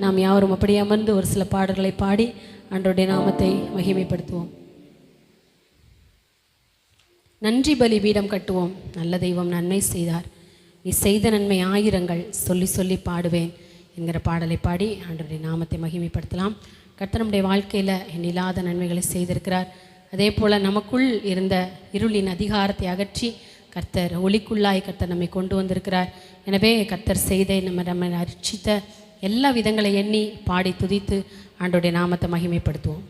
நாம் யாவரும் அப்படி அமர்ந்து ஒரு சில பாடல்களை பாடி ஆண்டவருடைய நாமத்தை மகிமைப்படுத்துவோம். நன்றி பலி பீடம் கட்டுவோம், நல்ல தெய்வம் நன்மை செய்தார், நீ செய்த நன்மை ஆயிரங்கள், சொல்லி சொல்லி பாடுவேன் என்கிற பாடலை பாடி ஆண்டவருடைய நாமத்தை மகிமைப்படுத்தலாம். கர்த்தர் நம்முடைய வாழ்க்கையில் எண்ணில்லாத நன்மைகளை செய்திருக்கிறார். அதே போல் நமக்குள் இருந்த இருளின் அதிகாரத்தை அகற்றி கர்த்தர் ஒளிக்குள்ளாய் கர்த்தர் நம்மை கொண்டு வந்திருக்கிறார். எனவே கர்த்தர் செய்த நம்மை ரட்சித்த எல்லா விதங்களை எண்ணி பாடி துதித்து ஆண்டவருடைய நாமத்தை மகிமைப்படுத்துவோம்.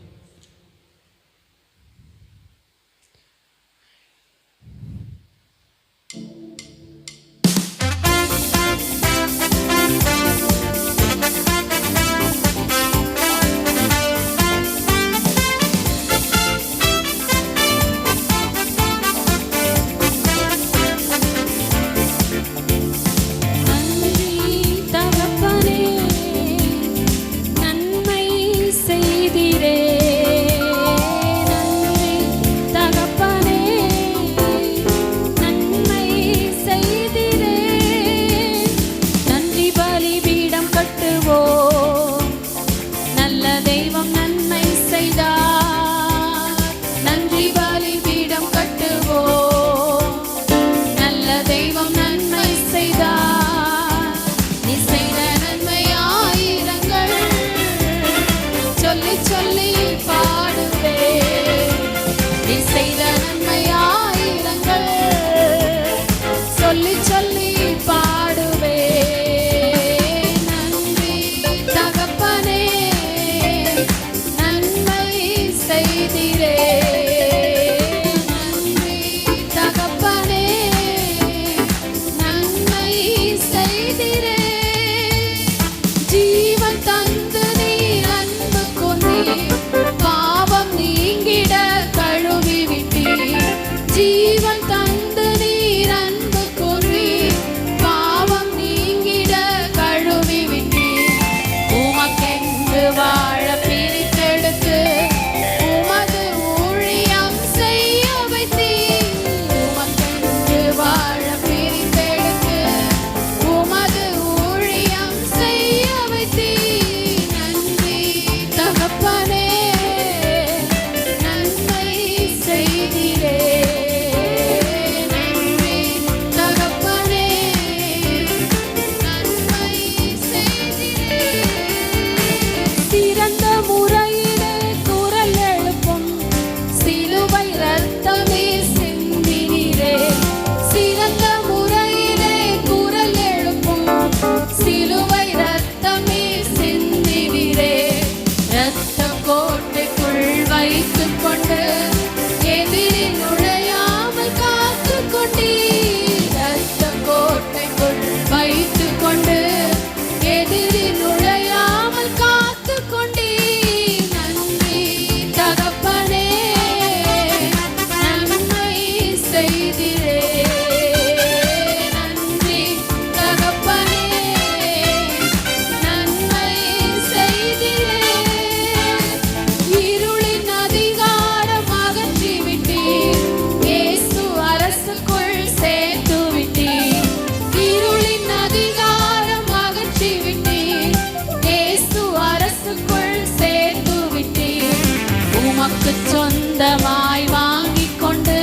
சொந்தமாய் வாங்கிக் கொண்டு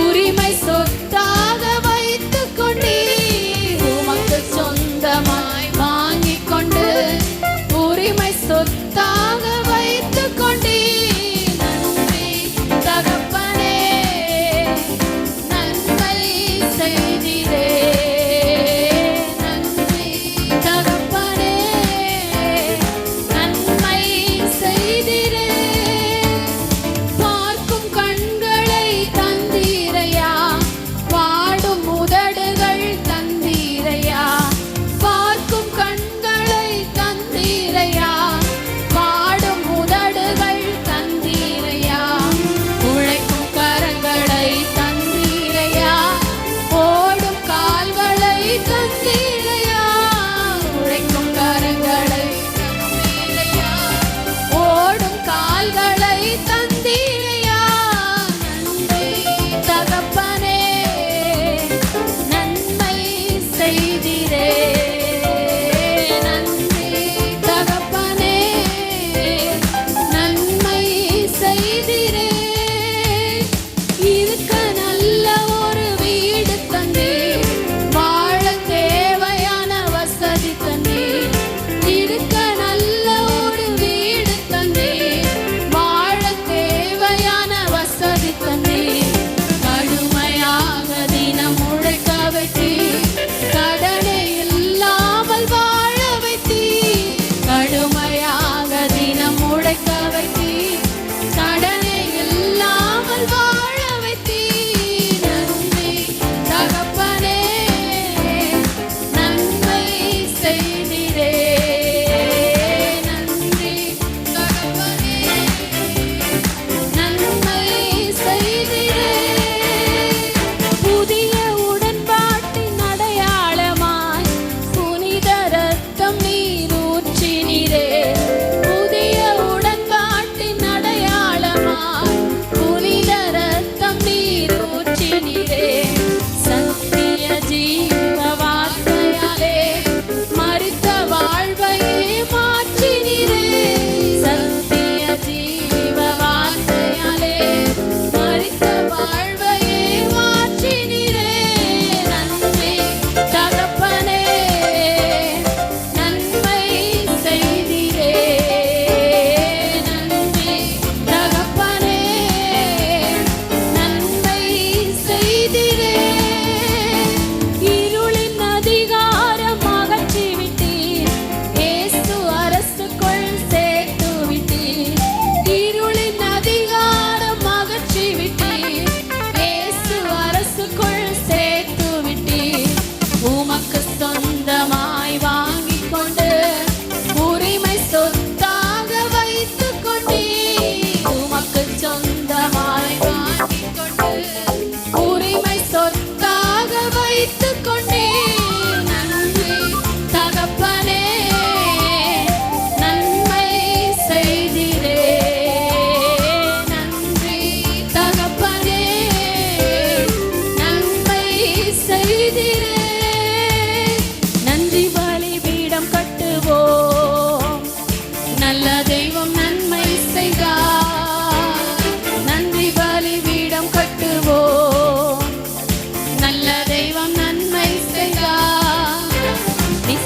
உரிமை சொத்து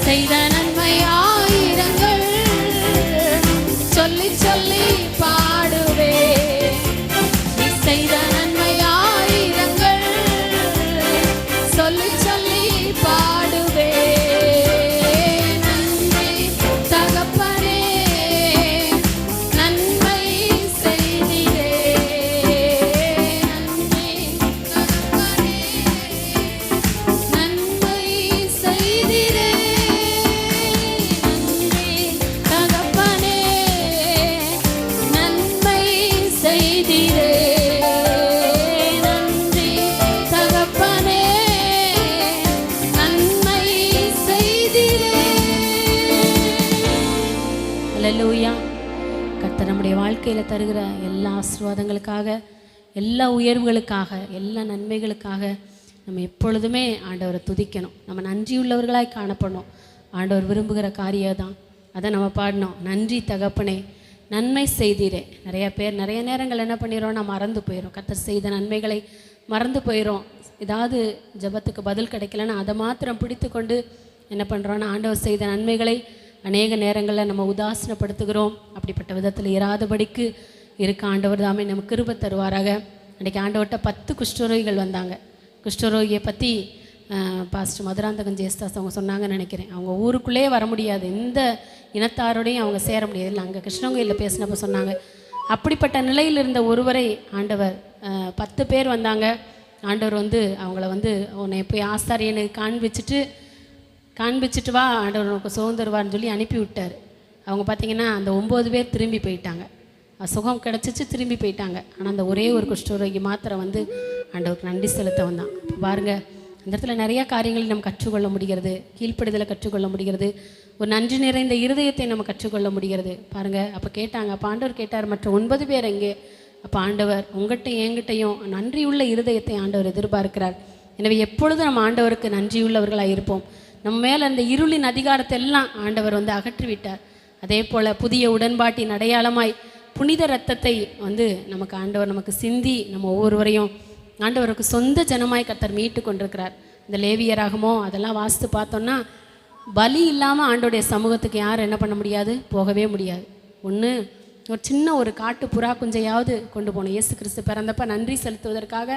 செய்த நன்மை ஆயிரங்கள் சொல்லி சொல்லி பாடுவே. நீ செய்த நன்மை ஆயிரங்கள் சொல்லி சொல்லி பாடுவே. நன்றி தகப்பனே, நன்மை செய்திரே. நன்றி தகப்பனே, நன்மை செய்திரே. நன்றி தகப்பனே, நன்மை செய்திரே. நன்றி தகப்பனே, நன்மை செய்திரே. அல்லேலூயா. கர்த்தர் நம்முடைய வாழ்க்கையில் தருகிற எல்லா ஆசீர்வாதங்களுக்காக, எல்லா உயர்வுகளுக்காக, எல்லா நன்மைகளுக்காக நம்ம எப்பொழுதுமே ஆண்டவரை துதிக்கணும். நம்ம நன்றியுள்ளவர்களாய் காணப்படணும். ஆண்டவர் விரும்புகிற காரியம் தான். அதை நம்ம பாடணும். நன்றி தகப்பனே, நன்மை செய்தீரே. நிறைய பேர் நிறைய நேரங்கள் என்ன பண்ணிடுறோம்னா மறந்து போயிடும். கர்த்தர் செய்த நன்மைகளை மறந்து போயிடும். ஏதாவது ஜெபத்துக்கு பதில் கிடைக்கலன்னா அதை மாத்திரம் பிடித்து கொண்டு என்ன பண்ணுறோன்னா ஆண்டவர் செய்த நன்மைகளை அநேக நேரங்களில் நம்ம உதாசீனப்படுத்துகிறோம். அப்படிப்பட்ட விதத்தில் இராதபடிக்கு இருக்க ஆண்டவர் தாமே நமக்கு கிருபை தருவாராக. அன்றைக்கி ஆண்டவர்கிட்ட 10 குஷ்டரோகிகள் வந்தாங்க. குஷ்டரோகியை பற்றி பாஸ்டர் மதுராந்தகன் ஜேஸ்தாஸ் அவங்க சொன்னாங்கன்னு நினைக்கிறேன். அவங்க ஊருக்குள்ளே வர முடியாது, எந்த இனத்தாரோடையும் அவங்க சேர முடியாது. இல்லை, அங்கே கிருஷ்ணகோயிலில் பேசினப்போ சொன்னாங்க. அப்படிப்பட்ட நிலையில் இருந்த ஒருவரை ஆண்டவர் 10 பேர் வந்தாங்க. ஆண்டவர் வந்து அவங்கள வந்து உன்னை போய் ஆசாரியனுக்கு காண்பிச்சுட்டு வா, ஆண்டவர் உனக்கு சுகம் தருவார்னு சொல்லி அனுப்பி விட்டார். அவங்க பார்த்திங்கன்னா அந்த 9 பேர் திரும்பி போயிட்டாங்க. சுகம் கிடச்சிச்சு, திரும்பி போயிட்டாங்க. ஆனால் அந்த ஒரே ஒரு குஷ்டரோகி மாத்திரம் வந்து ஆண்டவருக்கு நன்றி செலுத்த வந்தான். பாருங்கள், அந்த இடத்துல நிறையா காரியங்களை நம்ம கற்றுக்கொள்ள முடிகிறது. கீழ்ப்படிதலை கற்றுக்கொள்ள முடிகிறது. ஒரு நன்றி நிறைந்த இருதயத்தை நம்ம கற்றுக்கொள்ள முடிகிறது. பாருங்கள், அப்போ கேட்டாங்க. அப்போ ஆண்டவர் கேட்டார், மற்ற 9 பேர் எங்கே? அப்போ ஆண்டவர் உங்கள்கிட்டையும் என்கிட்டையும் நன்றியுள்ள இருதயத்தை ஆண்டவர் எதிர்பார்க்கிறார். எனவே எப்பொழுதும் நம்ம ஆண்டவருக்கு நன்றியுள்ளவர்களாக இருப்போம். நம்ம மேலே அந்த இருளின் அதிகாரத்தை எல்லாம் ஆண்டவர் வந்து அகற்றிவிட்டார். அதே போல் புதிய உடன்பாட்டின் அடையாளமாய் புனித ரத்தத்தை வந்து நமக்கு ஆண்டவர் நமக்கு சிந்தி நம்ம ஒவ்வொருவரையும் ஆண்டவருக்கு சொந்த ஜனமாய் கர்த்தர் மீட்டு கொண்டிருக்கிறார். இந்த லேவியராகமோ அதெல்லாம் வாசித்து பார்த்தோன்னா பலி இல்லாமல் ஆண்டோடைய சமூகத்துக்கு யாரும் என்ன பண்ண முடியாது, போகவே முடியாது. ஒன்று ஒரு சின்ன ஒரு காட்டு புறா குஞ்சையாவது கொண்டு போகணும். இயேசு கிறிஸ்து பிறந்தப்ப நன்றி செலுத்துவதற்காக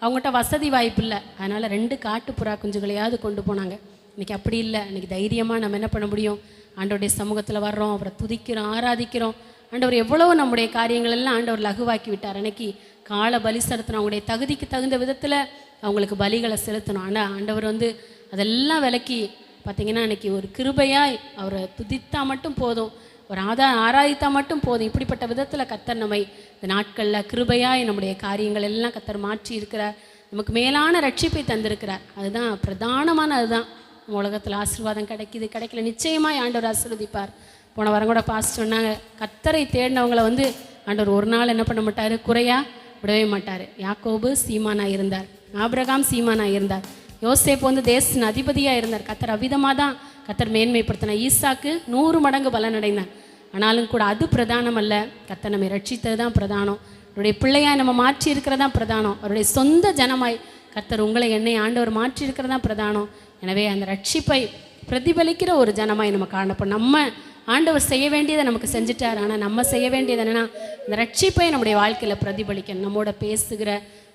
அவங்ககிட்ட வசதி வாய்ப்பு இல்லை. அதனால் 2 காட்டு புறா குஞ்சுகளையாவது கொண்டு போனாங்க. இன்றைக்கி அப்படி இல்லை. இன்றைக்கி தைரியமாக நம்ம என்ன பண்ண முடியும், ஆண்டவருடைய சமூகத்தில் வர்றோம், அவரை துதிக்கிறோம், ஆராதிக்கிறோம். ஆண்டவர் எவ்வளோ நம்முடைய காரியங்கள் எல்லாம் ஆண்டவர் லகுவாக்கி விட்டார். அன்னைக்கு கால பலி செலுத்தணும், அவங்களுடைய தகுதிக்கு தகுந்த விதத்தில் அவங்களுக்கு பலிகளை செலுத்தணும். ஆனால் ஆண்டவர் வந்து அதெல்லாம் விலக்கி பார்த்திங்கன்னா அன்றைக்கி ஒரு கிருபையாய் அவரை துதித்தா மட்டும் போதும், ஒரு ஆராதித்தா மட்டும் போதும். இப்படிப்பட்ட விதத்தில் கர்த்தர் நம்மை இந்த நாட்களில் கிருபையாய் நம்முடைய காரியங்கள் எல்லாம் கர்த்தர் மாற்றி இருக்கிறார். நமக்கு மேலான ரட்சிப்பை தந்திருக்கிறார். அதுதான் பிரதானமான, அதுதான் நம்ம உலகத்தில் ஆசீர்வாதம் கிடைக்கல நிச்சயமாய் ஆண்டவர் ஆசீர்வதிப்பார். போன வாரம் கூட பாஸ்ட் சொன்னாங்க, கர்த்தரை தேடினவங்களை வந்து ஆண்டவர் ஒரு நாள் என்ன பண்ண மாட்டார், குறையாக விடவே மாட்டார். யாக்கோபு சீமானாக இருந்தார், ஆபிரகாம் சீமானாக இருந்தார், யோசேப்பு வந்து தேசத்தின் அதிபதியாக இருந்தார். கர்த்தர் அவ்விதமாக தான் கர்த்தர் மேன்மைப்படுத்தினார். ஈசாக்கு 100 மடங்கு பலனடைந்தார். ஆனாலும் கூட அது பிரதானம் அல்ல, கர்த்தர் நம்மை ரட்சித்தது தான் பிரதானம். அவருடைய பிள்ளையாய் நம்ம மாற்றி இருக்கிறதான் பிரதானம். அவருடைய சொந்த ஜனமாய் கர்த்தர் உங்களை என்னை ஆண்டவர் மாற்றி இருக்கிறதான் பிரதானம். எனவே அந்த ரட்சிப்பை பிரதிபலிக்கிற ஒரு ஜனமாய் நம்ம காணப்போம். நம்ம ஆண்டவர் செய்ய வேண்டியதை நமக்கு செஞ்சுட்டார். ஆனால் நம்ம செய்ய வேண்டியது என்னென்னா இந்த ரட்சிப்பை நம்முடைய வாழ்க்கையில் பிரதிபலிக்கணும். நம்மோட பேசுகிற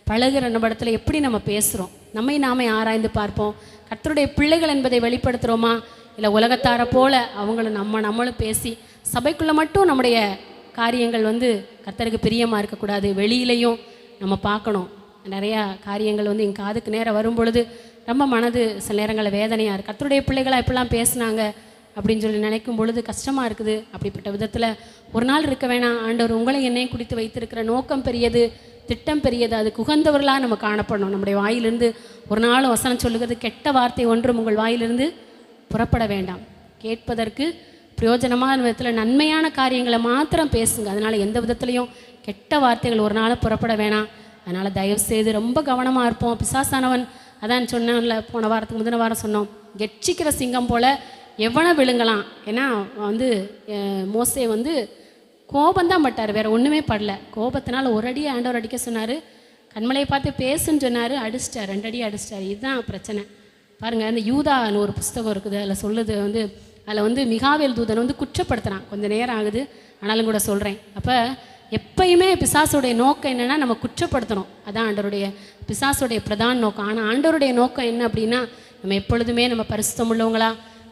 பழகிற நம்ம இடத்துல எப்படி நம்ம பேசுகிறோம், நம்மை நாமே ஆராய்ந்து பார்ப்போம். கர்த்தருடைய பிள்ளைகள் என்பதை வெளிப்படுத்துகிறோமா, இல்லை உலகத்தாரை போல அவங்களும் நம்மளும் பேசி சபைக்குள்ளே மட்டும் நம்முடைய காரியங்கள் வந்து கர்த்தருக்கு பிரியமாக இருக்கக்கூடாது, வெளியிலையும் நம்ம பார்க்கணும். நிறையா காரியங்கள் வந்து எங்கள் காதுக்கு நேரம் வரும் பொழுது ரொம்ப மனது சில நேரங்களில் வேதனையாக இருக்குது. கர்த்தருடைய பிள்ளைகளாக எப்படிலாம் பேசுனாங்க அப்படின்னு சொல்லி நினைக்கும் பொழுது கஷ்டமாக இருக்குது. அப்படிப்பட்ட விதத்தில் ஒரு நாள் இருக்க வேணாம். ஆண்டவர் உங்களை என்னையும் குறித்து வைத்திருக்கிற நோக்கம் பெரியது, திட்டம் பெரியது, அது குகந்தவர்களாக நம்ம காணப்படணும். நம்முடைய வாயிலிருந்து ஒரு நாள் வசனம் சொல்லுகிறது, கெட்ட வார்த்தை ஒன்றும் உங்கள் வாயிலிருந்து புறப்பட வேண்டாம். கேட்பதற்கு பிரயோஜனமான விதத்தில் நன்மையான காரியங்களை மாத்திரம் பேசுங்க. அதனால் எந்த விதத்துலையும் கெட்ட வார்த்தைகள் ஒரு நாள் புறப்பட வேணாம். அதனால் தயவுசெய்து ரொம்ப கவனமாக இருப்போம். பிசாசானவன் அதான் சொன்னேன்ல, போன வாரத்துக்கு முந்தின வாரம் சொன்னோம், கெட்சிக்கிற சிங்கம் போல் எவனை விழுங்கலாம். ஏன்னா வந்து மோசே வந்து கோபந்தான் பட்டார், வேறு ஒன்றுமே படல. கோபத்தினால் ஒரு அடி ஆண்டவர் அடிக்க சொன்னார், கண்மலையை பார்த்து பேசுன்னு சொன்னார், அடிச்சிட்டார், 2 அடி அடிச்சிட்டார். இதுதான் பிரச்சனை. பாருங்கள், அந்த யூதான்னு ஒரு புஸ்தகம் இருக்குது, அதில் சொல்லுது வந்து, அதில் வந்து மிகாவேல் தூதன் வந்து குற்றப்படுத்துகிறான். கொஞ்சம் நேரம் ஆகுது ஆனாலும் கூட சொல்கிறேன். அப்போ எப்பயுமே பிசாசுடைய நோக்கம் என்னென்னா நம்ம குற்றப்படுத்தணும். அதான் ஆண்டவருடைய பிசாசுடைய பிரதான நோக்கம். ஆனால் ஆண்டவருடைய நோக்கம் என்ன அப்படின்னா, நம்ம எப்பொழுதுமே நம்ம பரிசுத்தம் உள்ளவங்களா,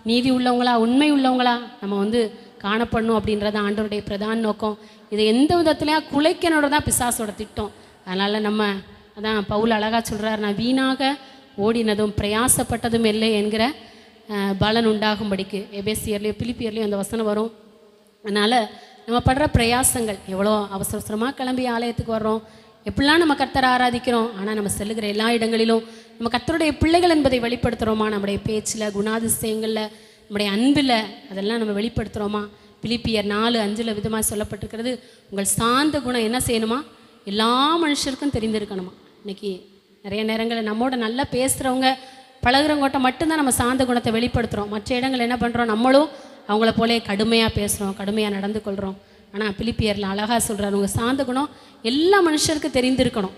நீதி உள்ளவங்களா, உண்மை உள்ளவங்களா நம்ம வந்து காணப்படணும் அப்படின்றது ஆண்டவருடைய பிரதான நோக்கம். இதை எந்த விதத்துலையா குலைக்கனோட தான் பிசாசோட திட்டம். அதனால் நம்ம அதான் பவுல் அழகாக சொல்கிறார், நான் வீணாக ஓடினதும் பிரயாசப்பட்டதும் இல்லை என்கிற பலன் உண்டாகும்படிக்கு. எபேசியர்லேயும் பிலிப்பியர்லேயும் அந்த வசனம் வரும். அதனால் நம்ம படுற பிரயாசங்கள், எவ்வளோ அவசர அவசரமாக கிளம்பி ஆலயத்துக்கு வர்றோம், எப்படிலாம் நம்ம கர்த்தரை ஆராதிக்கிறோம், ஆனால் நம்ம செல்லுகிற எல்லா இடங்களிலும் நம்ம கர்த்தருடைய பிள்ளைகள் என்பதை வெளிப்படுத்துகிறோமா? நம்முடைய பேச்சில், குணாதிசயங்களில், நம்முடைய அன்பில் அதெல்லாம் நம்ம வெளிப்படுத்துகிறோமா? பிலிப்பியர் 4:5 விதமாக சொல்லப்பட்டிருக்கிறது, உங்கள் சாந்த குணம் என்ன செய்யணுமா? எல்லா மனுஷருக்கும் தெரிந்திருக்கணுமா. இன்றைக்கி நிறைய நேரங்களில் நம்மோட நல்லா பேசுகிறவங்க, பழகுறவங்ககிட்ட மட்டும்தான் நம்ம சாந்த குணத்தை வெளிப்படுத்துகிறோம். மற்ற இடங்கள் என்ன பண்ணுறோம், நம்மளும் அவங்கள போலே கடுமையாக பேசுகிறோம், கடுமையாக நடந்து கொள்கிறோம். ஆனால் பிலிப்பியரில் அழகாக சொல்கிறார், உங்கள் சாந்த குணம் எல்லா மனுஷருக்கும் தெரிந்திருக்கணும்.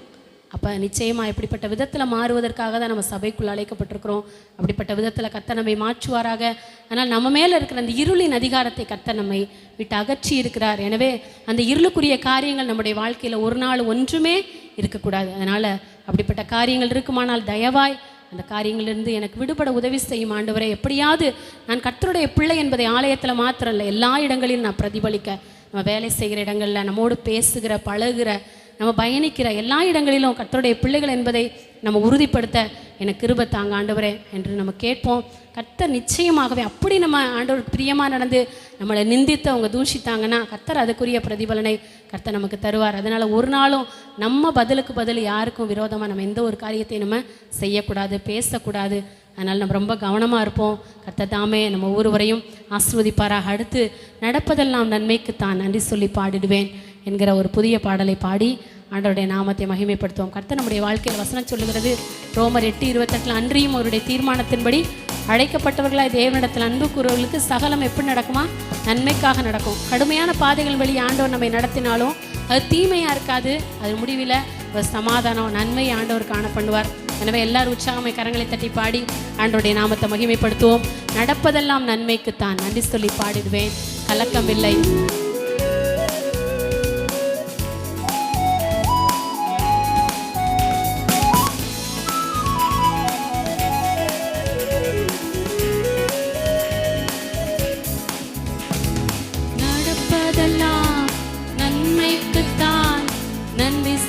அப்போ நிச்சயமாக எப்படிப்பட்ட விதத்தில் மாறுவதற்காக தான் நம்ம சபைக்குள் அழைக்கப்பட்டிருக்கிறோம். அப்படிப்பட்ட விதத்தில் கர்த்தர் நம்மை மாற்றுவாராக. ஆனால் நம்ம மேலே இருக்கிற அந்த இருளின் அதிகாரத்தை கர்த்தர் நம்மை விட்டு அகற்றி இருக்கிறார். எனவே அந்த இருளுக்குரிய காரியங்கள் நம்முடைய வாழ்க்கையில் ஒரு நாள் ஒன்றுமே இருக்கக்கூடாது. அதனால் அப்படிப்பட்ட காரியங்கள் இருக்குமானால் தயவாய் அந்த காரியங்களிலிருந்து எனக்கு விடுபட உதவி செய்யும் ஆண்டவரே. எப்படியாவது நான் கர்த்தருடைய பிள்ளை என்பதை ஆலயத்தில் மாத்திரம் இல்லை, எல்லா இடங்களிலும் நான் பிரதிபலிக்க, நம்ம வேலை செய்கிற இடங்களில், நம்மோடு பேசுகிற, பழகுகிற, நம்ம பயணிக்கிற எல்லா இடங்களிலும் கர்த்தருடைய பிள்ளைகள் என்பதை நம்ம உறுதிப்படுத்த எனக்கு கிருபை தாங்க ஆண்டவரே என்று நம்ம கேட்போம். கர்த்தர் நிச்சயமாகவே அப்படி நம்ம ஆண்டவர் பிரியமாக நடந்து நம்மளை நிந்தித்து அவங்க தூஷித்தாங்கன்னா கர்த்தர் அதுக்குரிய பிரதிபலனை கர்த்தர் நமக்கு தருவார். அதனால் ஒரு நாளும் நம்ம பதிலுக்கு பதில் யாருக்கும் விரோதமாக நம்ம எந்த ஒரு காரியத்தையும் நம்ம செய்யக்கூடாது, பேசக்கூடாது. அதனால் நம்ம ரொம்ப கவனமாக இருப்போம். கர்த்தர் தாமே நம்ம ஒவ்வொருவரையும் ஆசீர்வதிப்பாராக. அடுத்து நடப்பதெல்லாம் நன்மைக்குத்தான் நன்றி சொல்லி பாடிடுவேன் என்கிற ஒரு புதிய பாடலை பாடி ஆண்டவருடைய நாமத்தை மகிமைப்படுத்துவோம். கர்த்தர் நம்முடைய வாழ்க்கையில் வசனம் சொல்லுகிறது, ரோமர் 8:28, அன்றியும் அவருடைய தீர்மானத்தின்படி அழைக்கப்பட்டவர்களாய் தேவனிடத்தில் அன்பு கூறுவர்களுக்கு சகலம் எப்படி நடக்குமா? நன்மைக்காக நடக்கும். கடுமையான பாதைகள் வழி ஆண்டவர் நம்மை நடத்தினாலும் அது தீமையாக இருக்காது. அது முடிவில் ஒரு சமாதானம், நன்மை ஆண்டவர் காண பண்ணுவார். எனவே எல்லாரும் உற்சாகமை கரங்களை தட்டி பாடி ஆண்டவருடைய நாமத்தை மகிமைப்படுத்துவோம். நடப்பதெல்லாம் நன்மைக்குத்தான் நன்றி சொல்லி பாடிடுவேன், கலக்கமில்லை.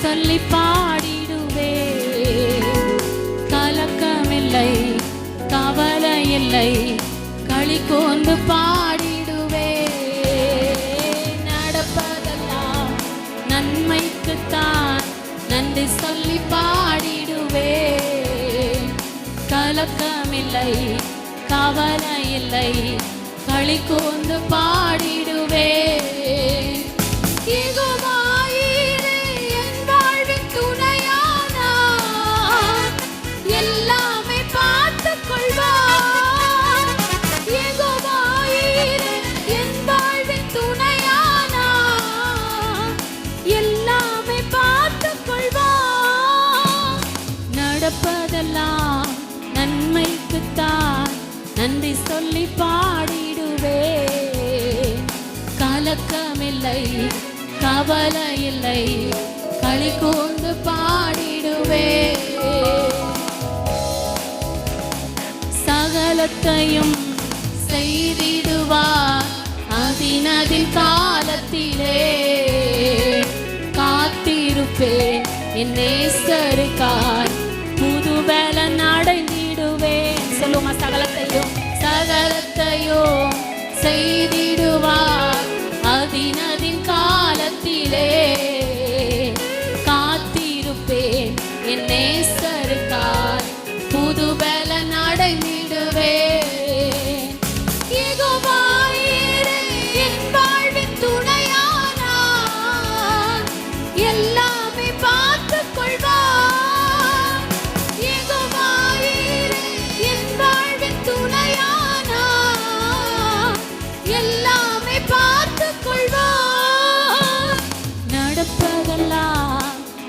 சொல்லி பாடிடுவே, கலக்கமில்லை, கவலை இல்லை, களி கூர்ந்து பாடிடுவே. நடப்பதெல்லாம் நன்மைக்குத்தான் நன்றி சொல்லி பாடிடுவே, கலக்கமில்லை, கவலை இல்லை, களி கூர்ந்து பாடிடுவே. நடப்பதெல்லாம் நன்மைக்குத்தான் நன்றி சொல்லி பாடிடுவே, கலக்கமில்லை, கவலை இல்லை, களி கூர்ந்து பாடிடுவே. சகலத்தையும் செய்திடுவார் அதினதின் காலத்திலே, காத்திருப்பேன் என் நேசருக்காய் புதுபலன் அடைந்திடுவேன். சொல்லுமா, சகலத்தையும் சகலத்தையும் செய்திடுவார் அதினதின் காலத்திலே, காத்திருப்பேன் என் நேசருக்காய் புதுபலன் அடைந்திடுவேன்.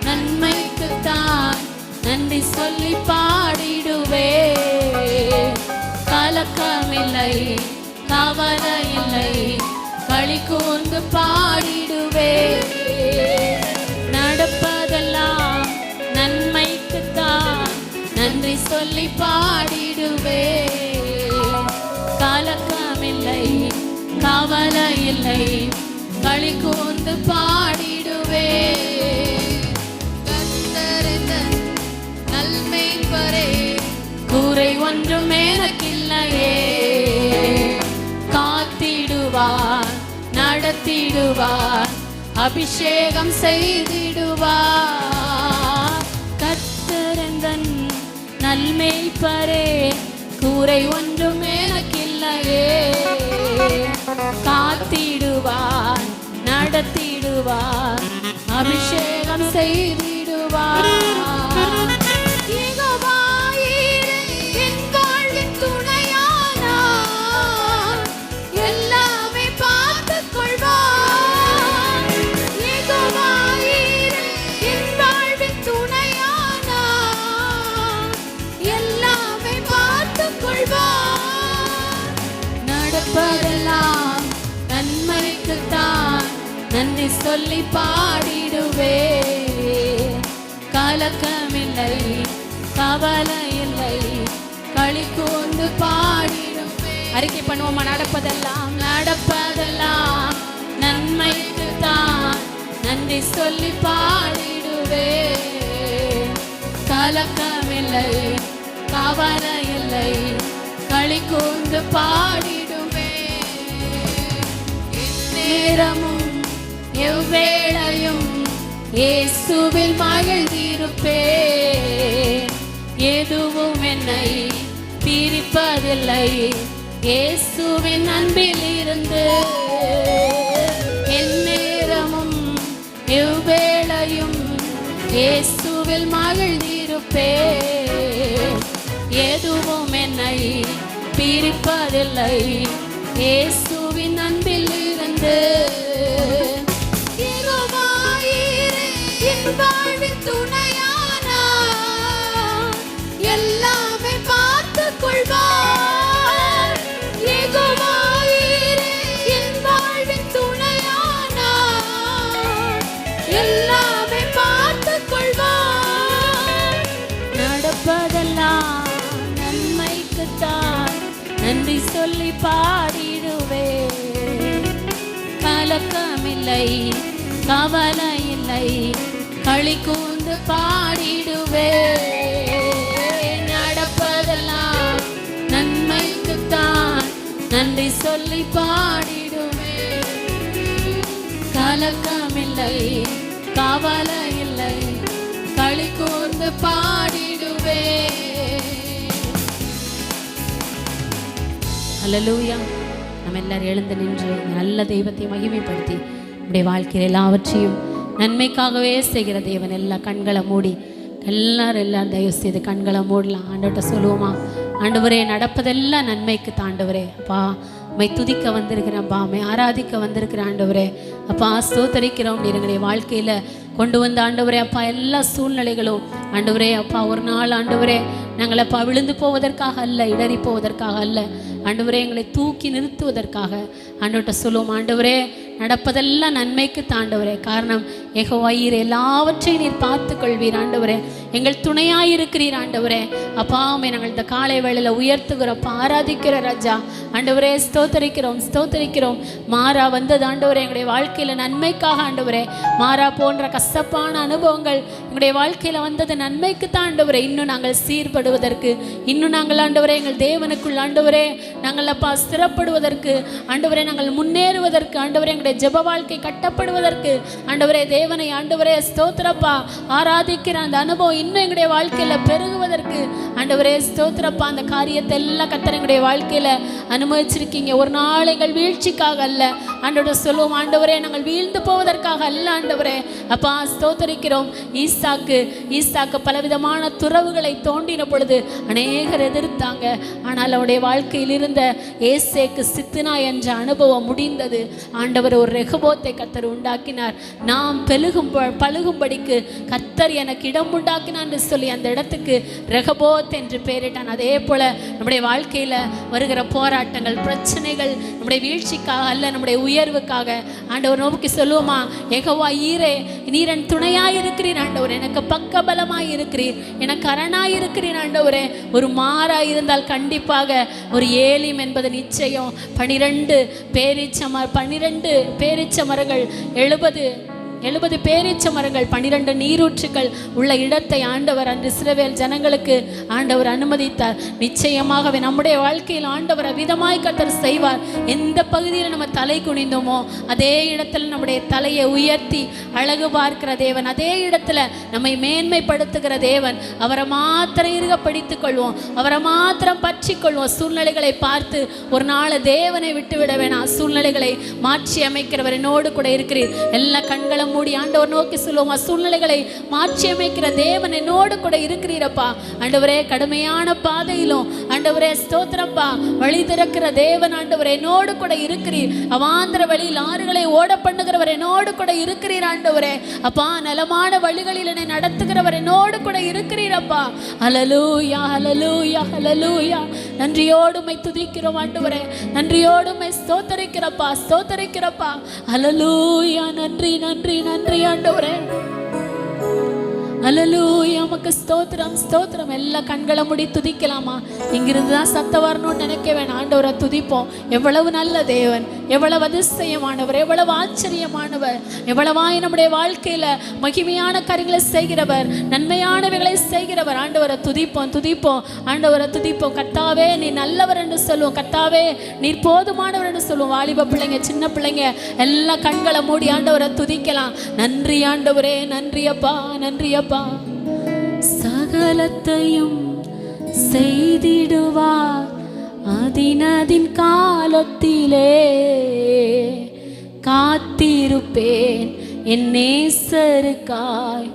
நன்மைக்குத்தான் நன்றி சொல்லி பாடிடுவே, இல்லை, கவலை இல்லை, களி கூர்ந்து பாடிடுவே. நடப்பதெல்லாம் நன்மைக்குத்தான், நன்றி சொல்லி பாடிடுவே. கலக்கமில்லை, கவலை இல்லை, களி கூர்ந்து பாடிடுவே. நல்மேய்ப்பரே, குறை ஒன்றும் எனக்கில்லையே. காத்திடுவார், நடத்திடுவார், அபிஷேகம் செய்திடுவார். கர்த்தரந்தன் நல்மேய்ப்பரே, குறை ஒன்றும் எனக்கில்லையே. காத்திடுவார், நடத்திடுவார், அபிஷேகம் செய்திடுவார். நடப்பதெல்லாம் நன்மைக்குத்தான், நன்றி சொல்லி பாடிடுவே. கலக்கமில்லை, கவலை இல்லை, களி கூர்ந்து பாடிடுவே. அறிக்கை பண்ணுவோமா? நடப்பதெல்லாம், நடப்பதெல்லாம் நன்மைக்குத்தான், நன்றி சொல்லி பாடிடுவே. கலக்கமில்லை, கவலை இல்லை, களி கூர்ந்து பாடிடுவே. நேரமும் எவ்வேளையும் இயேசுவில் மகிழ்ந்திருப்பேன். எதுவும் என்னை பிரிப்பதில்லை, இயேசுவின் அன்பில் இருந்து. எந்நேரமும் எவ்வேளையும் இயேசுவில் மகிழ்ந்திருப்பேன். எதுவும் என்னை பிரிப்பதில்லை, இயேசுவின் அன்பில் இருந்து. என் வாழ்வின் துணையானா, எல்லாமே பார்த்துக் கொள்வார். என் வாழ்வின் துணையானா, எல்லாமே பார்த்துக் கொள்வார். நடப்பதெல்லாம் நன்மைக்குத்தான், நன்றி சொல்லி பாடிடுவே. கலக்கமில்லை, கவலை இல்லை, களி கூர்ந்து பாடிடுவே. நடப்பதெல்லாம் நன்மைக்குத்தான், நன்றி சொல்லி பாடிடுவே. கலக்கமில்லை, கவலை இல்லை, களி கூர்ந்து பாடிடுவே. அல்லேலூயா. நம்ம எல்லாரும் எழுந்து நின்று நல்ல தெய்வத்தை மகிமைப்படுத்தி நம்முடைய வாழ்க்கையில் எல்லாவற்றையும் நன்மைக்காகவே செய்கிற தேவன். எல்லா கண்களை மூடி எல்லாரும் தயவு செய்து கண்களை மூடலாம். ஆண்டவர்கிட்ட சொல்லுவோமா? ஆண்டவரே, நடப்பதெல்லாம் நன்மைக்கு தாண்டவரே. அப்பா, உம்மை துதிக்க வந்திருக்கிறேன் அப்பா, உம்மை ஆராதிக்க வந்திருக்கிறேன் ஆண்டவரே. அப்பா, ஸ்தோத்தரிக்கிறோம். எங்களுடைய வாழ்க்கையில் கொண்டு வந்த ஆண்டவரே அப்பா, எல்லா சூழ்நிலைகளும் ஆண்டவரே அப்பா, ஒரு நாள் ஆண்டவரே நாங்கள் அப்பா விழுந்து போவதற்காக அல்ல, இடறி போவதற்காக அல்ல ஆண்டவரே, எங்களை தூக்கி நிறுத்துவதற்காக ஆண்டவர்கிட்ட சொல்லுவோம். ஆண்டவரே, நடப்பதெல்லாம் நன்மைக்கு தாண்டவரே. காரணம், யெகோவா ஈரே, எல்லாவற்றையும் நீர் பார்த்து கொள்வீர் ஆண்டவரே. எங்கள் துணையாயிருக்கிறீர் ஆண்டவரே. அப்பா, உம்மை நாங்கள் இந்த காலை வேளையில் உயர்த்துகிறோம், ஆராதிக்கிற ராஜா ஆண்டவரே. ஸ்தோத்தரிக்கிறோம், ஸ்தோத்தரிக்கிறோம். மாறா வந்தது ஆண்டவரே எங்களுடைய வாழ்க்கையில் நன்மைக்காக ஆண்டவரே. மாறா போன்ற கசப்பான அனுபவங்கள் எங்களுடைய வாழ்க்கையில் வந்தது நன்மைக்கு தான் ஆண்டவரே. இன்னும் நாங்கள் சீர்படுவதற்கு, இன்னும் நாங்கள் ஆண்டவரே எங்கள் தேவனுக்குள் ஆண்டவரே நாங்கள் அப்பா ஸ்திரப்படுவதற்கு ஆண்டவரே, நாங்கள் முன்னேறுவதற்கு ஆண்டவரே, எங்களுடைய ஜெப வாழ்க்கை கட்டப்படுவதற்கு ஆண்டவரே, தேவனை ஆண்டவரே ஸ்தோத்திரப்பா ஆராதிக்கிற அந்த அனுபவம் இன்னும் எங்களுடைய வாழ்க்கையில் பெருகுவதற்கு ஆண்டவரே ஸ்தோத்திரப்பா. அந்த காரியத்தை எல்லாம் கர்த்தர் எங்களுடைய வாழ்க்கையில் அனுமதிச்சிருக்கீங்க. ஒரு நாள் எங்கள் வீழ்ச்சிக்காக அல்ல ஆண்டவரை சொல்லுவோம். ஆண்டவரே, நாங்கள் வீழ்ந்து போவதற்காக அல்ல ஆண்டவரே. அப்பா, ஸ்தோத்தரிக்கிறோம். ஈசாக்கு பலவிதமான துறவுகளை தோண்டின பொழுது அநேகர் எதிர்த்தாங்க. ஆனால் அவருடைய வாழ்க்கையில் இருந்த ஏசேக்கு சித்னா என்ற அனுபவம் முடிந்தது. ஆண்டவர் ஒரு ரெகபோத்தை கர்த்தர் உண்டாக்கினார். நாம் பழுகும்படிக்கு கர்த்தர் எனக்கு இடம் உண்டாக்கினார் என்று சொல்லி அந்த இடத்துக்கு ரெகபோத் என்று பெயரிட்டான். அதே போல நம்முடைய வாழ்க்கையில் வருகிற போராட்டம், போராட்டங்கள், பிரச்சனைகள் நம்முடைய வீழ்ச்சிக்காக அல்ல, நம்முடைய உயர்வுக்காக. ஆண்டவர் நோக்கி சொல்லுவோமா, யெகோவா ஈரே, நீர் என் துணையாய் இருக்கிறீர் ஆண்டவர், எனக்கு பக்க பலமாய் இருக்கிறீர், எனக்கு அரணாய் இருக்கிறீர் ஆண்டவரே. ஒரு மாறாய் இருந்தால் கண்டிப்பாக ஒரு ஏலிம் என்பது நிச்சயம். 12 பேரீச்ச மரங்கள், 70 பேரீச்ச மரங்கள், 12 நீரூற்றுகள் உள்ள இடத்தை ஆண்டவர் அன்று இஸ்ரவேல் ஜனங்களுக்கு ஆண்டவர் அனுமதித்தார். நிச்சயமாகவே நம்முடைய வாழ்க்கையில் ஆண்டவர் அவ்விதமாய் கர்த்தர் செய்வார். எந்த பகுதியில் நம்ம தலை குனிந்தோமோ அதே இடத்துல நம்முடைய தலையை உயர்த்தி அழகு பார்க்கிற தேவன், அதே இடத்துல நம்மை மேன்மைப்படுத்துகிற தேவன். அவரை மாத்திரம் இருக படித்துக் கொள்வோம், அவரை மாத்திரம் பற்றி கொள்வோம். சூழ்நிலைகளை பார்த்து ஒரு நாள் தேவனை விட்டுவிட வேணாம். சூழ்நிலைகளை மாற்றி அமைக்கிறவர் என்னோடு கூட இருக்கிறீர். எல்லா கண்களும் மூடி ஆண்டவர் நோக்கி சொல்லுவோமா, சூழ்நிலைகளை மாற்றி அமைக்கிற தேவன் என்னோடு கூட இருக்கிறீரப்பா. ஆண்டவரே, கடுமையான பாதையிலும் ஆண்டவரே ஸ்தோத்திரப்பா, வழி திறக்கிற தேவன் ஆண்டவரே என்னோடு கூட இருக்கிறீர். அவாந்திர வழியில் ஆறுகளை ஓட பண்ணுகிறவர் என்னோடு கூட இருக்கிறீர் ஆண்டவரே. அப்பா, நலமான வழிகளில் என்னை நடத்துகிறவர் என்னோடு கூட இருக்கிறீரப்பா. ஹல்லேலூயா, ஹல்லேலூயா, ஹல்லேலூயா. நன்றியோடு உம்மை துதிக்கிறோம் ஆண்டவரே, நன்றியோடு உம்மை ஸ்தோத்தரிக்கிறப்பா. ஹல்லேலூயா, நன்றி நன்றி நன்றி ஆண்டவரே. அல்லேலூயா, உமக்கு ஸ்தோத்திரம் ஸ்தோத்திரம். எல்லா கண்களை மூடி துதிக்கலாமா? இங்கிருந்து தான் சத்தம் வரணும்னு நினைக்க வேணாம். ஆண்டவரை துதிப்போம். எவ்வளவு நல்ல தேவன், எவ்வளவு அதிசயமானவர், எவ்வளவு ஆச்சரியமானவர், எவ்வளவாய் நம்முடைய வாழ்க்கையில மகிமையான காரியங்களை செய்கிறவர், நன்மையானவைகளை செய்கிறவர். ஆண்டவரை துதிப்போம், ஆண்டவரை துதிப்போம். கர்த்தாவே நீ நல்லவர் என்று சொல்லுவோம், கர்த்தாவே நீர் போதுமானவர் என்று சொல்லுவோம். வாலிப பிள்ளைங்க, சின்ன பிள்ளைங்க எல்லா கண்களை மூடி ஆண்டவரை துதிக்கலாம். நன்றி ஆண்டவரே, நன்றியப்பா, நன்றியப்பா. சகலத்தையும் செய்திடுவார் அதினதின் காலத்திலே, காத்திருப்பேன் என் நேசருக்காய்,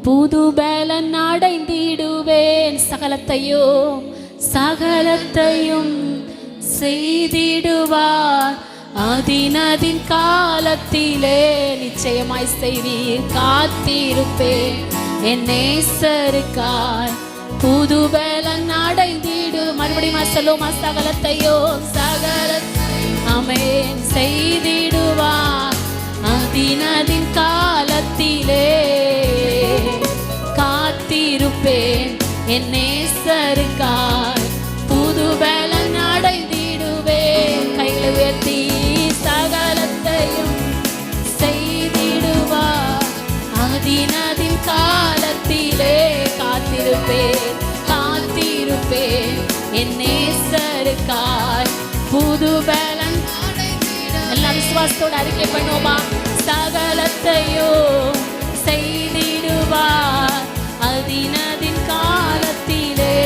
புது பலன் அடைந்திடுவேன். சகலத்தையும் செய்திடுவார் அதினதின் காலத்திலே, நிச்சயமாய் செய்வீர். காத்திருப்பேன் என் நேசருக்காய், புது பலன் அடைந்திடு. மறுபடியும் சொல்லுமா, சகலத்தையும் ஆமென் செய்திடுவார் அதினதின் காலத்திலே, காத்திருப்பேன் என் நேசருக்காய், புது பலன் அடைந்திடுவேன். கைகளை உயர்த்தி சகலத்தையும் செய்திடுவார் அதினதின் காலத்திலே, காத்திருப்பேன் என் நேசருக்காய், புது பலன். எல்லா விசுவாசத்தோடு அறிக்கை பண்ணுவோமா? சகலத்தையும் செய்திடுவார் அதினதின் காலத்திலே,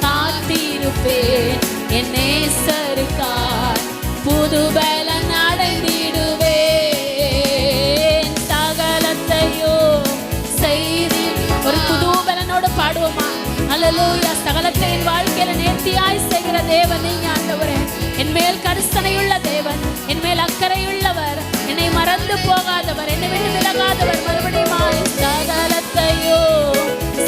காத்திருப்பேன் என் நேசருக்காய், புது பலன் அடைந்திடுவேன். சகலத்தையும் செய்தி ஒரு புது பலனோடு பாடுவோமா? அல்லேலூயா. சகலத்தை என் வாழ்க்கையில நேர்த்தியாய் செய்கிற தேவன் நீங்க ஆண்டவரே. என் மேல் கரிசனையுள்ள தேவன், என் மேல் அக்கறையுள்ளவர், என்னை மறந்து போகாதவர், என்னை விட்டு விலகாதவர். மறுபடியும் சகலத்தையும்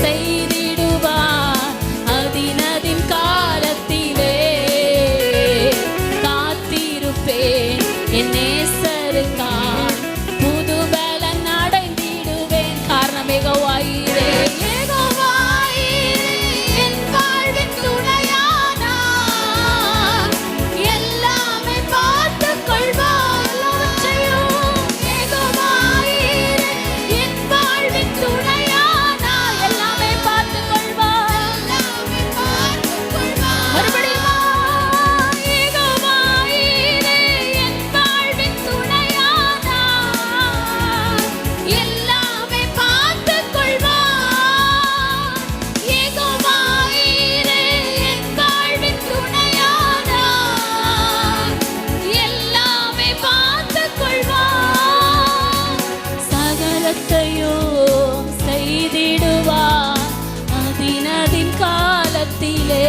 செய்திடுவார் அதினதின் காலத்திலே, காத்திருப்பேன் என் நேசருக்காய், புது பலன் அடைந்திடுவேன். காரணம் யெகோவாயிரே, என் வாழ்வின் துணையானார், எல்லாமே பார்த்துக் கொள்வார். யெகோவாயிரே, என் வாழ்வின் துணையானார், எல்லாமே பார்த்துக் கொள்வார். மறுபடியும் யெகோவாயிரே, என் வாழ்வின் துணையானார், எல்லாமே பார்த்துக் கொள்வார். யெகோவாயிரே, என் வாழ்வின் துணையானார், எல்லாமே பார்த்துக் கொள்வார். சகலத்தையும் செய்திடுவார் அதினதின் காலத்திலே,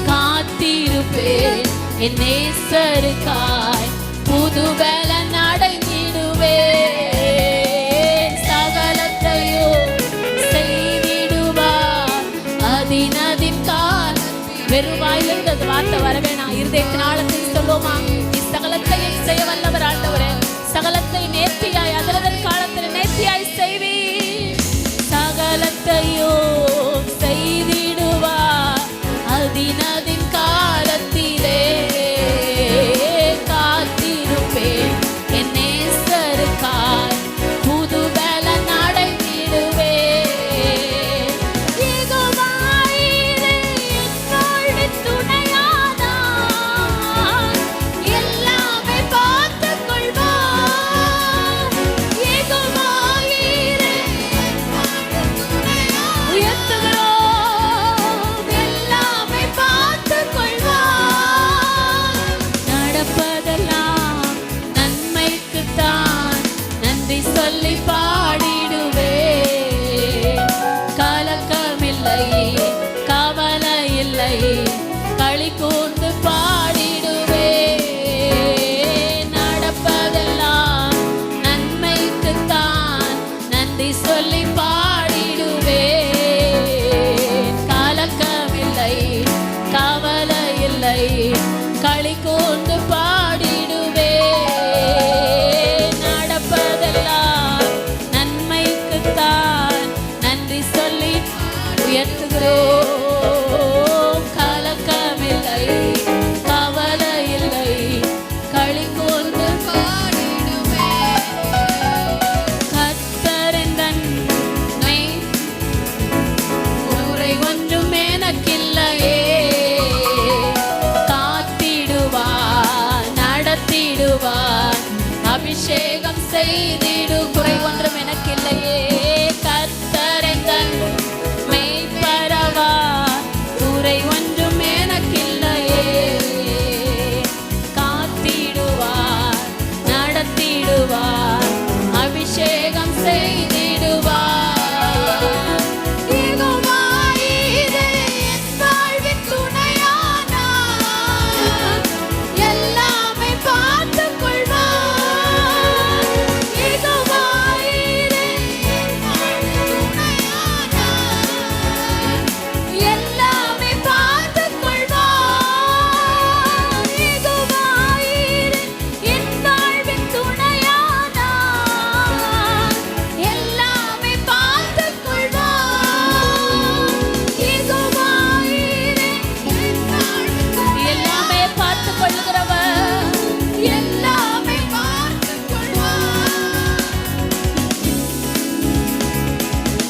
காத்திருப்பேன் என் நேசருக்காய், புது பலன் அடைந்திடுவேன். சகலத்தையும் செய்திடுவார் அதினதின் கால. வெறும் வாயிலிருந்து அந்த வார்த்தை வரவேணா. இருதயத்தின் ஆழத்தில் சொல்லுவோமா, நீ சகலத்தையும் செய்ய வல்லவர் ஆண்டவரே. சகலத்தை நேர்த்தியாய் அதனதன் காலத்தில் நேர்த்தியாய் செய்வி. சகலத்தையும் செய்திடுவார் அதினதின் காலத்திலே. காத்திருப்பேன் என் நேசருக்காய் புது பலன் அடைந்திடுவேன். யெகோவாயிரே என் வாழ்வின் துணையானார், எல்லாமே பார்த்துக் கொள்வார். யெகோவாயிரே என் வாழ்வின் துணையானார், உயர்த்துகிறோம், எல்லாமே பார்த்துக் கொள்வார். நடப்பதெல்லாம் நன்மைக்குத்தான், நன்றி சொல்லி பாடிடுவேன். கலக்கமில்லை, கவலை இல்லை, களி கூர்ந்து பாடிடுவேன். நடப்பதெல்லாம் நன்மைக்குத்தான், நன்றி சொல்லி பாடிடுவேன். கலக்கமில்லை, கவலை இல்லை, களி கூர்ந்து பாடிடுவேன். நடப்பதெல்லாம் நன்மைக்குத்தான், நன்றி சொல்லி உயர்த்துகிறோம். கலக்கமில்லை, கவலை இல்லை, களி கூர்ந்து பாடிடுவேன். கர்த்தரின் நன்மை குறை ஒன்றும் எனக்கில்லையே. காத்திடுவார், நடத்திடுவார், அபிஷேகம் செய்திடு. குறை ஒன்றும் எனக்கில்லையே. கர்த்தரின் நன்மை பரவார், குறை ஒன்றும் எனக்கில்லையே. காத்திடுவார், நடத்திடுவார், அபிஷேகம் செய்திடுவார். யெகோவாயிரே என் வாழ்வின் துணையானார், எல்லாமே பார்த்துக் கொள்வார். யெகோவாயிரே என் வாழ்வின் துணையானார், எல்லாமே பார்த்துக் கொள்வார். யெகோவாயிரே என் வாழ்வின் துணையானார், எல்லாமே பார்த்துக் கொள்வார். யெகோவாயிரே என் வாழ்வின் எல்லாமே பார்த்துக் கொள்ளுகிறவர், எல்லாமே பார்த்துக் கொள்வார்.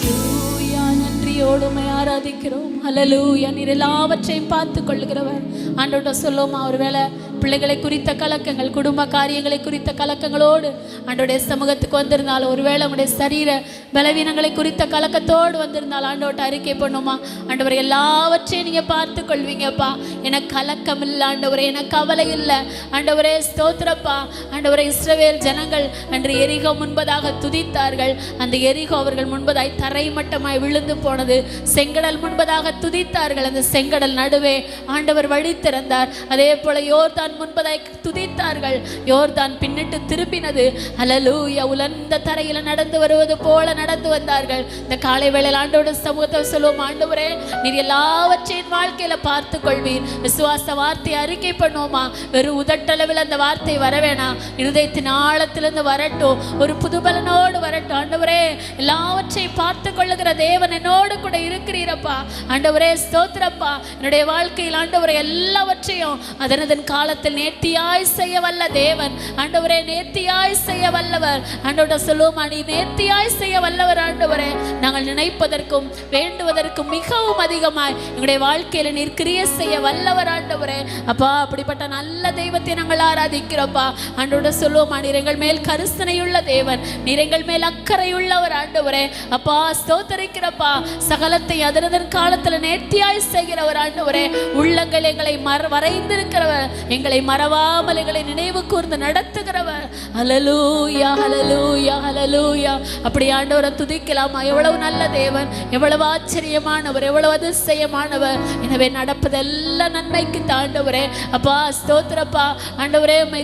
ஹல்லேலூயா. நன்றியோடு உம்மை ஆராதிக்கிறோம். ஹல்லேலூயா. நீர் எல்லாவற்றையும் பார்த்துக் கொள்ளுகிறவர். ஆண்டவர்கிட்ட சொல்லுவோமா, ஒருவேளை பிள்ளைகளை குறித்த கலக்கங்கள், குடும்ப காரியங்களை குறித்த கலக்கங்களோடு ஆண்டவருடைய சமூகத்துக்கு வந்திருந்தாலும், ஒருவேளை உங்களுடைய சரீர பலவீனங்களை குறித்த கலக்கத்தோடு வந்திருந்தாலும் ஆண்டவர்கிட்ட அறிக்கை பண்ணுமா, ஆண்டவரை எல்லாவற்றையும் நீங்கள் பார்த்து கொள்வீங்கப்பா. எனக்கு கலக்கம் இல்லை ஆண்டவரே, எனக்கு கவலை இல்லை ஆண்டவரே. ஸ்தோத்திரப்பா ஆண்டவரே. இஸ்ரவேல் ஜனங்கள் அன்று எரிகோ முன்பதாக துதித்தார்கள். அந்த எரிகோ அவர்கள் முன்பதாய் தரைமட்டமாய் விழுந்து போனது. செங்கடல் முன்பதாக துதித்தார்கள். அந்த செங்கடல் நடுவே ஆண்டவர் வழி திறந்தார். அதே போல யோர்தான் முன்பதாய் துதித்தார்கள். யோர்தான் பின்னிட்டு திருப்பினது. ஹல்லேலூயா. உலர்ந்த தரையில நடந்து வருவது போல நடந்து வந்தார்கள். இந்த காலை வேளையில் ஆண்டவருடைய சமூகத்தை சொல்லுவோம், ஆண்டவரே நீர் எல்லாவற்றையும் வாழ்க்கையில பார்த்து கொள்வீர். விசுவாச வார்த்தை அறிக்கை பண்ணுவோமா. வெறும் உதட்டளவில் அந்த வார்த்தை வரவேணாம், இருதயத்தின் ஆழத்திலிருந்து வரட்டும், ஒரு புதுபலனோடு வரட்டும். ஆண்டவரே எல்லாவற்றையும் பார்த்து கொள்ளுகிற தேவன் என்னோடு கூட இருக்கிறீரப்பா. ஆண்டவரே ஸ்தோத்திரப்பா. என்னுடைய வாழ்க்கையில் ஆண்டவரே எல்லாவற்றையும் அதனதன் காலத்தில் நேர்த்தியாய் செய்ய வல்ல தேவன். ஆண்டவரே நேர்த்தியாய் செய்ய வல்லவர். ஆண்டவரை சொல்லுவோமா, நீ நேர்த்தியாய் செய்ய வல்லவர் ஆண்டவரே. நாங்கள் நினைப்பதற்கும் வேண்டுவதற்கும் மிகவும் அதிகமாய் எங்களுடைய வாழ்க்கையில நீர் கிரியை செய்ய வல்லவர் ஆண்டவரே. அப்பா அப்படிப்பட்ட நல்ல தெய்வத்தை நாங்கள் ஆராதிக்கிறோப்பா. ஆண்டவரை சொல்லுவோமா, நீர் எங்கள் மேல் கரிசனையுள்ள தேவன், நீர் எங்கள் மேல் அக்கறையுள்ளவர் ஆண்டவரே. அப்பா ஸ்தோத்தரிக்கிறப்பா. சகலத்தை அதனதன் காலத்துல நேர்த்தியாய் செய்கிறவர் ஆண்டவரே. உள்ளங்கள் எங்களை வரைந்திருக்கிறவர், எங்களை எங்களை மறவாமல் எங்களை நினைவு கூர்ந்து நடத்துகிறவர். ஹல்லேலூயா, ஹல்லேலூயா, ஹல்லேலூயா. அப்படி ஆண்டவரை துதிக்கலாமா? எவ்வளவு நல்ல தேவன், எவ்வளவு ஆச்சரியமானவர், எவ்வளவு அதிசயமானவர். எனவே நடப்பதெல்லாம் நன்மைக்கு ஆண்டவரே. அப்பா ஸ்தோத்திரப்பா ஆண்டவரே. உம்மை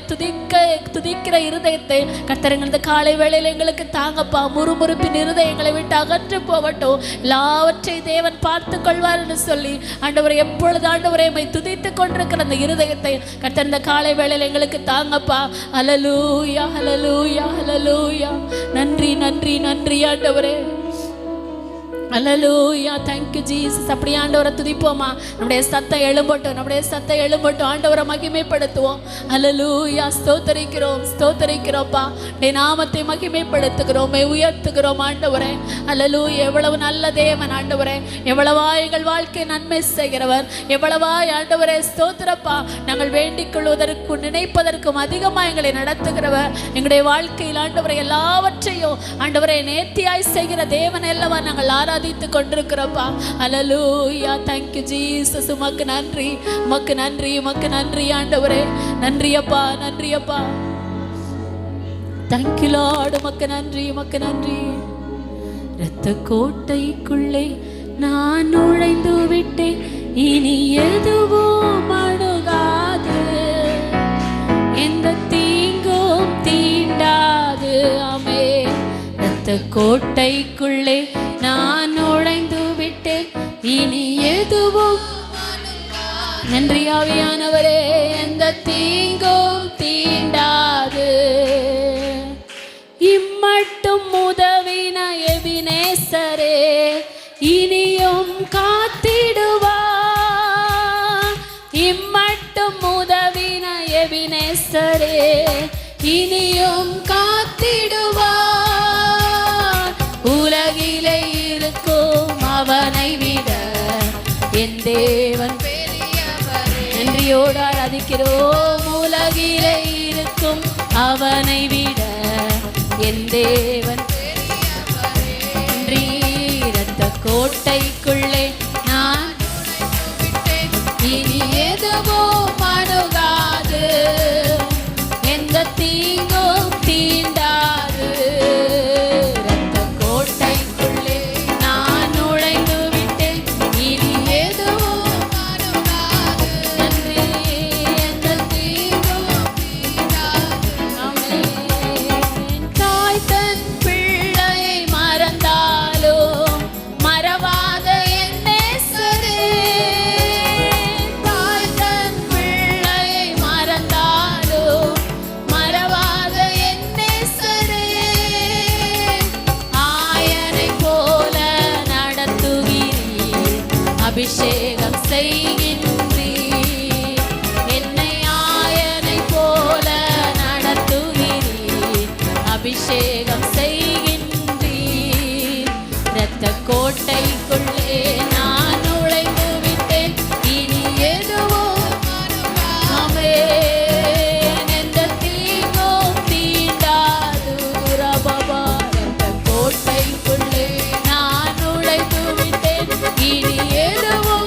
துதிக்கிற இருதயத்தை கர்த்தர் இந்த காலை வேளையில் எங்களுக்கு தாங்கப்பா. முறுமுறுப்பின் இருதயங்களை விட்டு அகற்று போகட்டும். எல்லாவற்றையும் தேவன் பார்த்து கொள்வார் என்று சொல்லி ஆண்டவரை எப்பொழுது ஆண்டவரை உம்மை துதித்து கொண்டிருக்கிற அந்த இருதயத்தை கர்த்தர் இந்த காலை வேளையில் எங்களுக்கு தாங்கப்பா. ஹல்லேலூயா, ஹல்லேலூயா, ஹல்லேலூயா. நன்றி, நன்றி, நன்றி ஆண்டவரே. அல்லேலூயா, தேங்க்யூ ஜீசஸ். அப்படி ஆண்டவரை துதிப்போமா? நம்முடைய சத்தம் எழும்பட்டும், நம்முடைய சத்தம் எழும்பட்டும். ஆண்டவரை மகிமைப்படுத்துவோம். அல்லேலூயா, ஸ்தோத்தரிக்கிறோம், ஸ்தோத்தரிக்கிறோம்ப்பா. உடைய நாமத்தை மகிமைப்படுத்துகிறோம், உயர்த்துகிறோம் ஆண்டவரே. அல்லேலூயா, எவ்வளவு நல்ல தேவன் ஆண்டவரே. எவ்வளவா எங்கள் வாழ்க்கை நன்மை செய்கிறவர், எவ்வளவா ஆண்டவரே ஸ்தோத்திரப்பா. நாங்கள் வேண்டிக் கொள்வதற்கும் நினைப்பதற்கும் அதிகமாக எங்களை நடத்துகிறவர். எங்களுடைய வாழ்க்கையில் ஆண்டவரை எல்லாவற்றையும் ஆண்டவரை நேர்த்தியாய் செய்கிற தேவன் அல்லவா நாங்கள் ஆராதித்துக் கொண்டிருக்கிறோம்ப்பா. அல்லேலூயா, தேங்க்யூ ஜீசஸ். உமக்கு நன்றி, உமக்கு நன்றி, உமக்கு நன்றி ஆண்டவரே. நன்றி அப்பா, நன்றி அப்பா. Thank you Lord. உமக்கு நன்றி, உமக்கு நன்றி. இரத்த கோட்டைக்குள்ளே நான் நுழைந்து விட்டேன், இனி எதுவும் அணுகாது, எந்த தீங்கும் தீண்டாது. ஆமென். இரத்த கோட்டைக்குள்ளே நான் நுழைந்து விட்டேன், இனி எதுவும். நன்றி ஆவியானவரே. எந்த தீங்கும் தீண்டாது. இம்மட்டும் உதவின எபினேசரே, இனியும் காத்திடுவா. இம்மட்டும் உதவின எபினேசரே, இனியும் காத்திடுவா. உலகிலே இருக்கும் அவனை விட என் தேவன் பெரியவரே. நன்றியோடு ஆராதிக்கிறோம். உலகிலே இருக்கும் அவனை விட என் தேவன் பெரியவரே. நன்றி. இரத்த கோட்டைக்குள்ளே நான் இனி எதுவும் அணுகாது, எந்த தீங்கும் தீண்டாது. அபிஷேகம் செய்கின்றீர், என்னை ஆயனை போல நடத்துகிறீர். அபிஷேகம் செய்கின்றீர். இரத்த கோட்டைக்குள்ளே நான் நுழைந்து விட்டேன், இனி எதுவும் ஆமென். எந்த தீங்கும் தீண்டாது. ரபபா. இரத்த கோட்டைக்குள்ளே நான் நுழைந்து விட்டேன், இனி எதுவும்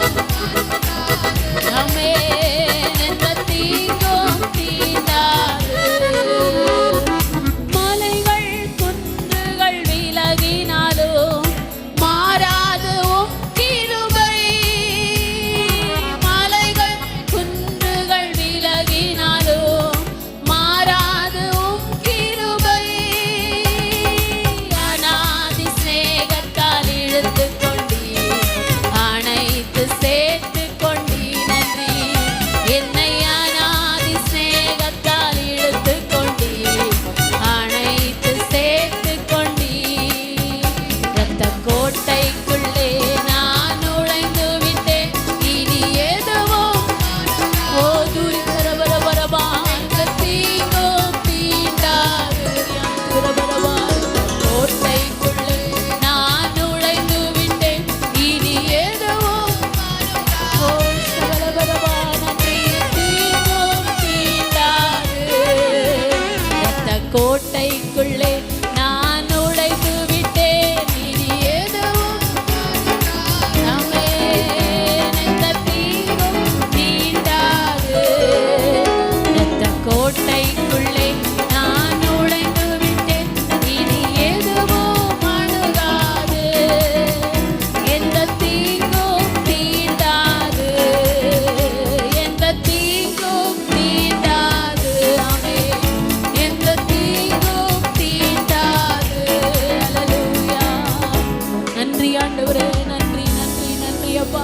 அப்பா.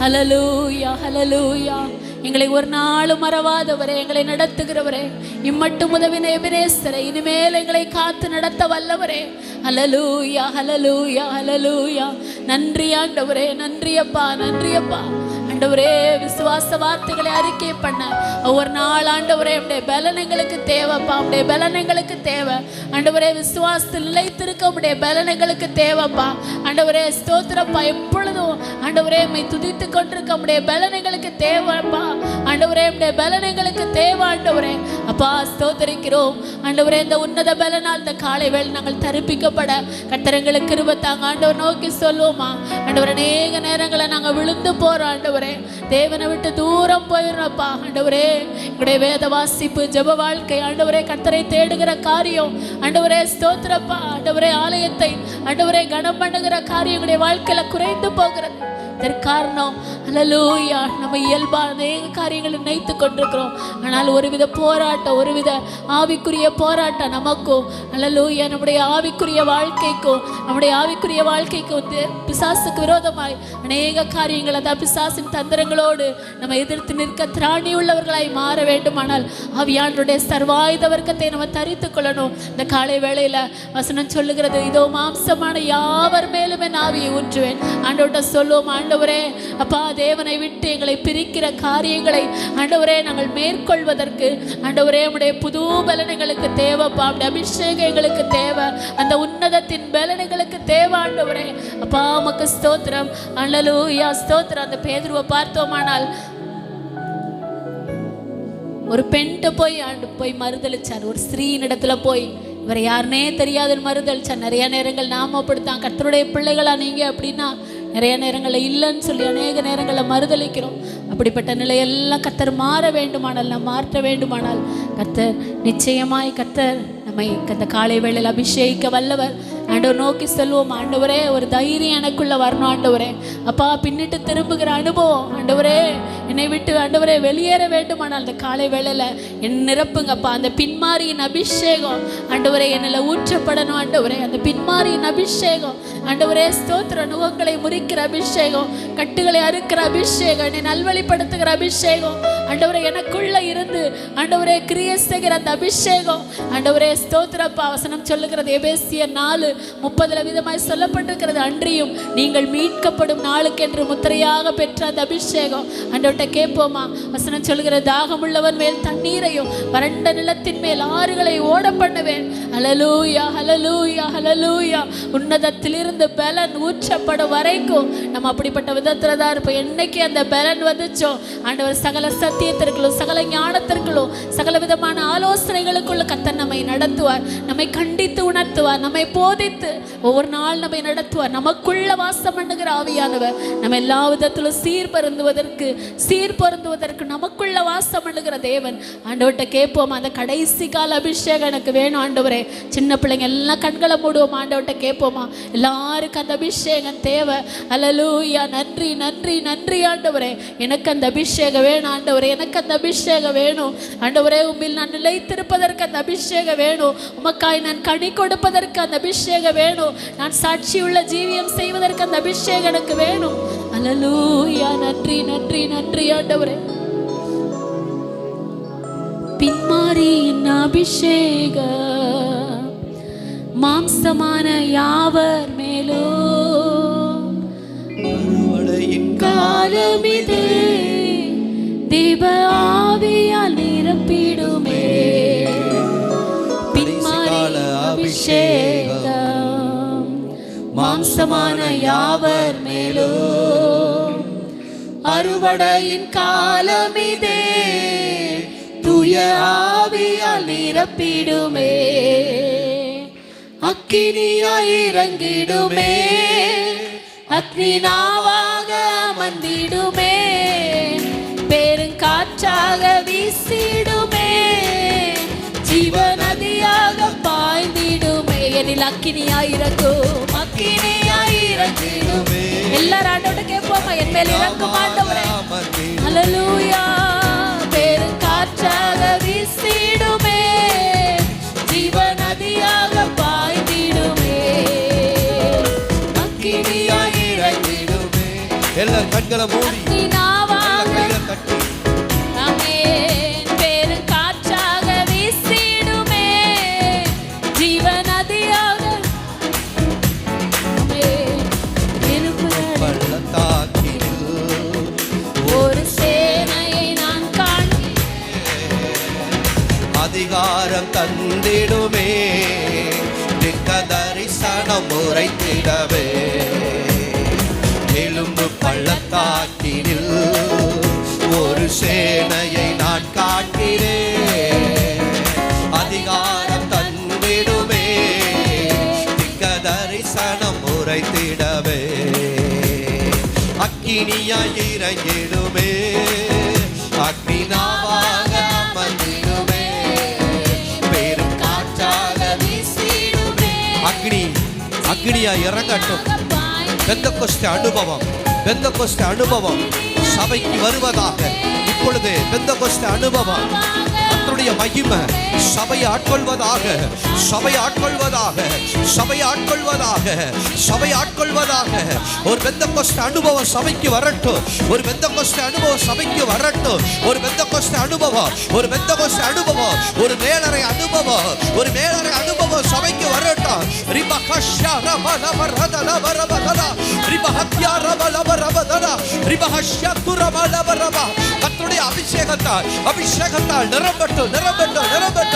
ஹல்லேலூயா, ஹல்லேலூயா. எங்களை ஒரு நாளும் மறவாதவரே, எங்களை நடத்துகிறவரே, இம்மட்டும் உதவின எபினேசரே, இனிமேல் எங்களை காத்து நடத்த வல்லவரே. ஹல்லேலூயா, ஹல்லேலூயா, ஹல்லேலூயா. நன்றி ஆண்டவரே, நன்றி அப்பா, நன்றி அப்பா. ஆண்டவரே, விசுவாச வார்த்தைகளை அறிக்கை பண்ண ஒவ்வொரு நாள் ஆண்டவரே உடைய பலன் எங்களுக்கு தேவைப்பா. உடைய பலன் எங்களுக்கு தேவை ஆண்டவரே. விசுவாசத்தில் நிலைத்திருக்க உடைய பலன் எங்களுக்கு தேவைப்பா. ஆண்டவரே ஸ்தோத்திரப்பா. எப்பொழுதும் ஆண்டவரே உம்மை துதித்து கொண்டிருக்க உடைய பலன் எங்களுக்கு தேவைப்பா. ஆண்டவரே உடைய பலன் எங்களுக்கு தேவை ஆண்டவரே. அப்பா ஸ்தோத்திரிக்கிறோம் ஆண்டவரே. இந்த உன்னத பலனால் இந்த காலை வேளை நாங்கள் தரிப்பிக்கப்பட கர்த்தர் எங்களுக்கு கிருபை தாங்க ஆண்டவர். நோக்கி சொல்லுவோமா ஆண்டவர். அநேக நேரங்களை நாங்கள் விழுந்து போறோம் ஆண்டவரே. தேவனை விட்டு தூரம் போயிடுறப்பா ஆண்டவரே. எங்களுடைய வேத வாசிப்பு, ஜெப வாழ்க்கை ஆண்டவரே, கர்த்தரை தேடுகிற காரியம் ஆண்டவரே ஸ்தோத்திரப்பா ஆண்டவரே. ஆலயத்தை ஆண்டவரே கனம் பண்ணுகிற காரியம் எங்களுடைய வாழ்க்கையில குறைந்து போகிறது. இதற்கு காரணம் ஹல்லேலூயா, நம்ம இயல்பான அநேக காரியங்களை நினைத்து கொண்டிருக்கிறோம். ஆனால் ஒருவித போராட்டம், ஒருவித ஆவிக்குரிய போராட்டம் நமக்கும் ஹல்லேலூயா நம்முடைய ஆவிக்குரிய வாழ்க்கைக்கும் பிசாசுக்கு விரோதமாய் அநேக காரியங்கள், அதாவது பிசாசின் தந்திரங்களோடு நம்ம எதிர்த்து நிற்க திராணி உள்ளவர்களாய் மாற வேண்டுமானால் ஆவியானவருடைய சர்வாயுத வர்க்கத்தை நம்ம தரித்து கொள்ளணும். இந்த காலை வேளையில வசனம் சொல்லுகிறது, இதோ மாம்சமான யாவர் மேலும் என் ஆவியை ஊற்றுவேன். ஆண்டவர்கிட்ட சொல்லுவோம், ஆண்டவரே அப்பா, தேவனை விட்டு எங்களை பிரிக்கிற காரியங்களை ஆண்டவரே நாங்கள் மேற்கொள்வதற்கு ஆண்டவரே உடைய புது பலன்களுக்கு தேவைப்பா. அப்படி அபிஷேகம் எங்களுக்கு தேவை, அந்த உன்னதத்தின் பலன்களுக்கு தேவை ஆண்டவரே. அப்பா உமக்கு ஸ்தோத்திரம், ஹல்லேலூயா ஸ்தோத்திரம். அந்த பேதுருவை பார்த்தோமானால் ஒரு பெண்கிட்ட போய் மறுதளிச்சார். ஒரு ஸ்திரீயின் இடத்துல போய் இவரை யாருனே தெரியாதுன்னு மறுதளிச்சார். நிறைய நேரங்கள் நாம அப்படித்தான். கர்த்தருடைய பிள்ளைகளா நீங்க அப்படின்னா நிறைய நேரங்களில் இல்லைன்னு சொல்லி அநேக நேரங்களில் மறுதளிக்கிறோம். அப்படிப்பட்ட நிலையெல்லாம் கர்த்தர் மாற வேண்டுமானால், நாம் மாற்ற வேண்டுமானால் கர்த்தர் நிச்சயமாய் கர்த்தர் நம்மை அந்த காலை வேளையில் அபிஷேகிக்க வல்லவர். ஆண்டவர் நோக்கி செல்வோம். ஆண்டவரே ஒரு தைரியம் எனக்குள்ள வரணும் ஆண்டவரே. அப்பா பின்னிட்டு திரும்புகிற அனுபவம் ஆண்டவரே என்னை விட்டு ஆண்டவரே வெளியேற வேண்டுமானால் அந்த காலை வேளையில் என் நிரப்புங்கப்பா. அந்த பின்மாரியின் அபிஷேகம் ஆண்டவரே என்னில் ஊற்றப்படணும் ஆண்டவரே. அந்த பின்மாரியின் அபிஷேகம் ஆண்டவரே ஸ்தோத்திர. நுகங்களை முறிக்கிற அபிஷேகம், கட்டுகளை அறுக்கிற அபிஷேகம், என்னை நல்வழிப்படுத்துகிற அபிஷேகம் ஆண்டவரே எனக்குள்ள இருந்து ஆண்டவரே கிரியை செய்கிற அந்த அபிஷேகம் ஆண்டவரே ஸ்தோத்திரப்பா. வசனம் சொல்லுகிறது எபேசியர் 4:30 விதமாய் சொல்லப்பட்டிருக்கிறது, அன்றியும் நீங்கள் மீட்கப்படும் நாளுக்கென்று முத்திரையாக பெற்ற அந்த அபிஷேகம். ஆண்டவர்கிட்ட கேட்போமா? வசனம் சொல்லுகிறது, தாகமுள்ளவன் மேல் தண்ணீரையும் வறண்ட நிலத்தின் மேல் ஆறுகளை ஓட பண்ணுவேன். ஹல்லேலூயா, ஹல்லேலூயா, ஹல்லேலூயா. உன்னதத்திலிருந்து பலன் ஊற்றப்படும் வரைக்கும் நம்ம அப்படிப்பட்ட விதத்துல தான் இருப்போம். என்னைக்கு அந்த பலன் வந்துச்சோ ஆண்டவர் சகல சத்தியத்திற்குள்ளும் சகல ஞானத்திற்குள்ளும் சகல விதமான ஆலோசனைகளுக்குள்ள கர்த்தர் நம்மை நடத்துவார், நம்மை கண்டித்து உணர்த்துவார், நம்மை போதித்து ஒவ்வொரு நாள் நம்மை நடத்துவார். நமக்குள்ள வாசம் பண்ணுகிற ஆவியானவர் நம்ம எல்லா விதத்திலும் சீர்பொருந்துவதற்கு நமக்குள்ள வாசம் பண்ணுகிற தேவன். ஆண்டவர்கிட்ட கேட்போம், அந்த கடைசி கால அபிஷேகம் எனக்கு வேணும் ஆண்டவரே. சின்ன பிள்ளைங்க எல்லாம் கண்களை மூடுவோம், ஆண்டவர்கிட்ட கேட்போமா? எல்லாருக்கும் அந்த அபிஷேகம் தேவை. ஹல்லேலூயா. நன்றி நன்றி நன்றி ஆண்டவரே. எனக்கு அந்த அபிஷேகம் வேணும் ஆண்டவரே, எனக்கு அந்த அபிஷேகம் வேணும் ஆண்டவரே. உம்மில் நான் நிலைத்திருப்பதற்கு அந்த அபிஷேகம் வேணும். உமக்காய் நான் கனி கொடுப்பதற்கு அந்த அபிஷேகம் வேணும். நான் சாட்சியுள்ள ஜீவியம் செய்வதற்கு அந்த அபிஷேகம் எனக்கு வேணும். ஹல்லேலூயா. நன்றி நன்றி நன்றி ஆண்டவரே. பின்மாரியின் அபிஷேகம் மாம்சமான யாவர் மேலும் அறுவடையின் காலம் இது தேவ ஆவியால் நிரப்பிடுமே. பின்மாரியின் அபிஷேகம் மாம்சமான யாவர் மேலும் அறுவடையின் காலம் இதே தூய ஆவியால் நிரப்பிடுமே. அக்கினியாய் இறங்கிடுமே, அக்னி நாவாக அமர்ந்திடுமே, பெருங்காற்றாக வீசிடுமே, ஜீவ நதியாக பாய்ந்திடுமே. எனில் அக்கினியாய் இறங்கும், அக்கினியாய் இறங்கிடுமே. எல்லாரும் ஆண்டவரை கேட்போமா? என் மேல் இறங்கும் ஆண்டவரே. ஹல்லேலூயா. பெருங்காற்றாக வீசிடுமே, ஜீவ நதியாக பாய்ந்திடுமே, அக்கினியாய் இறங்கிடுமே. கண்களை மூடி கைகளை தட்டி அதிகாரம் தந்திடுமே, திக்க தரிசனம் உரைத்திடவே. எலும்பு பள்ளத்தாக்கினில் ஒரு சேனையை நான் காண்கிறேன். அதிகாரம் தந்திடுமே, திக்க தரிசனம் உரைத்திடவே. அக்கினியாய் இறங்கிடுமே, அக்னினாவாக அமர்ந்திடுமே, பெரும் காற்றாக வீசிடுமே. அக்னியா இறங்கட்டும். பெந்தெகோஸ்தே அனுபவம், பெந்தெகோஸ்தே அனுபவம் சபைக்கு வருவதாக. இப்பொழுது பெந்தெகோஸ்தே அனுபவம், கர்த்தருடைய மகிமை சபையை ஆட்கொள்வதாக, சபையை ஆட்கொள்வதாக, சபையை ஆட்கொள்வதாக, சபையை ஆட்கொள்வதாக. ஒரு பெந்தெகோஸ்தே அனுபவம் சபைக்கு வரட்டும், ஒரு பெந்தெகோஸ்தே அனுபவம் சபைக்கு வரட்டும், ஒரு பெந்தெகோஸ்தே அனுபவம், ஒரு பெந்தெகோஸ்தே அனுபவம், ஒரு மேலறை அனுபவம், ஒரு மேலறை அனுபவம் சபைக்கு வரட்டும். ரிபஹஷ்யா ரபலபரபதலபரபதலா, ரிபஹத்யா ரபலபரபதலா, ரிபஹஷ்யா துரபலபரபா. கர்த்தருடைய அபிஷேகத்தால், அபிஷேகத்தால் நிரம்பட்டும், நிரம்பட்டும், நிரம்பட்டும்.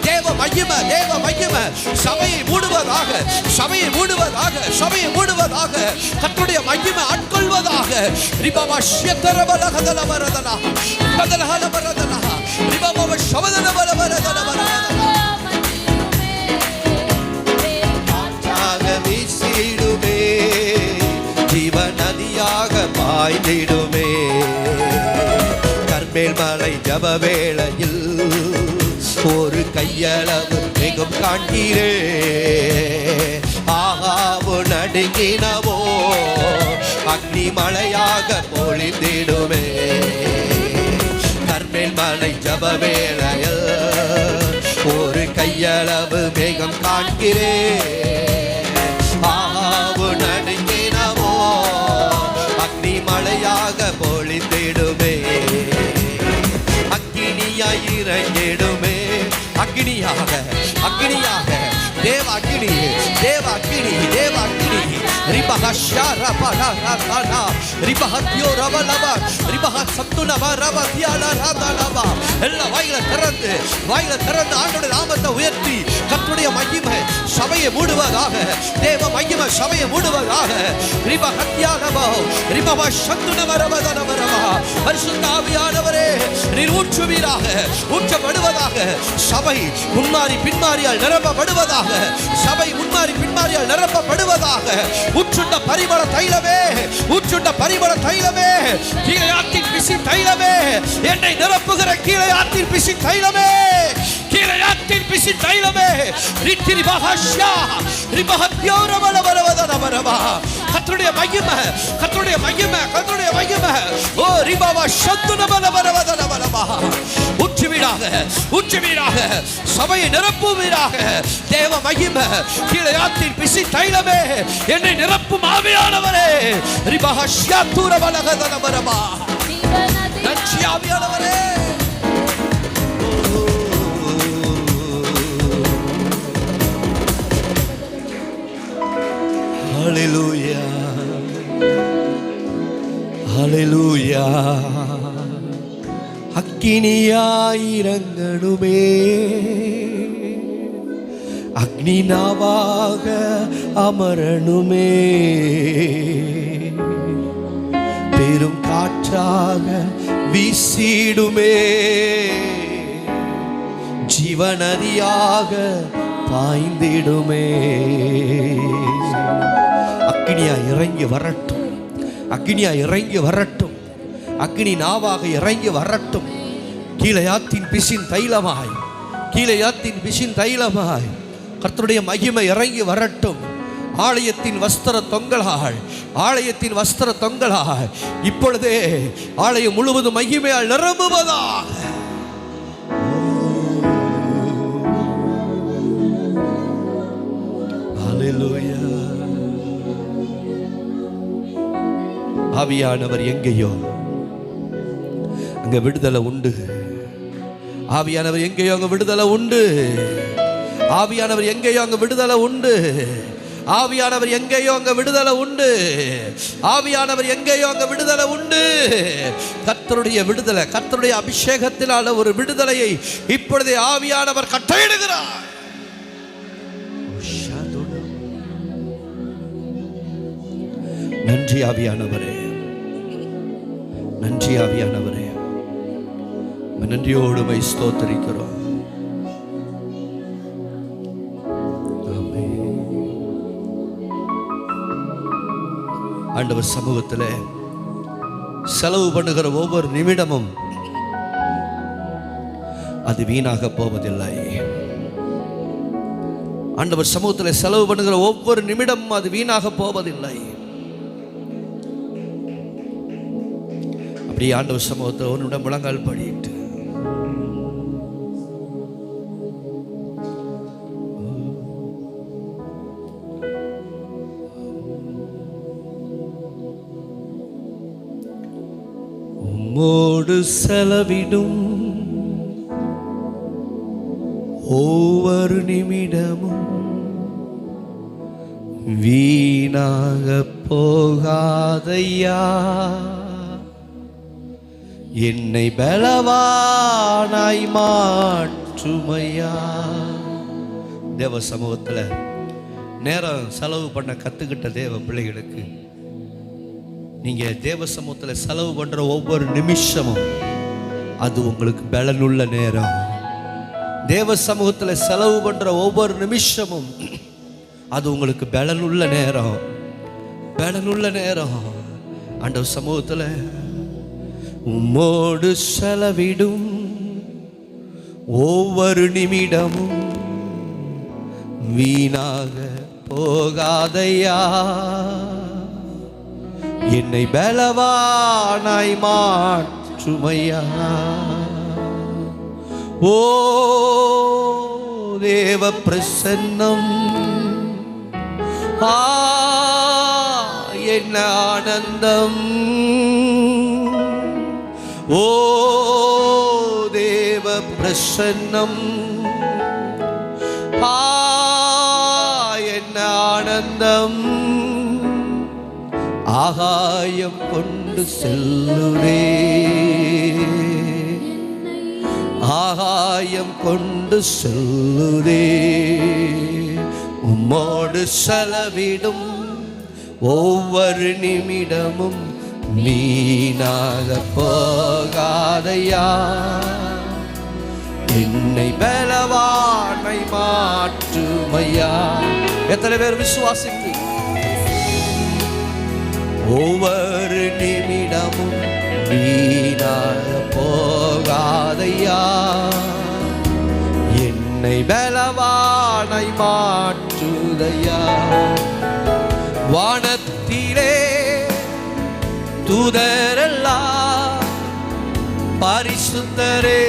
தேவ மகிமை, தேவ மகிமை சபையை மூடுவதாக, சபையை மூடுவதாக, சபையை மூடுவதாக. கர்த்தருடைய மகிமை ஆட்கொள்வதாக. ரிபவஷ்யதரபலகதலபரதலா, கதலஹலபரதலா, ரிபவஷவதலபரபரதலபரதலா. காற்றாக வீசிடுமே, ஜீவ நதியாக பாய்ந்திடுமே. கர்மேல் மலை ஜப வேளையில் ஒரு கையளவு மிகும் காண்கிறே. ஆகாவு நடுங்கினவோ அக்னி மழையாக பொழிந்திடுமே. கர்மேல் மலை ஜப வேளையில் ஒரு கையளவு மேகம் காண்கிறே. ஆகாவு நடுங்கினவோ அக்னி மழையாக பொழிந்திடுமே. அக்கினியாய் இறங்கிடுமே, அக்னியாக, அக்னியாக, தேவ அக்னி, தேவ அக்னி, தேவ அக்னி. ரிபஹஷ்யா ரபலபரபதலா, ரிபஹத்யோ ரபலப, ரிபஹத்சத்துனப ரபத்யால ரபலப. எல்லா வாயில திறந்து, வாயில திறந்து ஆண்டவருடைய நாமத்தை உயர்த்தி கர்த்தருடைய மகிமை சபையை மூடுவதாக, தேவ மகிமை சபையை மூடுவதாக. ரிபஹத்யா ரப, ரிபஹத்சத்துனப ரபதலபரப. பரிசுத்த ஆவியானவரே நீர் ஊற்றுவீராக, ஊற்றப்படுவதாக. சபை முன்மாறி பின்மாறியால் நிரப்பப்படுவதாக, சபை முன்மாறி பின்மாறியால் நிரப்பப்படுவதாக. ஊற்றுண்ட பரிமள தைலமே, ஊற்றுண்ட பரிமள தைலமே, கீழையாத்தின் பிசி தைலமே, என்னை நிரப்புகிற கீழையாத்தின் பிசி தைலமே, கீழையாத்தின் பிசி தைலமே. ரித்திரிபஹஷ்யா ரிபஹத்யோ ரபலபரபதலபரபா. கர்த்தருடைய மகிமை, கர்த்தருடைய மகிமை, கர்த்தருடைய மகிமை. ஓ ரிபவ ஷத்துனபலபரபதலபரபா. ஊற்றுவீராக, ஊற்றுவீராக, சபையை நிரப்புவீராக. தேவ மகிமை, கீழையாத்தின் பிசி தைலமே, என்னை நிரப்பும் ஆவியானவரே. ரிபஹஷ்யா துரபலகதலபரபா. நன்றி ஆவியானவரே. ஹல்லேலூயா, ஹல்லேலூயா. அக்கினியாய் இறங்கணுமே, அக்னி நாவாக அமரணுமே, பெரும் காற்றாக வீசிடுமே, ஜீவநதியாக பாய்ந்திடுமே. அக்னியா இறங்கி வரட்டும், அக்னியா இறங்கி வரட்டும், அக்னி நாவாக இறங்கி வரட்டும். கீழையாத்தின் பிசின் தைலமாய், கீழையாத்தின் பிசின் தைலமாய் கர்த்தருடைய மகிமை இறங்கி வரட்டும். ஆலயத்தின் வஸ்திர தொங்கலால், ஆலயத்தின் வஸ்திர தொங்கலால் இப்பொழுதே ஆலயம் முழுவதும் மகிமையால் நிரம்புவதாக. ஹல்லேலூயா. ஆவியானவர் எங்கேயோ அங்க விடுதலை உண்டு. ஆவியானவர் எங்கேயோ அங்க விடுதலை உண்டு. ஆவியானவர் எங்கேயோ அங்க விடுதலை உண்டு. ஆவியானவர் எங்கேயோ அங்க விடுதலை உண்டு. ஆவியானவர் எங்கேயோ அங்க விடுதலை உண்டு. கர்த்தருடைய விடுதலை, கர்த்தருடைய அபிஷேகத்தினால ஒரு விடுதலையை இப்பொழுதே ஆவியானவர் கட்டளையிடுகிறார். நன்றி ஆவியானவரே, நன்றி ஆவியானவரே, நன்றியோடு மை ஸ்தோத்திரிக்கிறோம். ஆண்டவர் சமூகத்தில் செலவு பண்ணுகிற ஒவ்வொரு நிமிடமும் அது வீணாக போவதில்லை. ஆண்டவர் சமூகத்தில் செலவு பண்ணுகிற ஒவ்வொரு நிமிடமும் அது வீணாக போவதில்லை. அப்படி ஆண்டவர் சமூகத்தில் ஒரு நிமிடம் முழங்கால் படிட்டு உம்மோடு செலவிடும் ஒவ்வொரு நிமிடமும் வீணாக போகாதையா, என்னை பலவானாய் மாற்றுமையா. தேவ சமூகத்தில் நேரம் செலவு பண்ண கற்றுக்கிட்ட தேவ பிள்ளைகளுக்கு நீங்கள் தேவ சமூகத்தில் செலவு பண்ணுற ஒவ்வொரு நிமிஷமும் அது உங்களுக்கு பலனுள்ள நேரம். தேவ சமூகத்தில் செலவு பண்ணுற ஒவ்வொரு நிமிஷமும் அது உங்களுக்கு பலனுள்ள நேரம், பலனுள்ள நேரம். ஆண்டவர் சமூகத்தில் உம்மோடு செலவிடும் ஒவ்வொரு நிமிடமும் வீணாக போகாதையா, என்னை பலவானாய் மாற்றுமையா. ஓ தேவ பிரசன்னம், என்ன ஆனந்தம். ஓ தேவ பிரசன்னம், என்ன ஆனந்தம். ஆகாயம் கொண்டு செல்லுதே, ஆகாயம் கொண்டு செல்லுதே. உம்மோடு செலவிடும் ஒவ்வொரு நிமிடமும் வீணாக போகாதையா, என்னை பலவானை மாற்றுமையா. எத்தனை பேர் விசுவாசித்து ஒவ்வொரு நிமிடமும் வீணாக போகாதையா, என்னை பலவானை மாற்றுதையா. வானத்திலே தூதரெல்லாம் பரிசுத்தரே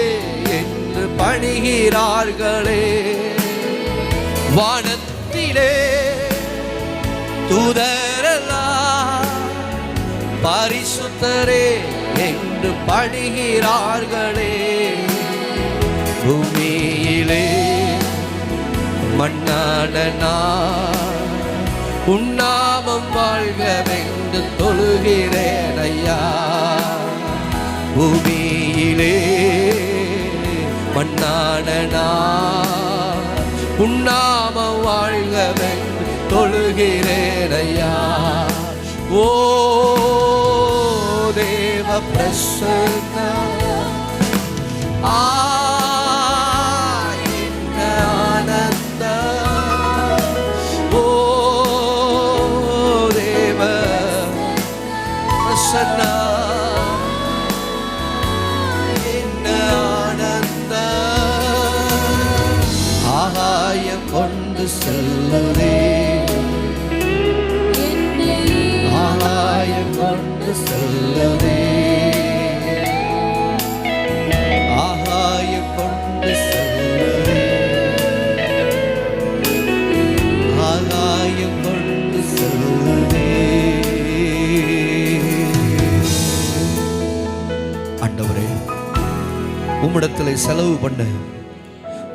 என்று பணிகிறார்களே. வானத்திலே தூதரெல்லாம் பரிசுத்தரே என்று பணிகிறார்களே. பூமியிலே மண்ணான நான் உன்னாமம் வாழ்கவென்று தொழுகிறேன் ஐயா. பூமியிலே மண்ணான நான் உன்னாமம் வாழ்கவென்று தொழுகிறேன் ஐயா. ஓ தேவ பிரசன்னம், என்ன ஆனந்தம். ஓ தேவ பிரசன்னம், என்ன ஆனந்தம். ஆகாயம் கொண்டு செல்லுதே, ஆகாயம் கொண்டு செல்லுதே, ஆகாயம் கொண்டு செல்லுதே, ஆகாயம் கொண்டு செல்லுதே. உம்மிடத்தில் செலவு பண்ண,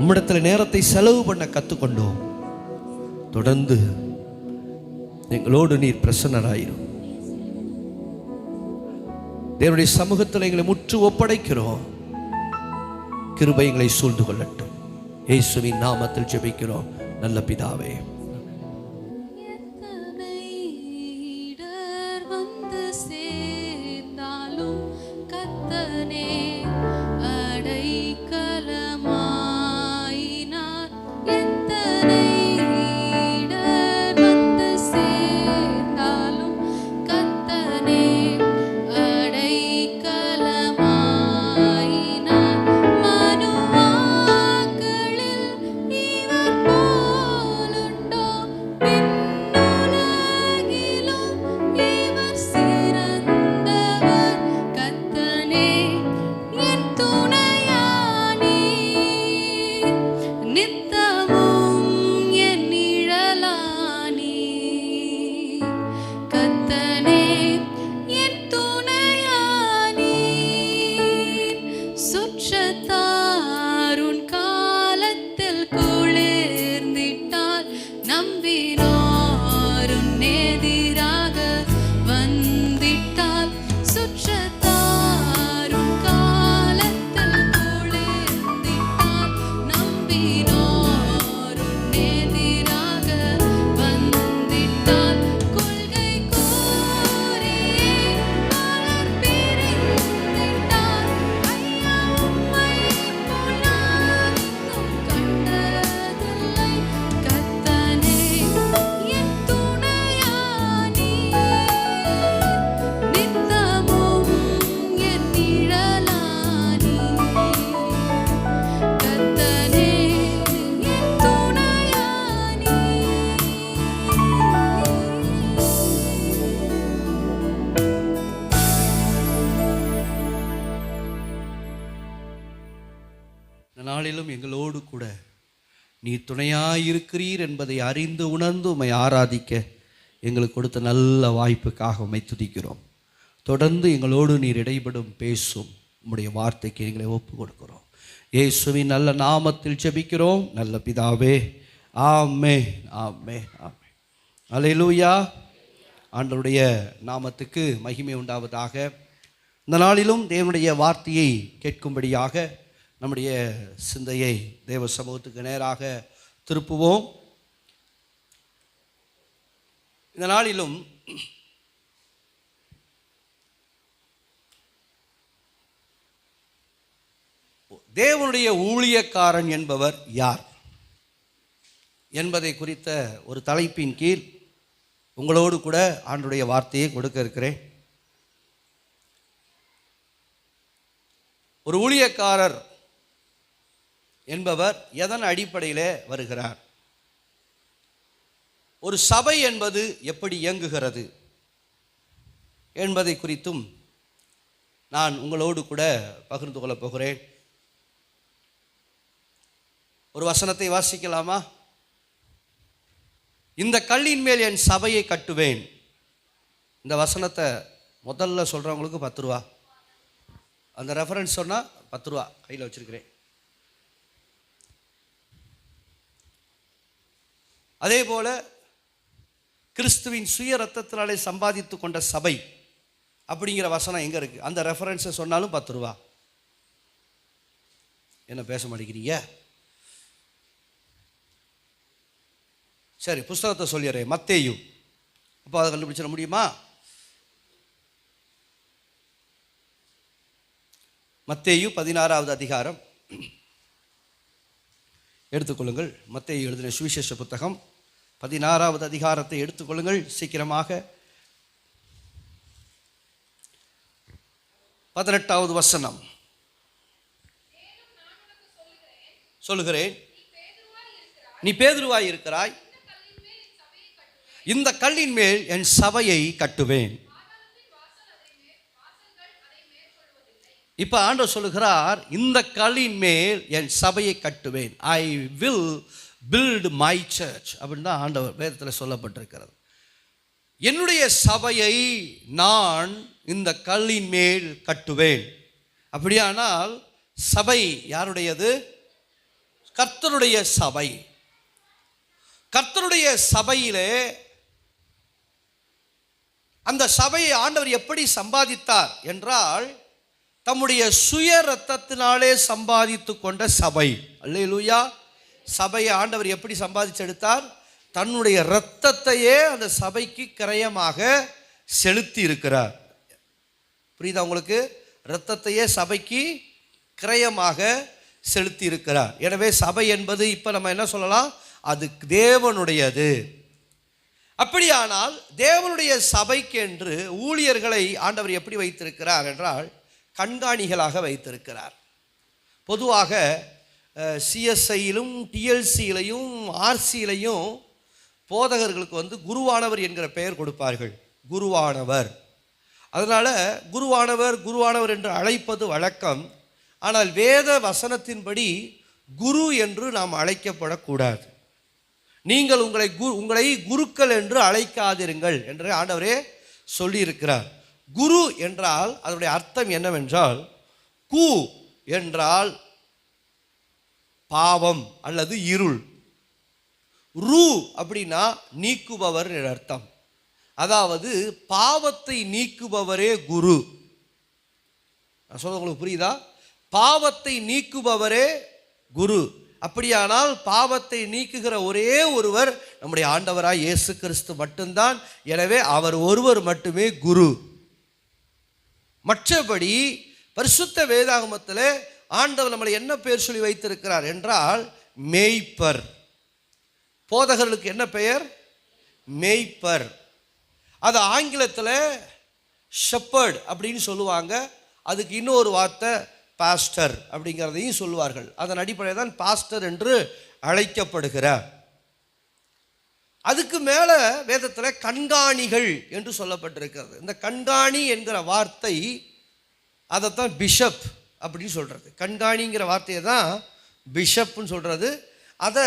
உம்மிடத்தில் நேரத்தை செலவு பண்ண கற்றுக்கொண்டோம். தொடர்ந்து எங்களோடு நீர் பிரசன்னராயிரும். தேவனுடைய சமூகத்தில் எங்களை முற்று ஒப்படைக்கிறோம். கிருபை எங்களை சூழ்ந்து கொள்ளட்டும். இயேசுவின் நாமத்தில் ஜெபிக்கிறோம் நல்ல பிதாவே. நாளிலும் எங்களோடு கூட நீர் துணையாயிருக்கிறீர் என்பதை அறிந்து உணர்ந்து உம்மை ஆராதிக்க எங்களுக்கு கொடுத்த நல்ல வாய்ப்புக்காக உம்மை துதிக்கிறோம். தொடர்ந்து எங்களோடு நீர் இடைபடும் பேசும் உம்முடைய வார்த்தைக்கு எங்களை ஒப்பு கொடுக்கிறோம். இயேசுவின் நல்ல நாமத்தில் ஜெபிக்கிறோம் நல்ல பிதாவே. ஆமென், ஆமென், ஆமென். அல்லேலூயா. ஆண்டவருடைய நாமத்துக்கு மகிமை உண்டாவதாக. இந்த நாளிலும் தேவனுடைய வார்த்தையை கேட்கும்படியாக நம்முடைய சிந்தையை தேவ சமூகத்துக்கு நேராக திருப்புவோம். இந்த நாளிலும் தேவனுடைய ஊழியக்காரன் என்பவர் யார் என்பதை குறித்த ஒரு தலைப்பின் கீழ் உங்களோடு கூட ஆண்டவருடைய வார்த்தையை கொடுக்க இருக்கிறேன். ஒரு ஊழியக்காரர் என்பவர் எதன் அடிப்படையில் வருகிறார்? ஒரு சபை என்பது எப்படி இயங்குகிறது என்பதை குறித்தும் நான் உங்களோடு கூட பகிர்ந்து கொள்ளப் போகிறேன். ஒரு வசனத்தை வாசிக்கலாமா? இந்த கல்லின் மேல் என் சபையை கட்டுவேன். இந்த வசனத்தை முதல்ல சொல்கிறவங்களுக்கு 10 ரூபா. அந்த ரெஃபரன்ஸ் சொன்னால் 10 ரூபா கையில் வச்சுருக்கிறேன். அதே போல் கிறிஸ்துவின் சுய ரத்தத்தினாலே சம்பாதித்து கொண்ட சபை அப்படிங்கிற வசனம் எங்கே இருக்குது? அந்த ரெஃபரன்ஸை சொன்னாலும் 10 ரூபா. என்ன பேச மாட்டேங்கிறீங்க? சரி, புஸ்தகத்தை சொல்லிடுறேன். மத்தேயு. அப்போ அதை கண்டுபிடிச்சிட முடியுமா? மத்தேயு 16வது அதிகாரம் எடுத்துக்கொள்ளுங்கள். மத்தேயு எழுதின சுவிசேஷ புத்தகம் 16வது அதிகாரத்தை எடுத்துக்கொள்ளுங்கள் சீக்கிரமாக. 18வது வசனம். சொல்லுகிறேன், நீ பேதுருவாய் இருக்கிறாய், இந்த கல்லின் மேல் என் சபையை கட்டுவேன். இப்ப ஆண்டவர் சொல்லுகிறார், இந்த கல்லின் மேல் என் சபையை கட்டுவேன். I will build my church அப்படின்னு தான் ஆண்டவர் வேதத்தில் சொல்லப்பட்டிருக்கிறது. என்னுடைய சபையை நான் இந்த கல்லின் மேல் கட்டுவேன். அப்படியானால் சபை யாருடையது? கர்த்தருடைய சபை. கர்த்தருடைய சபையிலே அந்த சபையை ஆண்டவர் எப்படி சம்பாதித்தார் என்றால், தம்முடைய சுய ரத்தத்தினாலே சம்பாதித்து கொண்ட சபை. அல்லேலூயா. சபையை ஆண்டவர் எப்படி சம்பாதிச்சு எடுத்தார்? தன்னுடைய இரத்தத்தையே அந்த சபைக்கு கிரயமாக செலுத்தி இருக்கிறார். புரியுதா உங்களுக்கு? இரத்தத்தையே சபைக்கு கிரயமாக செலுத்தி இருக்கிறார். எனவே சபை என்பது இப்போ நம்ம என்ன சொல்லலாம்? அது தேவனுடையது. அப்படியானால் தேவனுடைய சபைக்கு என்று ஊழியர்களை ஆண்டவர் எப்படி வைத்திருக்கிறார் என்றால், கண்காணிகளாக வைத்திருக்கிறார். பொதுவாக சிஎஸ்ஐயிலும் டிஎல்சியிலையும் ஆர்சியிலையும் போதகர்களுக்கு குருவானவர் என்கிற பெயர் கொடுப்பார்கள். குருவானவர். அதனால் குருவானவர் என்று அழைப்பது வழக்கம். ஆனால் வேத வசனத்தின்படி குரு என்று நாம் அழைக்கப்படக்கூடாது. நீங்கள் உங்களை குருக்கள் என்று அழைக்காதிருங்கள் என்று ஆண்டவரே சொல்லியிருக்கிறார். குரு என்றால் அதனுடைய அர்த்தம் என்னவென்றால், கு என்றால் பாவம் அல்லது இருள், ரு அப்படின்னா நீக்குபவர் என்ற அர்த்தம். அதாவது பாவத்தை நீக்குபவரே குரு. நான் சொல்ல உங்களுக்கு புரியுதா? பாவத்தை நீக்குபவரே குரு. அப்படியானால் பாவத்தை நீக்குகிற ஒரே ஒருவர் நம்முடைய ஆண்டவராய் இயேசு கிறிஸ்து மட்டும்தான். எனவே அவர் ஒருவர் மட்டுமே குரு. மற்றபடி பரிசுத்த வேதாகமத்தில் ஆண்டவர் நம்மளை என்ன பெயர் சொல்லி வைத்திருக்கிறார் என்றால், மேய்ப்பர். போதகர்களுக்கு என்ன பெயர்? மேய்ப்பர். அது ஆங்கிலத்தில் ஷெப்பர்ட் அப்படின்னு சொல்லுவாங்க. அதுக்கு இன்னொரு வார்த்தை பாஸ்டர் அப்படிங்கிறதையும் சொல்லுவார்கள். அதன் அடிப்படையில் தான் பாஸ்டர் என்று அழைக்கப்படுகிறார். அதுக்கு மேலே வேதத்தில் கண்காணிகள் என்று சொல்லப்பட்டிருக்கிறது. இந்த கண்காணி என்கிற வார்த்தை அதைத்தான் பிஷப் அப்படின்னு சொல்கிறது. கண்காணிங்கிற வார்த்தையை தான் பிஷப்னு சொல்கிறது. அதை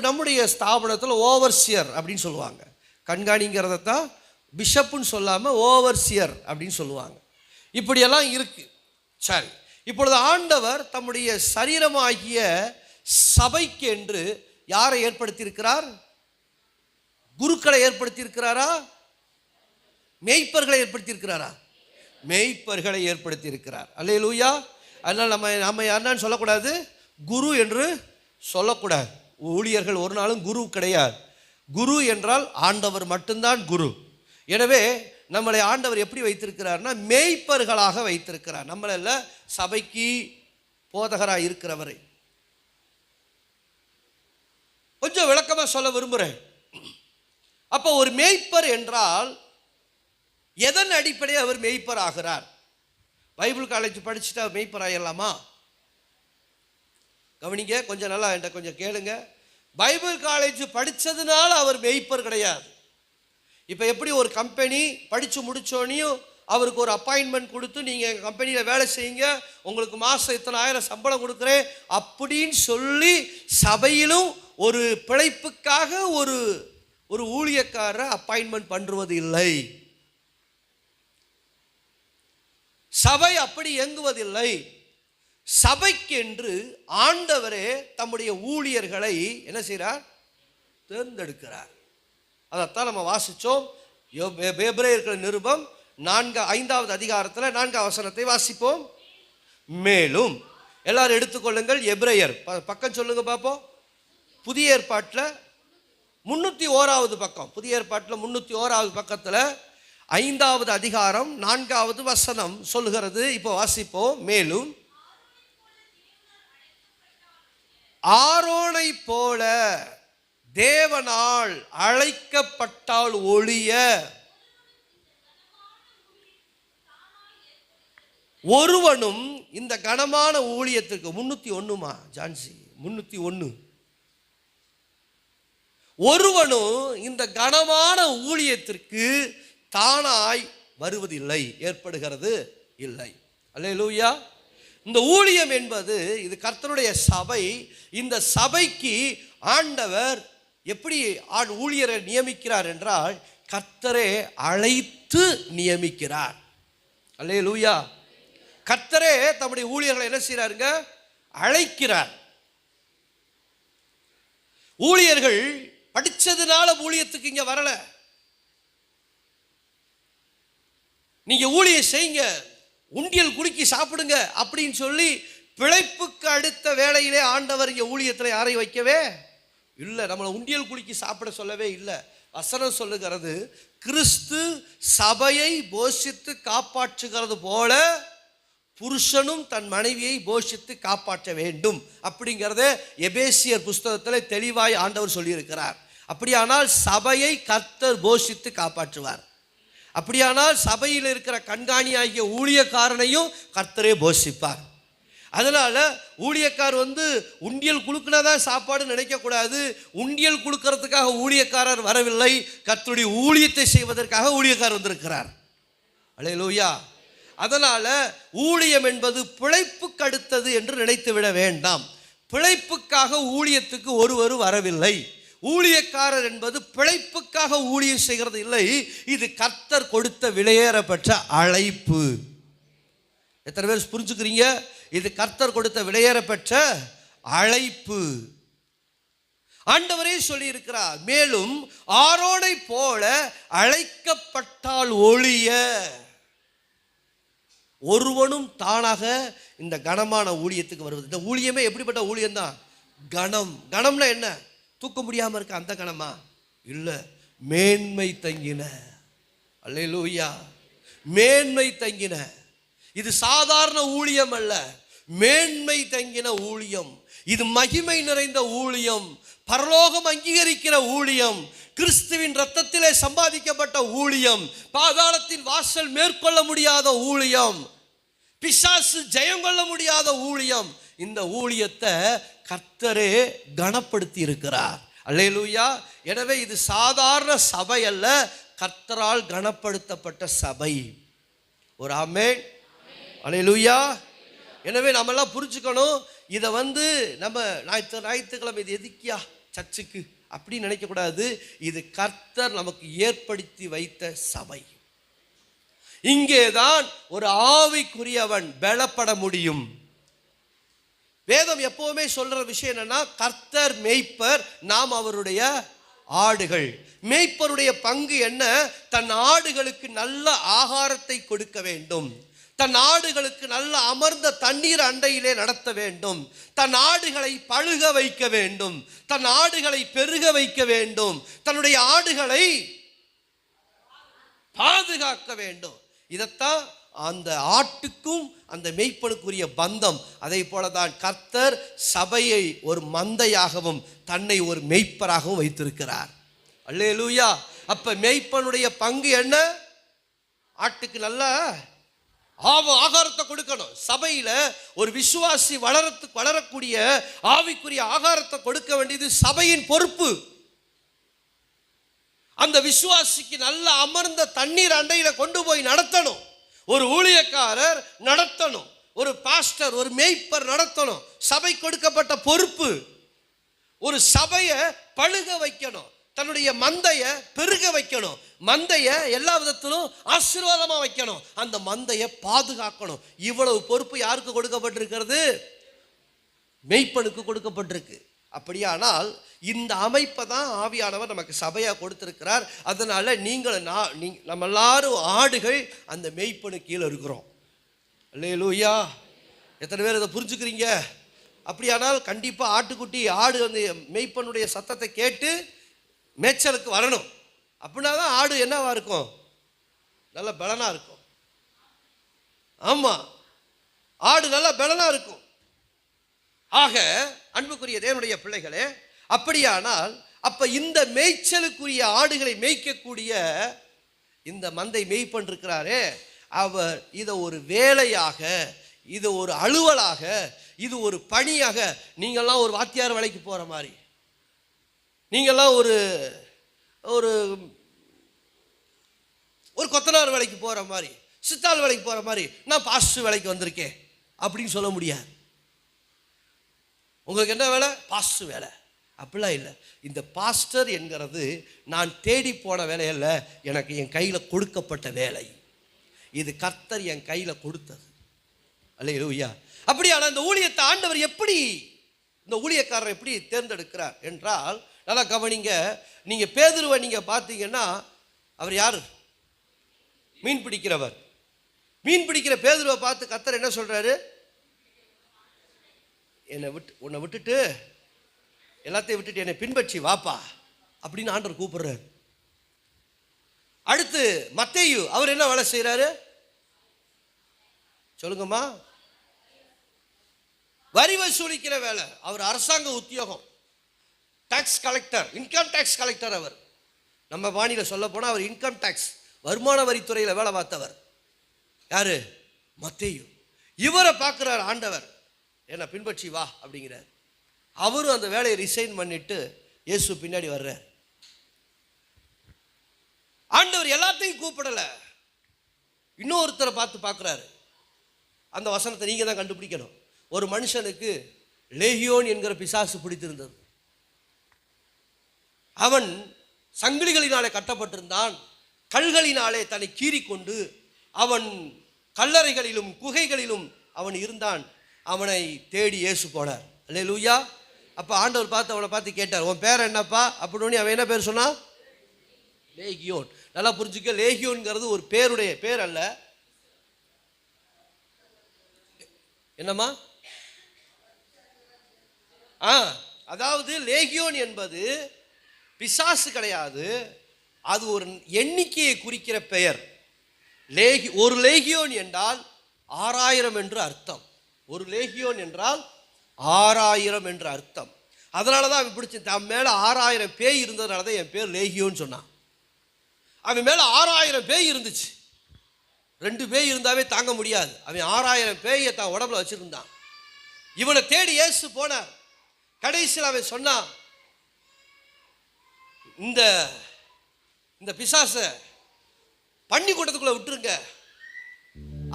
நம்முடைய ஸ்தாபனத்தில் ஓவர்சியர் அப்படின்னு சொல்லுவாங்க. கண்காணிங்கிறத தான் பிஷப்புன்னு சொல்லாமல் ஓவர்சியர் அப்படின்னு சொல்லுவாங்க. இப்படியெல்லாம் இருக்குது. சரி, இப்பொழுது ஆண்டவர் தம்முடைய சரீரமாகிய சபைக்கு என்று யாரை ஏற்படுத்தியிருக்கிறார்? குருக்களை ஏற்படுத்தியிருக்கிறாரா? மேய்ப்பர்களை ஏற்படுத்தியிருக்கிறாரா? மேய்ப்பர்களை ஏற்படுத்தியிருக்கிறார். அல்லேலூயா. அதனால் நம்ம யாருன்னு சொல்லக்கூடாது, குரு என்று சொல்லக்கூடாது. ஊழியர்கள் ஒரு நாளும் குரு கிடையாது. குரு என்றால் ஆண்டவர் மட்டும்தான் குரு. எனவே நம்மளை ஆண்டவர் எப்படி வைத்திருக்கிறார்னா, மேய்ப்பர்களாக வைத்திருக்கிறார். நம்மள சபைக்கு போதகராக இருக்கிறவரை கொஞ்சம் விளக்கமாக சொல்ல விரும்புகிறேன். அப்போ ஒரு மேய்ப்பர் என்றால் எதன் அடிப்படையில் அவர் மேய்ப்பர் ஆகிறார்? பைபிள் காலேஜ் படிச்சுட்டு அவர் மேய்ப்பர் ஆகிடலாமா? கவனிங்க, கொஞ்சம் நல்லா என்கிட்ட கொஞ்சம் கேளுங்க. பைபிள் காலேஜ் படித்ததுனால அவர் மேய்ப்பர் கிடையாது. இப்போ எப்படி ஒரு கம்பெனி படித்து முடித்தோனையும் அவருக்கு ஒரு அப்பாயின்மெண்ட் கொடுத்து நீங்கள் எங்கள் கம்பெனியில் வேலை செய்யுங்க, உங்களுக்கு மாதம் இத்தனை ஆயிரம் சம்பளம் கொடுக்குறேன் அப்படின்னு சொல்லி சபையிலும் ஒரு பிழைப்புக்காக ஒரு ஊழியக்காரரை அப்பாயின்மெண்ட் பண்ணுவது இல்லை. சபை அப்படி இயங்குவதில்லை. சபைக்கென்று ஆண்டவரே தம்முடைய ஊழியர்களை என்ன செய்கிறார்? தேர்ந்தெடுக்கிறார். அதைத்தான் நம்ம வாசித்தோம். எபிரேயர்கள் நிருபம் 5வது அதிகாரத்தில் 4வது வசனத்தை வாசிப்போம். மேலும் எல்லாரும் எடுத்துக்கொள்ளுங்கள். எபிரேயர் பக்கம் சொல்லுங்க பார்ப்போம். புதிய ஏற்பாட்டில் 301வது பக்கம். புதிய ஏற்பாட்டில் 301வது பக்கத்தில் 5வது அதிகாரம் 4வது வசனம் சொல்லுகிறது. இப்போ வாசிப்போம். மேலும் ஆரோனை போல தேவனால் அழைக்கப்பட்டால் ஒழிய ஒருவனும் இந்த கனமான ஊழியத்திற்கு 301மா ஜான்சி 301 ஒருவனும் இந்த கனமான ஊழியத்திற்கு தானாய் வருவதில்லை, ஏற்படுகிறது இல்லை. அல்லேலூயா. இந்த ஊழியம் என்பது இது கர்த்தருடைய சபை. இந்த சபைக்கு ஆண்டவர் எப்படி ஊழியரை நியமிக்கிறார் என்றால், கர்த்தரே அழைத்து நியமிக்கிறார். அல்லேலூயா. கர்த்தரே தம்முடைய ஊழியர்களை என்ன செய்றாருங்க? அழைக்கிறார். ஊழியர்கள் படிச்சதுனால ஊழியத்துக்கு இங்க வரல. நீங்க ஊழியம் செய்யுங்க, உண்டியல் குலுக்கி சாப்பிடுங்க அப்படின்னு சொல்லி பிழைப்புக்கு அடுத்த வேளையிலே ஆண்டவர் இங்க ஊழியத்தில் யாரையும் வைக்கவே இல்லை. நம்மளை உண்டியல் குலுக்கி சாப்பிட சொல்லவே இல்லை. வசனம் சொல்லுகிறது, கிறிஸ்து சபையை போஷித்து காப்பாற்றுகிறது போல புருஷனும் தன் மனைவியை போஷித்து காப்பாற்ற வேண்டும் அப்படிங்கிறத எபேசியர் புஸ்தகத்தில் தெளிவாய் ஆண்டவர் சொல்லியிருக்கிறார். அப்படியானால் சபையை கர்த்தர் போஷித்து காப்பாற்றுவார். அப்படியானால் சபையில் இருக்கிற கண்காணி ஆகிய ஊழியக்காரனையும் கர்த்தரே போஷிப்பார். அதனால ஊழியக்கார் உண்டியல் குலுக்குனாதான் சாப்பாடு நினைக்கக்கூடாது. உண்டியல் குலுக்கிறதுக்காக ஊழியக்காரர் வரவில்லை, கர்த்தருடைய ஊழியத்தை செய்வதற்காக ஊழியக்காரர் வந்திருக்கிறார். அல்லேலூயா. அதனால ஊழியம் என்பது பிழைப்புக்கு அடுத்தது என்று நினைத்து விட வேண்டாம். பிழைப்புக்காக ஊழியத்துக்கு ஒருவர் வரவில்லை. ஊழியக்காரர் என்பது பிழைப்புக்காக ஊழியம் செய்கிறது இல்லை. இது கர்த்தர் கொடுத்த விலையேறப்பெற்ற அழைப்பு. எத்தனை பேர் புரிஞ்சுக்கிறீங்க? இது கர்த்தர் கொடுத்த விலையேறப்பெற்ற அழைப்பு. ஆண்டவரே சொல்லி இருக்கிறார், மேலும் ஆரோனை போல அழைக்கப்பட்டால் ஒழிய ஒருவனும் தானாக இந்த கனமான ஊழியத்துக்கு வருவது. இந்த ஊழியமே எப்படிப்பட்ட ஊழியம் தான்? கணம். கணம்னா என்ன? தூக்க முடியாம இருக்க அந்த கணமா இல்ல, மேன்மை தங்கின. அல்லேலூயா. மேன்மை தங்கின. இது சாதாரண ஊழியம் அல்ல, மேன்மை தங்கின ஊழியம். இது மகிமை நிறைந்த ஊழியம், பரலோகம் அங்கீகரிக்கிற ஊழியம், கிறிஸ்துவின் இரத்தத்திலே சம்பாதிக்கப்பட்ட ஊழியம், பாதாளத்தின் வாசல் மேற்கொள்ள முடியாத ஊழியம், பிசாசு ஜெயம் கொள்ள முடியாத ஊழியம். இந்த ஊழியத்தை கர்த்தரே கனப்படுத்தி இருக்கிறார். அல்லேலூயா. எனவே இது சாதாரண சபை அல்ல, கர்த்தரால் கனப்படுத்தப்பட்ட சபை. ஒரு ஆமென். அல்லேலூயா. எனவே நம்மெல்லாம் புரிஞ்சுக்கணும், இதை நம்ம ஞாயிற்றுக்கிழமை இது எதுக்கியா சர்ச்சுக்கு அப்படின்னு நினைக்கக்கூடாது. இது கர்த்தர் நமக்கு ஏற்படுத்தி வைத்த சபை. இங்கேதான் ஒரு ஆவிக்குரியவன் பலப்பட முடியும். வேதம் எப்பவுமே சொல்ற விஷயம் என்னன்னா, கர்த்தர் மேய்ப்பர், நாம் அவருடைய ஆடுகள். மேய்ப்பருடைய பங்கு என்ன? தன் ஆடுகளுக்கு நல்ல ஆகாரத்தை கொடுக்க வேண்டும், தன் ஆடுகளுக்கு நல்ல அமர்ந்த தண்ணீர் அண்டையிலே நடத்த வேண்டும், தன் ஆடுகளை பழுக வைக்க வேண்டும், தன் ஆடுகளை பெருக வைக்க வேண்டும், தன்னுடைய ஆடுகளை பாதுகாக்க வேண்டும். இதைத்தான் அந்த ஆட்டுக்கும் அந்த மேய்ப்பனுக்குரிய பந்தம். அதே போலதான் கர்த்தர் சபையை ஒரு மந்தையாகவும் தன்னை ஒரு மேய்ப்பராகவும் வைத்திருக்கிறார். அல்லேலூயா. அப்ப மேய்ப்பனுடைய பங்கு என்ன? ஆட்டுக்கு நல்ல ஆகாரத்தை கொடுக்கணும். சபையில ஒரு விசுவாசி வளரக்கூடிய ஆவிக்குரிய ஆகாரத்தை கொடுக்க வேண்டியது சபையின் பொறுப்பு. அந்த விசுவாசிக்கு நல்ல அமர்ந்த தண்ணீர் அண்டையில கொண்டு போய் நடத்தணும். ஒரு ஊழியக்காரர் நடத்தணும், ஒரு பாஸ்டர், ஒரு மேய்ப்பர் நடத்தணும். சபை கொடுக்கப்பட்ட பொறுப்பு. ஒரு சபையை பழுக வைக்கணும், தன்னுடைய மந்தையை பெருக வைக்கணும், மந்தையை எல்லா விதத்திலும் ஆசீர்வாதமா வைக்கணும், அந்த மந்தையை பாதுகாக்கணும். இவ்வளவு பொறுப்பு யாருக்கு கொடுக்கப்பட்டிருக்கிறது? மேய்ப்பனுக்கு கொடுக்கப்பட்டிருக்கு. அப்படியானால் இந்த அமைப்பை தான் ஆவியானவர் நமக்கு சபையா கொடுத்திருக்கிறார். அதனால நம்ம எல்லாரும் ஆடுகள் அந்த மேய்ப்பனு கீழே இருக்கிறோம். அல்லேலூயா. எத்தனை பேர் இதை புரிஞ்சுக்கிறீங்க? அப்படியானால் கண்டிப்பா ஆட்டுக்குட்டி ஆடு மேய்ப்பனுடைய சத்தத்தை கேட்டு மேய்ச்சலுக்கு வரணும். அப்படின்னா தான் ஆடு என்னவா இருக்கும்? நல்ல பலனா இருக்கும். ஆமா, ஆடு நல்ல பலனா இருக்கும். ஆக அன்புக்குரிய தேவனுடைய பிள்ளைகளே, அப்படியானால் அப்ப இந்த மேய்ச்சலுக்குரிய ஆடுகளை மேய்க்கக்கூடிய இந்த மந்தை மேய்ப்பன் இருக்கிறாரே, அவர் இதை ஒரு வேலையாக, இது ஒரு அலுவலாக, இது ஒரு பணியாக, நீங்கள்லாம் ஒரு வாத்தியார் வேலைக்கு போற மாதிரி, நீங்கள்லாம் ஒரு ஒரு ஒரு கொத்தனார் வேலைக்கு போற மாதிரி, சித்தாள் வேலைக்கு போற மாதிரி, நான் பாஸ்டர் வேலைக்கு வந்திருக்கேன் அப்படின்னு சொல்ல முடியாது. உங்களுக்கு என்ன வேலை? பாஸ்டர் வேலை. அப்படிலாம் இல்லை. இந்த பாஸ்டர் என்கிறது நான் தேடி போன வேலை அல்ல, எனக்கு என் கையில் கொடுக்கப்பட்ட வேலை. இது கர்த்தர் என் கையில் கொடுத்தது. அல்லேலூயா. அப்படியான இந்த ஊழியத்தை ஆண்டவர் எப்படி, இந்த ஊழியக்காரரை எப்படி தேர்ந்தெடுக்கிறார் என்றால், நல்லா கவனிங்க. நீங்க பேதுருவை நீங்க பார்த்தீங்கன்னா, அவர் யார்? மீன் பிடிக்கிறவர். மீன் பிடிக்கிற பேதுருவை பார்த்து கர்த்தர் என்ன சொல்றாரு? உன்னை விட்டுட்டு எல்லாத்தையும் விட்டுட்டு என்னை பின்பற்றி வாப்பா அப்படின்னு ஆண்டவர் கூப்பிடுறாரு. அடுத்து மத்தேயு, அவர் என்ன வேலை செய்யறாரு சொல்லுங்கம்மா? வரி வசூலிக்கிற வேலை. அவர் அரசாங்க உத்தியோகம், tax collector, income tax collector. அவர் நம்ம பாணியில் சொல்ல போனால் அவர் இன்கம் டாக்ஸ், வருமான வரித்துறையில் வேலை பார்த்தவர். யாரு? மத்தேயு. இவரை பார்க்கிறார் ஆண்டவர், என்னை பின்பற்றி வா அப்படிங்கிறார். அவரும் அந்த வேலையை ரிசைன் பண்ணிட்டு இயேசு பின்னாடி வர்றார். ஆண்டவர் எல்லாத்தையும் கூப்பிடல, இன்னொருத்தரை பார்த்து பார்க்கிறாரு. அந்த வசனத்தை நீங்க தான் கண்டுபிடிக்கணும். ஒரு மனுஷனுக்கு லேகியோன் என்கிற பிசாசு பிடித்திருந்தது. அவன் சங்கிலிகளினாலே கட்டப்பட்டிருந்தான். கல்களினாலே தன்னை கீறிக்கொண்டு அவன் கல்லறைகளிலும் குகைகளிலும் அவன் இருந்தான். அவனை தேடி இயேசு போனார். அல்லேலூயா. அப்போ ஆண்டவர் பார்த்து அவனை பார்த்து கேட்டார், உன் பேர் என்னப்பா அப்படின்னு. அவன் என்ன பேர் சொன்னான்? லேகியோன். நல்லா புரிஞ்சுக்க, லேகியோன்ங்கிறது ஒரு பேருடைய பேர் அல்ல. என்னம்மா? அதாவது லேகியோன் என்பது பிசாசு கிடையாது, அது ஒரு எண்ணிக்கையை குறிக்கிற பெயர். ஒரு லேகியோன் என்றால் 6000 என்று அர்த்தம். ஒரு லேகியோன் என்றால் 6000 என்று அர்த்தம். அதனால தான் அவன் பிடிச்சி, அவன் மேலே 6000 பேய் இருந்ததுனால தான் என் பேர் லேகியோன்னு சொன்னான். அவன் மேலே 6000 பேய் இருந்துச்சு. 2 பேய் இருந்தாவே தாங்க முடியாது. அவன் 6000 பேயை தான் உடம்புல வச்சிருந்தான். இவனை தேடி இயேசு போனார். கடைசியில் அவன் சொன்னான், இந்த பிசாசை பண்ணி கூட்டத்துக்குள்ள விட்டுருங்க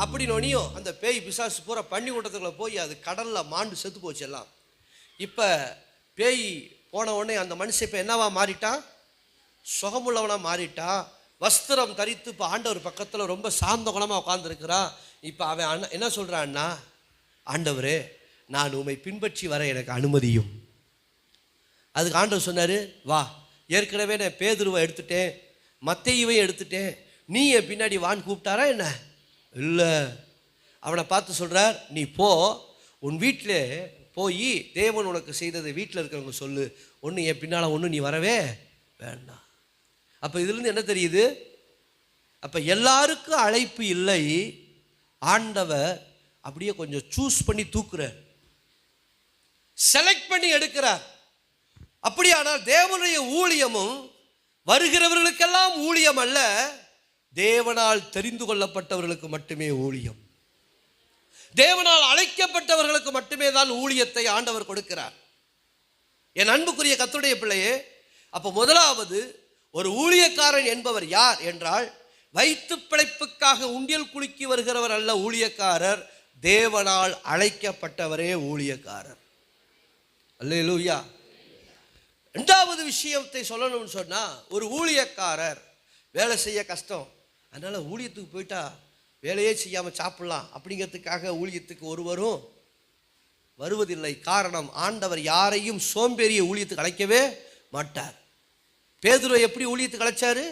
அப்படின்னோனியும் அந்த பேய் பிசாசு பூரா பண்ணி கூட்டத்துக்குள்ள போய் அது கடலில் மாண்டு செத்து போச்சு எல்லாம். இப்போ பேய் போன உடனே அந்த மனுஷன் இப்போ என்னவா மாறிட்டான்? சுகமுள்ளவனாக மாறிட்டான். வஸ்திரம் தரித்து இப்போ ஆண்டவர் பக்கத்தில் ரொம்ப சாந்த குணமாக உட்காந்துருக்கிறான். இப்போ அவன் என்ன சொல்கிறான்னா, ஆண்டவரே நான் உம்மை பின்பற்றி வர எனக்கு அனுமதியும். அதுக்கு ஆண்டவர் சொன்னார், வா, ஏற்கனவே நான் பேதுருவை எடுத்துட்டேன், மத்தேயுவையும் எடுத்துட்டேன், நீ என் பின்னாடி வான்னு கூப்பிட்டாரா என்ன? இல்லை. அவனை பார்த்து சொல்கிறார், நீ போ, உன் வீட்டில் போய் தேவன் உனக்கு செய்ததை வீட்டில் இருக்கிறவங்க சொல்லு, ஒன்று என் பின்னால் ஒன்று நீ வரவே வேண்டாம். அப்போ இதுலேருந்து என்ன தெரியுது? அப்போ எல்லாருக்கும் அழைப்பு இல்லை. ஆண்டவர் அப்படியே கொஞ்சம் சூஸ் பண்ணி தூக்குறார், செலக்ட் பண்ணி எடுக்கிறார். அப்படியானால் தேவனுடைய ஊழியமும் வருகிறவர்களுக்கெல்லாம் ஊழியம் அல்ல, தேவனால் தெரிந்து கொள்ளப்பட்டவர்களுக்கு மட்டுமே ஊழியம். தேவனால் அழைக்கப்பட்டவர்களுக்கு மட்டுமே தான் ஊழியத்தை ஆண்டவர் கொடுக்கிறார். என் அன்புக்குரிய கர்த்தருடைய பிள்ளையே, அப்போ முதலாவது ஒரு ஊழியக்காரன் என்பவர் யார் என்றால், வயிற்று பிழைப்புக்காக உண்டியல் குலுக்கி வருகிறவர் அல்ல ஊழியக்காரர், தேவனால் அழைக்கப்பட்டவரே ஊழியக்காரர். அல்லேலூயா. இரண்டாவது விஷயத்தை சொல்லணும்னு சொன்னா, ஒரு ஊழியக்காரர் வேலை செய்ய கஷ்டம், அதனால ஊழியத்துக்கு போயிட்டா வேலையே செய்யாமல் சாப்பிடலாம் அப்படிங்கிறதுக்காக ஊழியத்துக்கு ஒருவரும் வருவதில்லை. காரணம், ஆண்டவர் யாரையும் சோம்பேறிய ஊழியத்துக்கு அழைக்கவே மாட்டார். பேதுருவை எப்படி ஊழியத்துக்கு அழைச்சாரு?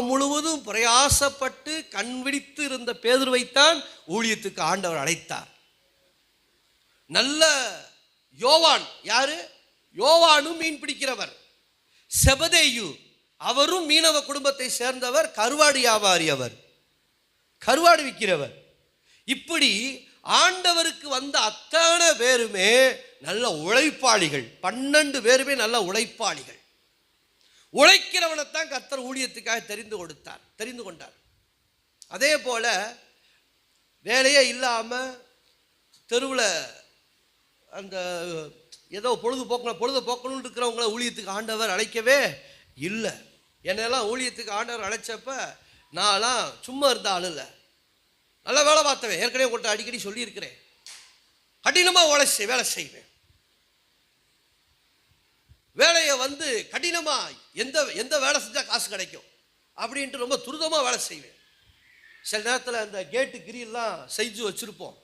முழுவதும் பிரயாசப்பட்டு கண் விழித்து இருந்த பேதுருவைத்தான் ஊழியத்துக்கு ஆண்டவர் அழைத்தார். நல்ல யோவான், யாரு? யோவானும் மீன் பிடிக்கிறவர். செபதேயு, அவரும் மீனவ குடும்பத்தை சேர்ந்தவர், கருவாடு வியாபாரி, அவர் கருவாடு விற்கிறவர். இப்படி ஆண்டவருக்கு வந்த அத்தனை பேருமே நல்ல உழைப்பாளிகள். 12 பேருமே நல்ல உழைப்பாளிகள். உழைக்கிறவனைத்தான் கர்த்தர் ஊழியத்துக்காக தெரிந்து கொண்டார். அதே போல வேலையே இல்லாமல் தெருவில் அந்த ஏதோ பொழுதுபோக்கணும்னு இருக்கிறவங்கள ஊழியத்துக்கு ஆண்டவர் அழைக்கவே இல்லை. என்னெல்லாம் ஊழியத்துக்கு ஆண்டவர் அழைச்சப்ப நான்லாம் சும்மா இருந்த ஆள் இல்லை, நல்லா வேலை பார்த்தவன். ஏற்கனவே உங்கள்கிட்ட அடிக்கடி சொல்லியிருக்கிறேன், கடினமாக வேலை செய்வேன். வேலையை கடினமாக எந்த வேலை செஞ்சால் காசு கிடைக்கும் அப்படின்ட்டு ரொம்ப துரிதமாக வேலை செய்வேன். சில நேரத்தில் அந்த கேட்டு கிரியெல்லாம் செஞ்சு வச்சுருப்போம்,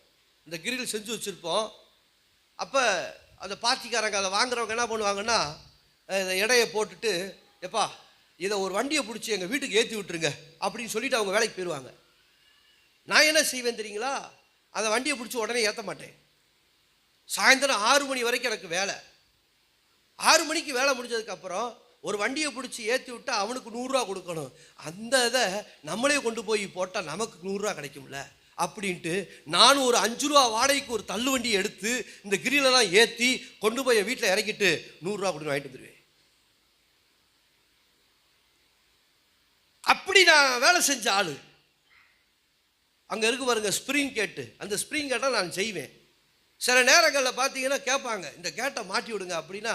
இந்த கிரில் செஞ்சு வச்சுருப்போம். அப்போ அந்த பார்ட்டிக்காரங்க அதை வாங்குறவங்க என்ன பண்ணுவாங்கன்னா, இந்த எடையை போட்டுட்டு, எப்பா இதை ஒரு வண்டியை பிடிச்சி எங்கள் வீட்டுக்கு ஏற்றி விட்டுருங்க அப்படின்னு சொல்லிட்டு அவங்க வேலைக்கு போயிடுவாங்க. நான் என்ன செய்வேன் தெரியுங்களா? அந்த வண்டியை பிடிச்சி உடனே ஏற்ற மாட்டேன். சாயந்தரம் 6 மணி வரைக்கும் எனக்கு வேலை. 6 மணிக்கு வேலை முடிஞ்சதுக்கப்புறம் ஒரு வண்டியை பிடிச்சி ஏற்றி விட்டால் அவனுக்கு 100 ரூபா கொடுக்கணும். அந்த இதை நம்மளே கொண்டு போய் போட்டால் நமக்கு 100 ரூபா கிடைக்கும்ல அப்படின்ட்டு நானும் ஒரு 5 ரூபா வாடகைக்கு ஒரு தள்ளு வண்டியை எடுத்து இந்த கிரிலெல்லாம் ஏற்றி கொண்டு போய் வீட்டில் இறக்கிட்டு 100 ரூபா கொடுத்து வாங்கிட்டு வந்துடுவேன். அப்படி நான் வேலை செஞ்ச ஆளு. அங்கே இருக்கு பாருங்க ஸ்ப்ரிங் கேட்டு, அந்த ஸ்ப்ரிங் கேட்டால் நான் செய்வேன். சில நேரங்களில் பார்த்தீங்கன்னா கேட்பாங்க, இந்த கேட்டை மாட்டி விடுங்க அப்படின்னா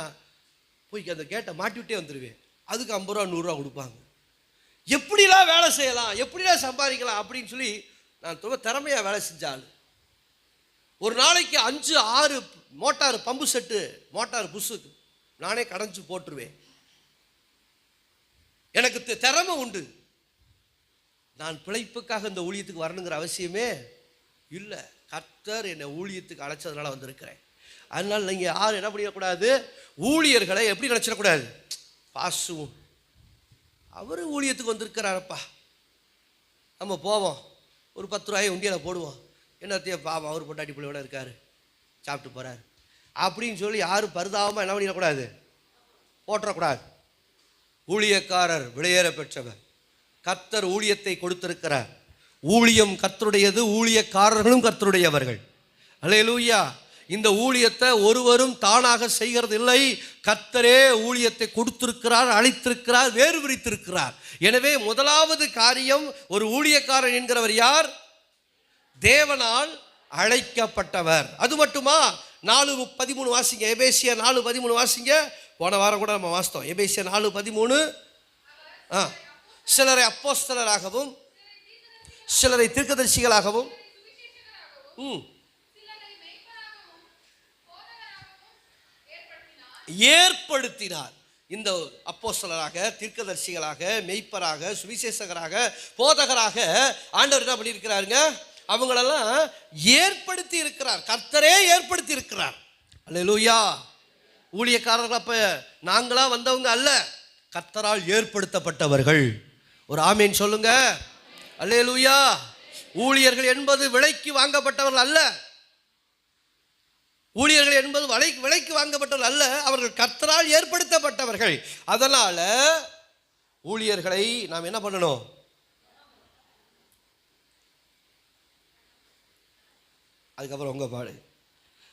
போய் அந்த கேட்டை மாட்டி விட்டே வந்துடுவேன். அதுக்கு 50 ரூபா 100 ரூபா கொடுப்பாங்க. எப்படிலாம் வேலை செய்யலாம், எப்படிலாம் சம்பாதிக்கலாம் அப்படின்னு சொல்லி நான் ரொம்ப திறமையாக வேலை செஞ்சாள். ஒரு நாளைக்கு 5-6 மோட்டார் பம்பு செட்டு, மோட்டார் புஷுக்கு நானே கடைஞ்சி போட்டுருவேன். எனக்கு திறமை உண்டு. நான் பிழைப்புக்காக இந்த ஊழியத்துக்கு வரணுங்கிற அவசியமே இல்லை. கர்த்தர் என்னை ஊழியத்துக்கு அழைச்சதுனால வந்திருக்கிறேன். அதனால நீங்கள் யாரும் என்ன பண்ணிடக்கூடாது, ஊழியர்களை எப்படி நினச்சிடக்கூடாது, பாசும் அவர் ஊழியத்துக்கு வந்திருக்கிறாரப்பா, நம்ம போவோம், ஒரு 10 ரூபாயை உண்டியில் போடுவோம், என்னத்தையே பாவம் அவர் பொண்டாட்டி பிள்ளையோட இருக்கார், சாப்பிட்டு போகிறார் அப்படின்னு சொல்லி யாரும் பரிதாபமாக என்ன பண்ணிடக்கூடாது, போட்டுறக்கூடாது. ஊழியக்காரர் விலையேற பெற்றவர். கர்த்தர் ஊழியத்தை கொடுத்திருக்கிறார். ஊழியம் கர்த்தருடையது, ஊழியக்காரர்களும் கர்த்தருடையவர்கள். அல்லேலூயா. இந்த ஊழியத்தை ஒருவரும் தானாக செய்கிறது இல்லை. கர்த்தரே ஊழியத்தை கொடுத்திருக்கிறார், அழைத்திருக்கிறார், வேறு விரித்திருக்கிறார். எனவே முதலாவது காரியம், ஒரு ஊழியக்காரன் என்கிறவர் யார்? தேவனால் அழைக்கப்பட்டவர். அது மட்டுமா? 4:13 வாசிங்க. எபேசியர் 4:13 வாசிங்க. போன வாரம் கூட நம்ம வாசித்தோம். எபேசியர் 4:13. சிலரை அப்போஸ்தலராகவும் சிலரை தீர்க்கதரிசிகளாகவும் ஏற்படுத்தினார். இந்த அப்போஸ்தலராக, தீர்க்கதரிசிகளாக, மெய்ப்பராக, சுவிசேஷகராக, போதகராக ஆண்டவர் என்ன பண்ணியிருக்கிறாருங்க? அவங்களெல்லாம் ஏற்படுத்தி இருக்கிறார். கர்த்தரே ஏற்படுத்தி இருக்கிறார். அல்லேலூயா. ஊழியக்காரர்கள் அப்ப நாங்களா வந்தவங்க அல்ல, கர்த்தரால் ஏற்படுத்தப்பட்டவர்கள். ஒரு ஆமீன் சொல்லுங்க. அல்லேலூயா. ஊழியர்கள் என்பது விலைக்கு வாங்கப்பட்டவர்கள் அல்ல. ஊழியர்கள் என்பது விலைக்கு வாங்கப்பட்டவர்கள் அல்ல, அவர்கள் கர்த்தரால் ஏற்படுத்தப்பட்டவர்கள். அதனால ஊழியர்களை நாம் என்ன பண்ணணும்? அதுக்கப்புறம் உங்க பாடு.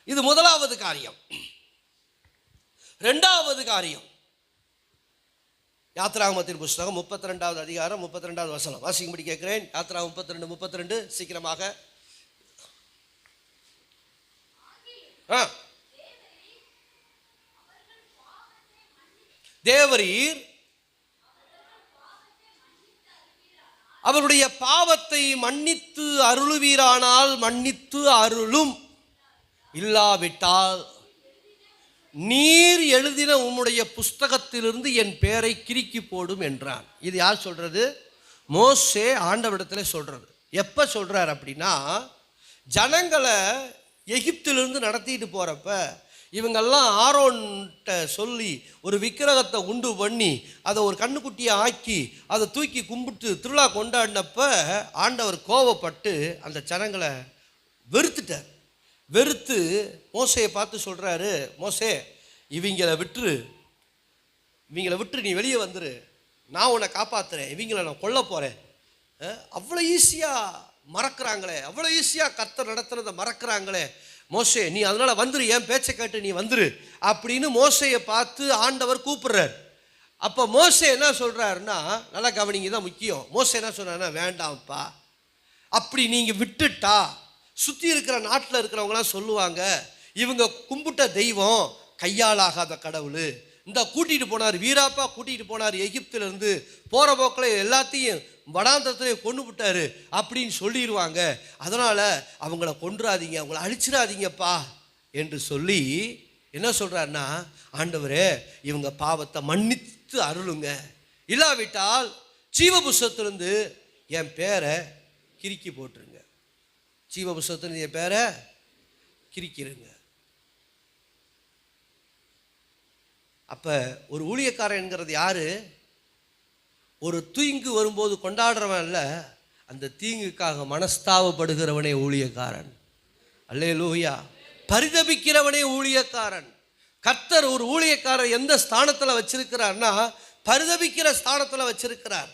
இது முதலாவது காரியம். இரண்டாவது காரியம், யாத்திராகமத்தின் புஸ்தகம் 32வது அதிகாரம் 32வது வசனம் வாசிக்கும்படி கேட்கிறேன். யாத்திராகமம் 32:32 சீக்கிரமாக. தேவரீர் அவருடைய பாவத்தை மன்னித்து அருளுவீரானால் மன்னித்து அருளும், இல்லாவிட்டால் நீர் எழுதின உம்முடைய புஸ்தகத்திலிருந்து என் பெயரை கிறுக்கி போடும் என்றான். இது யார் சொல்றது? மோசே ஆண்டவரிடத்தில் சொல்றது. எப்ப சொல்றார் அப்படின்னா, ஜனங்களை எகிப்திலிருந்து நடத்திட்டு போறப்ப இவங்கெல்லாம் ஆரோன்கிட்ட சொல்லி ஒரு விக்கிரகத்தை உண்டு பண்ணி அதை ஒரு கண்ணுக்குட்டியை ஆக்கி அதை தூக்கி கும்பிட்டு திருவிழா கொண்டாடினப்ப ஆண்டவர் கோபப்பட்டு அந்த ஜனங்களை வெறுத்துட்டார். வெறுத்து மோசையை பார்த்து சொல்கிறாரு, மோசே இவங்களை விட்டு நீ வெளியே வந்துரு, நான் உன்னை காப்பாற்றுறேன், இவங்களை நான் கொல்ல போகிறேன். அவ்வளோ ஈஸியாக மறக்கிறாங்களே, அவ்வளோ ஈஸியாக கர்த்தர் நடத்துறதை மறக்கிறாங்களே, மோசே நீ அதனால் வந்துரு, என் பேச்சை கேட்டு நீ வந்துரு அப்படின்னு மோசையை பார்த்து ஆண்டவர் கூப்பிடுறார். அப்போ மோசே என்ன சொல்கிறாருன்னா, நல்லா கவனிங்க, தான் முக்கியம். மோசே என்ன சொல்கிறாருன்னா, வேண்டாம்ப்பா, அப்படி நீங்கள் விட்டுட்டா சுற்றி இருக்கிற நாட்டில் இருக்கிறவங்களாம் சொல்லுவாங்க, இவங்க கும்பிட்ட தெய்வம் கையாலாகாத கடவுள், இந்த கூட்டிகிட்டு போனார் வீராப்பா, கூட்டிகிட்டு போனார் எகிப்திலிருந்து, போகிற போக்கில் எல்லாத்தையும் வடாந்தரத்திலையும் கொண்டு விட்டாரு அப்படின்னு சொல்லிடுவாங்க. அதனால் அவங்கள கொன்றாதீங்க, அவங்கள அழிச்சிடாதீங்கப்பா என்று சொல்லி என்ன சொல்கிறாருன்னா, ஆண்டவரே இவங்க பாவத்தை மன்னித்து அருளுங்க, இல்லாவிட்டால் ஜீவ புஸ்தகத்திலிருந்து என் பேரை கிறுக்கி போட்டுருங்க. ஜீவ புஸ்தகத்திலிருந்து என் பேரை கிரிக்கிறங்க. அப்போ ஒரு ஊழியக்காரன் என்கிறது யாரு? ஒரு தீங்கு வரும்போது கொண்டாடுறவன் அல்ல, அந்த தீங்குக்காக மனஸ்தாபப்படுகிறவனே ஊழியக்காரன். அல்லேலூயா. பரிதபிக்கிறவனே ஊழியக்காரன். கர்த்தர் ஒரு ஊழியக்காரர் எந்த ஸ்தானத்தில் வச்சிருக்கிறார்னா, பரிதபிக்கிற ஸ்தானத்தில் வச்சிருக்கிறார்.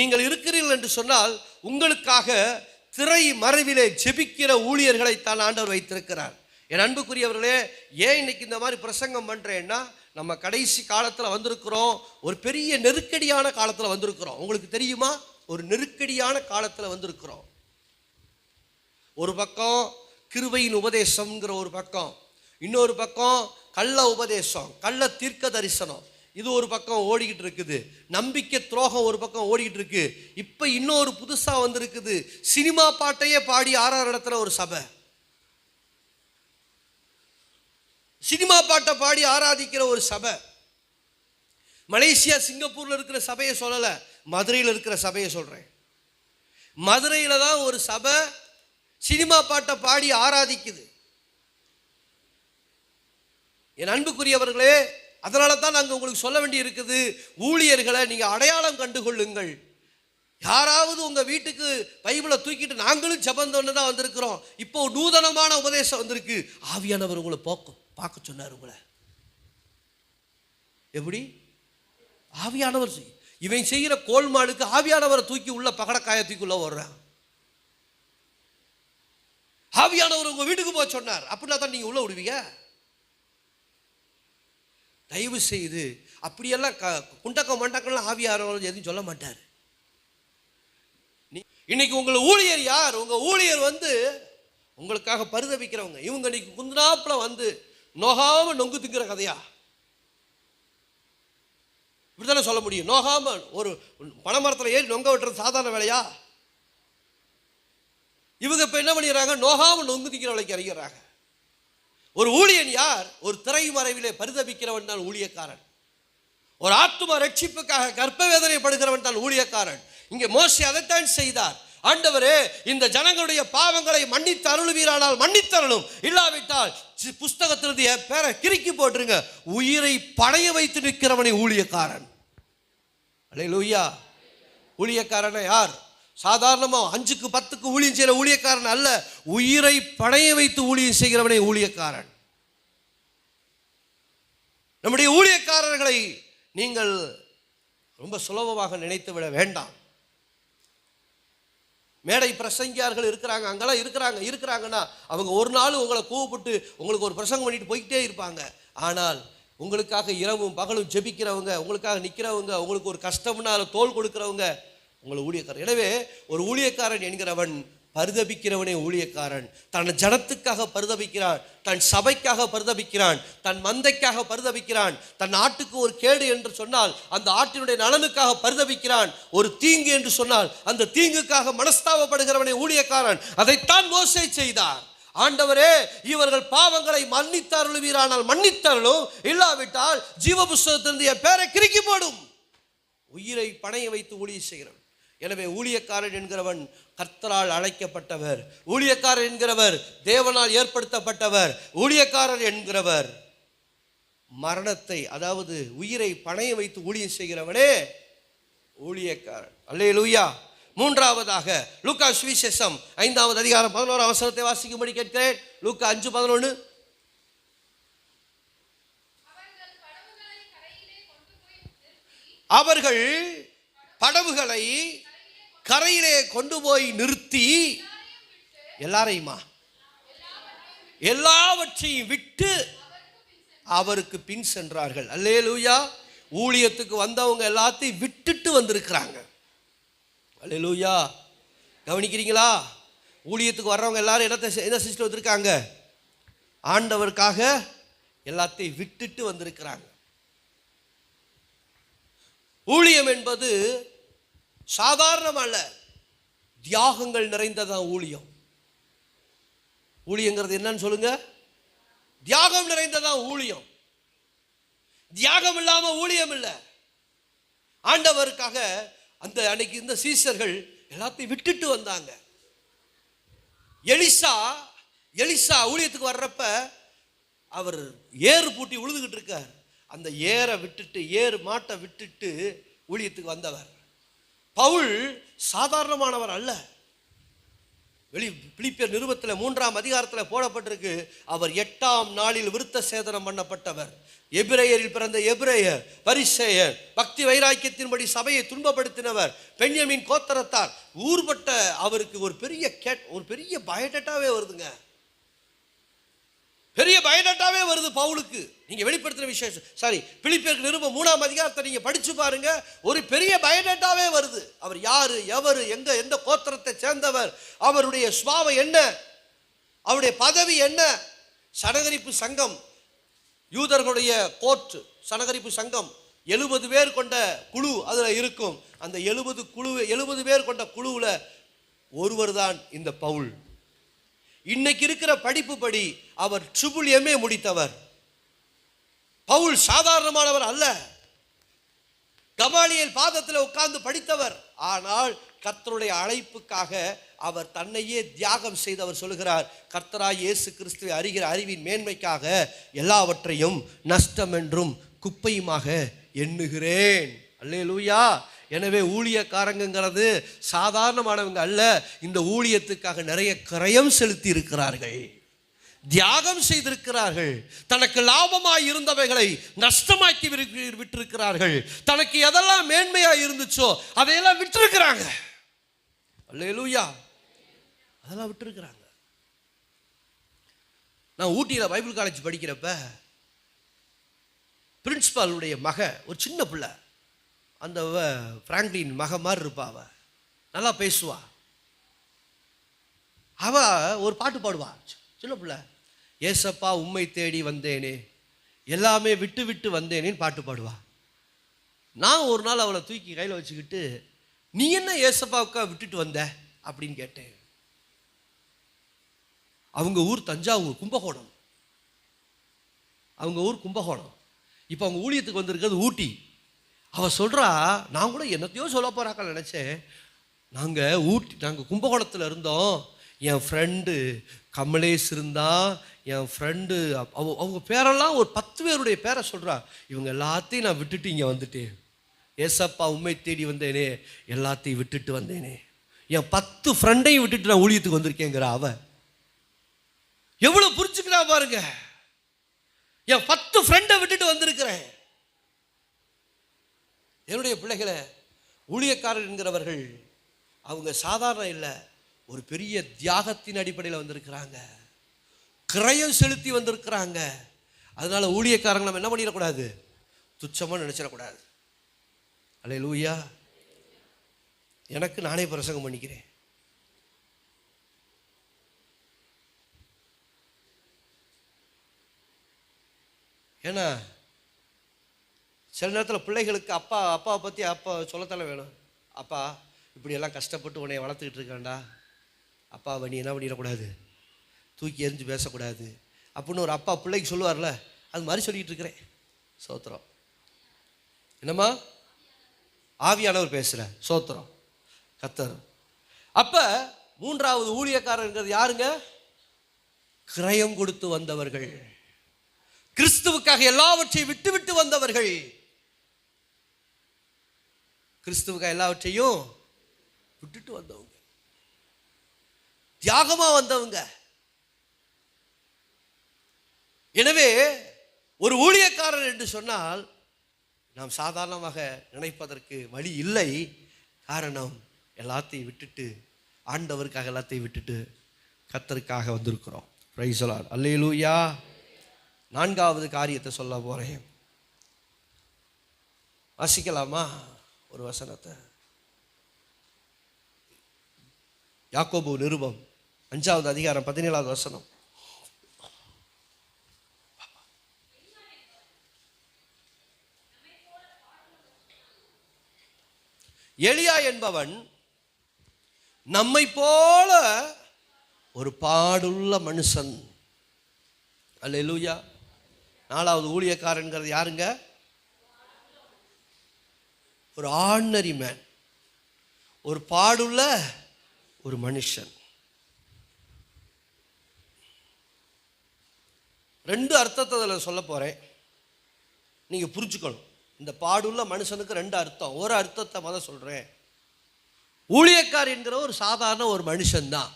நீங்கள் இருக்கிறீர்கள் என்று சொன்னால் உங்களுக்காக திரை மறைவிலே ஜெபிக்கிற ஊழியர்களைத்தான் ஆண்டவர் வைத்திருக்கிறார். என் அன்புக்குரியவர்களே, ஏன் இன்னைக்கு இந்த மாதிரி பிரசங்கம் பண்ணுறேன்னா, நம்ம கடைசி காலத்தில் வந்திருக்கிறோம். ஒரு பெரிய நெருக்கடியான காலத்தில் வந்திருக்கிறோம். உங்களுக்கு தெரியுமா? ஒரு நெருக்கடியான காலத்தில் வந்திருக்கிறோம். ஒரு பக்கம் கிருபையின் உபதேசம்ங்கிற ஒரு பக்கம், இன்னொரு பக்கம் கள்ள உபதேசம், கள்ள தீர்க்க தரிசனம், இது ஒரு பக்கம் ஓடிக்கிட்டு இருக்குது. நம்பிக்கை துரோகம் ஒரு பக்கம் ஓடிக்கிட்டு இருக்கு. இப்போ இன்னொரு புதுசாக வந்திருக்குது, சினிமா பாட்டையே பாடி ஆறாறு இடத்துல ஒரு சபை, சினிமா பாட்டை பாடி ஆராதிக்கிற ஒரு சபை. மலேசியா சிங்கப்பூரில் இருக்கிற சபையை சொல்லலை, மதுரையில் இருக்கிற சபையை சொல்கிறேன். மதுரையில் தான் ஒரு சபை சினிமா பாட்டை பாடி ஆராதிக்குது. என் அன்புக்குரியவர்களே, அதனால தான் நாங்கள் உங்களுக்கு சொல்ல வேண்டி இருக்குது, ஊழியர்களை நீங்கள் அடையாளம் கண்டுகொள்ளுங்கள். யாராவது உங்கள் வீட்டுக்கு பைபிளை தூக்கிட்டு நாங்களும் ஜபந்தோன்னு தான் வந்திருக்கிறோம், இப்போ நூதனமான உபதேசம் வந்திருக்கு, ஆவியானவர் உங்களை பார்க்க சொன்னார். உங்களை எப்படி ஆவியானவர் இவன் செய்கிற கோல்மாலுக்கு ஆவியானவரை தூக்கி உள்ள பகடக்காய தூக்கிக்குள்ள வர்றான். ஆவியானவர் உங்க வீட்டுக்கு போக சொன்னார் அப்படின்னா தான் நீங்க உள்ள விடுவீங்க. தயவு செய்து அப்படியெல்லாம் குண்டக்கம் மண்டக்கம்லாம் ஆவியானவர் எதுவும் சொல்ல மாட்டார். இன்னைக்கு உங்களை ஊழியர் யார்? உங்க ஊழியர் உங்களுக்காக பரிதபிக்கிறவங்க. இவங்க இன்னைக்கு குந்தினாப்புல நோகாம நொங்கு திங்கிற கதையா? இப்படித்தானே சொல்ல முடியும். நோகாம ஒரு பனைமரத்தில் ஏறி நொங்க வெட்டுறது சாதாரண வேலையா? இவங்க இப்ப என்ன பண்ணிடுறாங்க? நோகாம நொங்கு திங்கிற வேலைக்கு அறிகிறாங்க. ஒரு ஊழியன் யார்? ஒரு திரைமறைவிலே பரிதபிக்கிறவன் தான் ஊழியக்காரன். ஒரு ஆத்தும ரட்சிப்புக்காக கர்ப்ப வேதனைப்படுகிறவன் தான் ஊழியக்காரன். இங்கே மோசே அதைத்தான் செய்தார். ஆண்டவரே, இந்த ஜனங்களுடைய பாவங்களை மன்னித்து அருளுவீரானால் மன்னித்தருளும், இல்லாவிட்டால் புஸ்தகத்திலிருந்து என் பேரை கிறுக்கி போட்டுருங்க. உயிரை படைய வைத்து நிற்கிறவனை ஊழியக்காரன். அல்லேலூயா. ஊழியக்காரனை யார்? சாதாரணமா 5க்கு 10க்கு ஊழியம் செய்கிற ஊழியக்காரன் அல்ல, உயிரை படைய வைத்து ஊழியம் செய்கிறவனை ஊழியக்காரன். நம்முடைய ஊழியக்காரர்களை நீங்கள் ரொம்ப சுலபமாக நினைத்து விட வேண்டாம். மேடை பிரசங்கியார்கள் இருக்கிறாங்க, அங்கெல்லாம் இருக்கிறாங்கன்னா அவங்க ஒரு நாள் உங்களை கூப்பிட்டு உங்களுக்கு ஒரு பிரசங்கம் பண்ணிட்டு போய்கிட்டே இருப்பாங்க. ஆனால் உங்களுக்காக இரவும் பகலும் ஜெபிக்கிறவங்க, உங்களுக்காக நிற்கிறவங்க, உங்களுக்கு ஒரு கஷ்டம்னா தோள் கொடுக்கிறவங்க உங்களை ஊழியக்காரன். எனவே ஒரு ஊழியக்காரன் என்கிறவன் பரிதபிக்கிறவனே ஊழியக்காரன். தன் ஜனத்துக்காக பரிதபிக்கிறான், தன் சபைக்காக பரிதபிக்கிறான், தன் மந்தைக்காக பரிதபிக்கிறான். தன் ஆட்டுக்கு ஒரு கேடு என்று சொன்னால் அந்த ஆட்டினுடைய நலனுக்காக பரிதபிக்கிறான். ஒரு தீங்கு என்று சொன்னால் அந்த தீங்குக்காக மனஸ்தாபப்படுகிறவனே ஊழியக்காரன். அதைத்தான் மோசே செய்தார். ஆண்டவரே, இவர்கள் பாவங்களை மன்னித்தருளுவீரானால் மன்னித்தருளும், இல்லாவிட்டால் ஜீவ புஸ்தகத்திலிருந்து என் பேரை கிறுக்கி போடும். உயிரை பணைய வைத்து ஊழியம் செய்கிறவன். எனவே ஊழியக்காரன் என்கிறவன் கர்த்தரால் அழைக்கப்பட்டவர். ஊழியக்காரர் என்கிறவர் தேவனால் ஏற்படுத்தப்பட்டவர். ஊழியக்காரர் என்கிறவர் மரணத்தை, அதாவது உயிரை பணைய வைத்து ஊழியம் செய்கிறவனே ஊழியக்காரன். அல்லேலூயா. மூன்றாவதாக லூக்கா சுவிசேஷம் 5வது அதிகாரம் 11வது வசனத்தை வாசிக்கும்படி கேட்கிறேன். லூக்கா 5:11. அவர்கள் படவுகளை கரையிலே கொண்டு போய் நிறுத்தி எல்லாவற்றையும் விட்டு அவருக்கு பின் சென்றார்கள். அல்லேலூயா. ஊழியத்துக்கு வந்தவங்க எல்லாத்தையும் விட்டுட்டு வந்திருக்கிறாங்க. அல்லேலூயா. கவனிக்கிறீங்களா? ஊழியத்துக்கு வர்றவங்க எல்லாரும் என்ன செஞ்சுட்டு வந்திருக்காங்க? ஆண்டவருக்காக எல்லாத்தையும் விட்டுட்டு வந்திருக்கிறாங்க. ஊழியம் என்பது சாதாரணமல்ல, தியாகங்கள் நிறைந்ததான் ஊழியம். ஊழியங்கிறது என்னன்னு சொல்லுங்க? தியாகம் நிறைந்ததான் ஊழியம். தியாகம் இல்லாம ஊழியம் இல்லை. ஆண்டவருக்காக அந்த அன்னைக்கு இந்த சீஷர்கள் எல்லாத்தையும் விட்டுட்டு வந்தாங்க. எலிசா எலிசா ஊழியத்துக்கு வர்றப்ப அவர் ஏறு பூட்டி உழுதுகிட்டு இருக்கார். அந்த ஏரை விட்டுட்டு, ஏறு மாட்டை விட்டுட்டு ஊழியத்துக்கு வந்தவர். பவுல் சாதாரணமானவர் அல்ல. பிலிப்பியர் நிருபத்தில் 3ஆம் அதிகாரத்தில் போடப்பட்டிருக்கு, அவர் 8ஆம் நாளில் விருத்த சேதனம் பண்ணப்பட்டவர். எபிரேயரில் பிறந்த எபிரேயர், பரிசேயர், பக்தி வைராக்கியத்தின்படி சபையை துன்பப்படுத்தினவர், பென்யமீன் கோத்திரத்தார், ஊர்பட்ட அவருக்கு ஒரு பெரிய பயோடேட்டாவே வருதுங்க. பெரிய பயோடேட்டாவே வருது பவுலுக்கு. நீங்க வெளிப்படுத்தின விசேஷம் பிலிப்பியருக்கு நிருபம் 3ஆம் அதிகாரத்தை நீங்க படிச்சு பாருங்க, ஒரு பெரிய பயோடேட்டாவே வருது. அவர் யாரு, எவரு, எந்த கோத்திரத்தை சேர்ந்தவர், அவருடைய சுபாவம் என்ன, அவருடைய பதவி என்ன. சனகரிப்பு சங்கம், யூதர்களுடைய கோர்ட் சனகரிப்பு சங்கம் 70 பேர் கொண்ட குழு அதுல இருக்கும். அந்த 70 பேர் கொண்ட குழுவுல ஒருவர் தான் இந்த பவுல். இன்னைக்கு இருக்கிற படிப்பு படி அவர் MA முடித்தவர். பவுல் சாதாரணமானவர் அல்ல. கமாலியேல் பாதத்தில் உட்கார்ந்து படித்தவர். ஆனால் கர்த்தருடைய அழைப்புக்காக அவர் தன்னையே தியாகம் செய்தவர். சொல்லுகிறார், கர்த்தராய் இயேசு கிறிஸ்துவை அறிகிற அறிவின் மேன்மைக்காக எல்லாவற்றையும் நஷ்டம் என்றும் குப்பையுமாக எண்ணுகிறேன். அல்லேலூயா. எனவே ஊழியக்காரங்கிறது சாதாரணமானவங்க அல்ல. இந்த ஊழியத்துக்காக நிறைய கிரயம் செலுத்தி இருக்கிறார்கள், தியாகம் செய்திருக்கிறார்கள். தனக்கு லாபமாய் இருந்தவைகளை நஷ்டமாக்கி விட்டிருக்கிறார்கள். தனக்கு எதெல்லாம் மேன்மையாக இருந்துச்சோ அதையெல்லாம் விட்டிருக்கிறாங்க. அல்லேலூயா. அதெல்லாம் விட்டிருக்கிறாங்க. நான் ஊட்டியில் பைபிள் காலேஜ் படிக்கிறப்ப பிரின்சிபாலுடைய மக, ஒரு சின்ன பிள்ளை, அந்த பிராங்க்லின் மக மாதிரி இருப்பா. அவ நல்லா பேசுவா. அவ ஒரு பாட்டு பாடுவா, சின்ன பிள்ளை. ஏசப்பா உம்மை தேடி வந்தேனே, எல்லாமே விட்டு விட்டு வந்தேனேன்னு பாட்டு பாடுவா. நான் ஒரு நாள் அவளை தூக்கி கையில் வச்சுக்கிட்டு, நீ என்ன ஏசப்பாவுக்கா விட்டுட்டு வந்த அப்படின்னு கேட்டேன். அவங்க ஊர் தஞ்சாவூர், கும்பகோணம். அவங்க ஊர் கும்பகோணம். இப்போ அவங்க ஊழியத்துக்கு வந்திருக்கிறது ஊட்டி. அவள் சொல்கிறா, நான் கூட என்னத்தையோ சொல்ல போகிறாக்க நினச்சேன். நாங்கள் கும்பகோணத்தில் இருந்தோம். என் ஃப்ரெண்டு கமலேஷ் இருந்தான், என் ஃப்ரெண்டு அவங்க பேரெல்லாம் ஒரு 10 பேருடைய பேரை சொல்கிறா. இவங்க எல்லாத்தையும் நான் விட்டுட்டு இங்கே வந்துட்டேன். ஏசப்பா உண்மை தேடி வந்தேனே, எல்லாத்தையும் விட்டுட்டு வந்தேனே. என் 10 ஃப்ரெண்டையும் விட்டுட்டு நான் ஊழியத்துக்கு வந்திருக்கேங்கிற அவ எவ்வளோ புரிஞ்சுக்கிறா பாருங்க. என் 10 ஃப்ரெண்டை விட்டுட்டு வந்திருக்கிறேன். என்னுடைய பிள்ளைகளை, ஊழியக்காரர் என்கிறவர்கள் அவங்க சாதாரண இல்லை, ஒரு பெரிய தியாகத்தின் அடிப்படையில் வந்திருக்கிறாங்க, கிரயம் செலுத்தி வந்திருக்கிறாங்க. அதனால ஊழியக்காரங்க நம்ம என்ன பண்ணிடக்கூடாது, துச்சமாக நினைச்சிடக்கூடாது. அல்லேலூயா. எனக்கு நானே பிரசங்கம் பண்ணிக்கிறேன். ஏன்னா சில நேரத்தில் பிள்ளைகளுக்கு அப்பாவை பற்றி அப்பா சொல்லத்தானே வேணும். அப்பா இப்படியெல்லாம் கஷ்டப்பட்டு உன்னை வளர்த்துக்கிட்டு இருக்காண்டா, அப்பாவை நீ என்ன பண்ணிடக்கூடாது, தூக்கி எறிஞ்சு பேசக்கூடாது அப்படின்னு ஒரு அப்பா பிள்ளைக்கு சொல்லுவார்ல, அது மாதிரி சொல்லிகிட்டு இருக்கிறேன். சோத்திரம். என்னம்மா? ஆவியானவர் பேசுகிற சோத்திரம், கர்த்தர். அப்போ 3வது ஊழியக்காரங்கிறது யாருங்க? கிரயம் கொடுத்து வந்தவர்கள், கிறிஸ்துவுக்காக எல்லாவற்றையும் விட்டு விட்டு வந்தவர்கள், கிறிஸ்துவுக்காக எல்லாவற்றையும் விட்டுட்டு வந்தவங்க, தியாகமா வந்தவங்க. எனவே ஒரு ஊழியக்காரர் என்று சொன்னால் நாம் சாதாரணமாக நினைப்பதற்கு வழி இல்லை. காரணம், எல்லாத்தையும் விட்டுட்டு, ஆண்டவருக்காக எல்லாத்தையும் விட்டுட்டு கர்த்தருக்காக வந்திருக்கிறோம். Praise the Lord. அல்லேலூயா. 4வது காரியத்தை சொல்ல போறேன். வாசிக்கலாமா ஒரு வசனத்தை? யாக்கோபு நிருபம் 5வது அதிகாரம் 17வது வசனம். எலியா என்பவன் நம்மை போல ஒரு பாடுள்ள மனுஷன். அல்லேலூயா. 4வது ஊழியக்காரன்கிறது யாருங்க? ஒரு ஆர்டினரி மேன், ஒரு பாடுள்ள ஒரு மனுஷன். 2 அர்த்தத்தை அதில் சொல்ல போகிறேன், நீங்கள் புரிஞ்சுக்கணும். இந்த பாடுள்ள மனுஷனுக்கு 2 அர்த்தம். ஒரு அர்த்தத்தை முதல் சொல்கிறேன். ஊழியக்கார் என்கிற ஒரு சாதாரண ஒரு மனுஷன்தான்.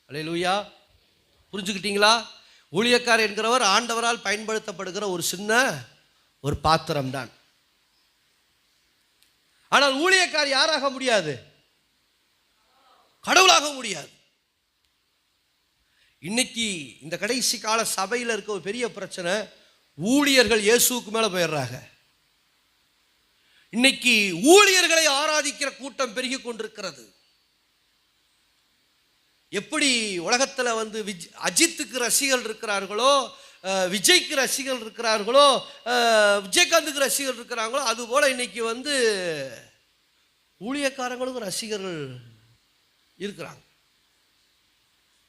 அல்லேலூயா, புரிஞ்சுக்கிட்டீங்களா? ஊழியக்கார் என்கிறவர் ஆண்டவரால் பயன்படுத்தப்படுகிற ஒரு சின்ன ஒரு பாத்திரம்தான். ஆனால் ஊழியக்கார் யாராக முடியாது? கடவுளாக முடியாது. இன்னைக்கு இந்த கடைசி கால சபையில் இருக்க ஒரு பெரிய பிரச்சனை, ஊழியர்கள் இயேசுவுக்கு மேலே போயிடுறாங்க. இன்னைக்கு ஊழியர்களை ஆராதிக்கிற கூட்டம் பெருகி கொண்டிருக்கிறது. எப்படி உலகத்தில் வந்து அஜித்துக்கு ரசிகர்கள் இருக்கிறார்களோ, விஜய்க்கு ரசிகர்கள் இருக்கிறார்களோ, விஜயகாந்துக்கு ரசிகர்கள் இருக்கிறாங்களோ, அதுபோல் இன்னைக்கு வந்து ஊழியக்காரங்களுக்கும் ரசிகர்கள் இருக்கிறாங்க.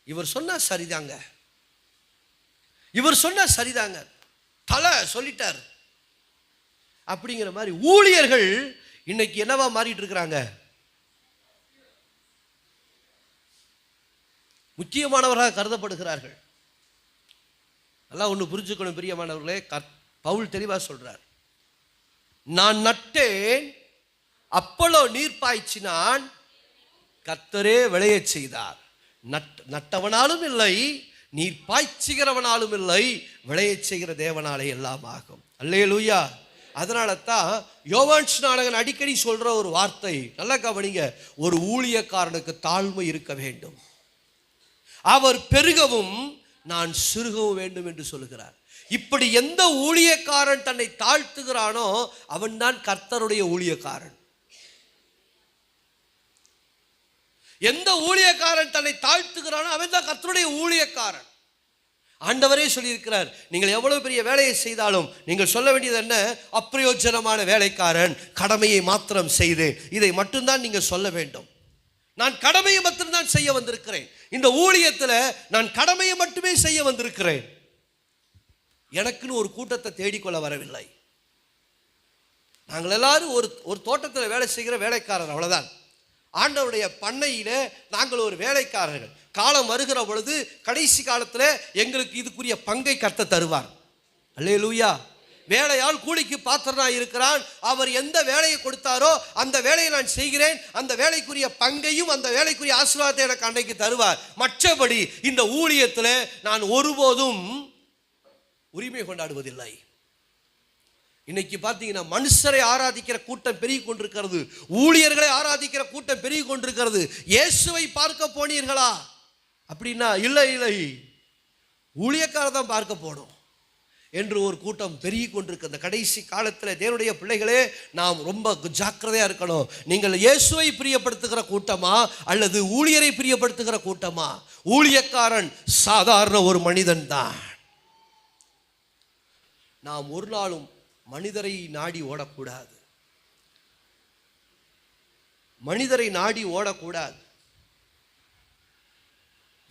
இவர் சொன்னா சரிதாங்க, இவர் சொன்னா சரிதாங்க, தலை சொல்லிட்டார் அப்படிங்கிற மாதிரி ஊழியர்கள் இன்னைக்கு என்னவா மாறிட்டு இருக்கிறாங்க? முக்கியமானவராக கருதப்படுகிறார்கள். நல்லா ஒன்று புரிஞ்சுக்கணும் பிரியமானவர்களே, பவுல் தெளிவாக சொல்றார், நான் நட்டேன், அப்போலோ நீர் பாய்ச்சினான், கர்த்தரே விளையச் செய்தார். நட்டவனாலும் இல்லை, நீர் பாய்ச்சுகிறவனாலும் இல்லை, விளையச் செய்கிற தேவனாலே எல்லாம் ஆகும். அல்லேலூயா. அதனால தான் யோவான் ஸ்நானகன் அடிக்கடி சொல்ற ஒரு வார்த்தை, நல்லா கவனிங்க, ஒரு ஊழியக்காரனுக்கு தாழ்மை இருக்க வேண்டும், அவர் பெருகவும் நான் சிறுகவும் வேண்டும் என்று சொல்லுகிறார். இப்படி எந்த ஊழியக்காரன் தன்னை தாழ்த்துகிறானோ அவன்தான் கர்த்தருடைய ஊழியக்காரன். எந்த ஊழியக்காரன் தன்னை தாழ்த்துகிறானோ அவன் தான் கர்த்தருடைய ஊழியக்காரன். ஆண்டவரே சொல்லியிருக்கிறார், நீங்கள் எவ்வளவு பெரிய வேலையை செய்தாலும் நீங்கள் சொல்ல வேண்டியது என்ன? அப்பிரயோஜனமான வேலைக்காரன், கடமையை மாத்திரம் செய்தேன், இதை மட்டும்தான் நீங்கள் சொல்ல வேண்டும். நான் கடமையை மட்டும்தான் செய்ய வந்திருக்கிறேன், இந்த ஊழியத்தில் நான் கடமையை மட்டுமே செய்ய வந்திருக்கிறேன், எனக்குன்னு ஒரு கூட்டத்தை தேடிக்கொள்ள வரவில்லை. நாங்கள் எல்லாரும் ஒரு தோட்டத்தில் வேலை செய்கிற வேலைக்காரர், அவ்வளவுதான். ஆண்டவருடைய பண்ணையில நாங்கள் ஒரு வேலைக்காரர்கள். காலம் வருகிற பொழுது கடைசி காலத்தில் எங்களுக்கு இதுக்குரிய பங்கை கர்த்தர் தருவார். அல்லேலூயா. வேலையால் கூலிக்கு பாத்திரனாக இருக்கிறான். அவர் எந்த வேலையை கொடுத்தாரோ அந்த வேலையை நான் செய்கிறேன், அந்த வேலைக்குரிய பங்கையும் அந்த வேலைக்குரிய ஆசீர்வாதத்தை எனக்கு அன்றைக்கு தருவார். மற்றபடி இந்த ஊழியத்தில் நான் ஒருபோதும் உரிமை கொண்டாடுவதில்லை. இன்னைக்கு பார்த்தீங்கன்னா மனுஷரை ஆராதிக்கிற கூட்டம் பெருகி கொண்டிருக்கிறது, ஊழியர்களை ஆராதிக்கிற கூட்டம் பெருகி கொண்டிருக்கிறது. இயேசுவை பார்க்க போனீர்களா அப்படின்னா இல்லை இல்லை, ஊழியக்காரர் தான் பார்க்க போனோம் என்று ஒரு கூட்டம் பெருகி கொண்டிருக்கு. அந்த கடைசி காலத்தில் தேவனுடைய பிள்ளைகளே, நாம் ரொம்ப ஜாக்கிரதையாக இருக்கணும். நீங்கள் இயேசுவை பிரியப்படுத்துகிற கூட்டமா அல்லது ஊழியரை பிரியப்படுத்துகிற கூட்டமா? ஊழியக்காரன் சாதாரண ஒரு மனிதன் தான். நாம் ஒரு நாளும் மனிதரை நாடி ஓடக்கூடாது, மனிதரை நாடி ஓடக்கூடாது.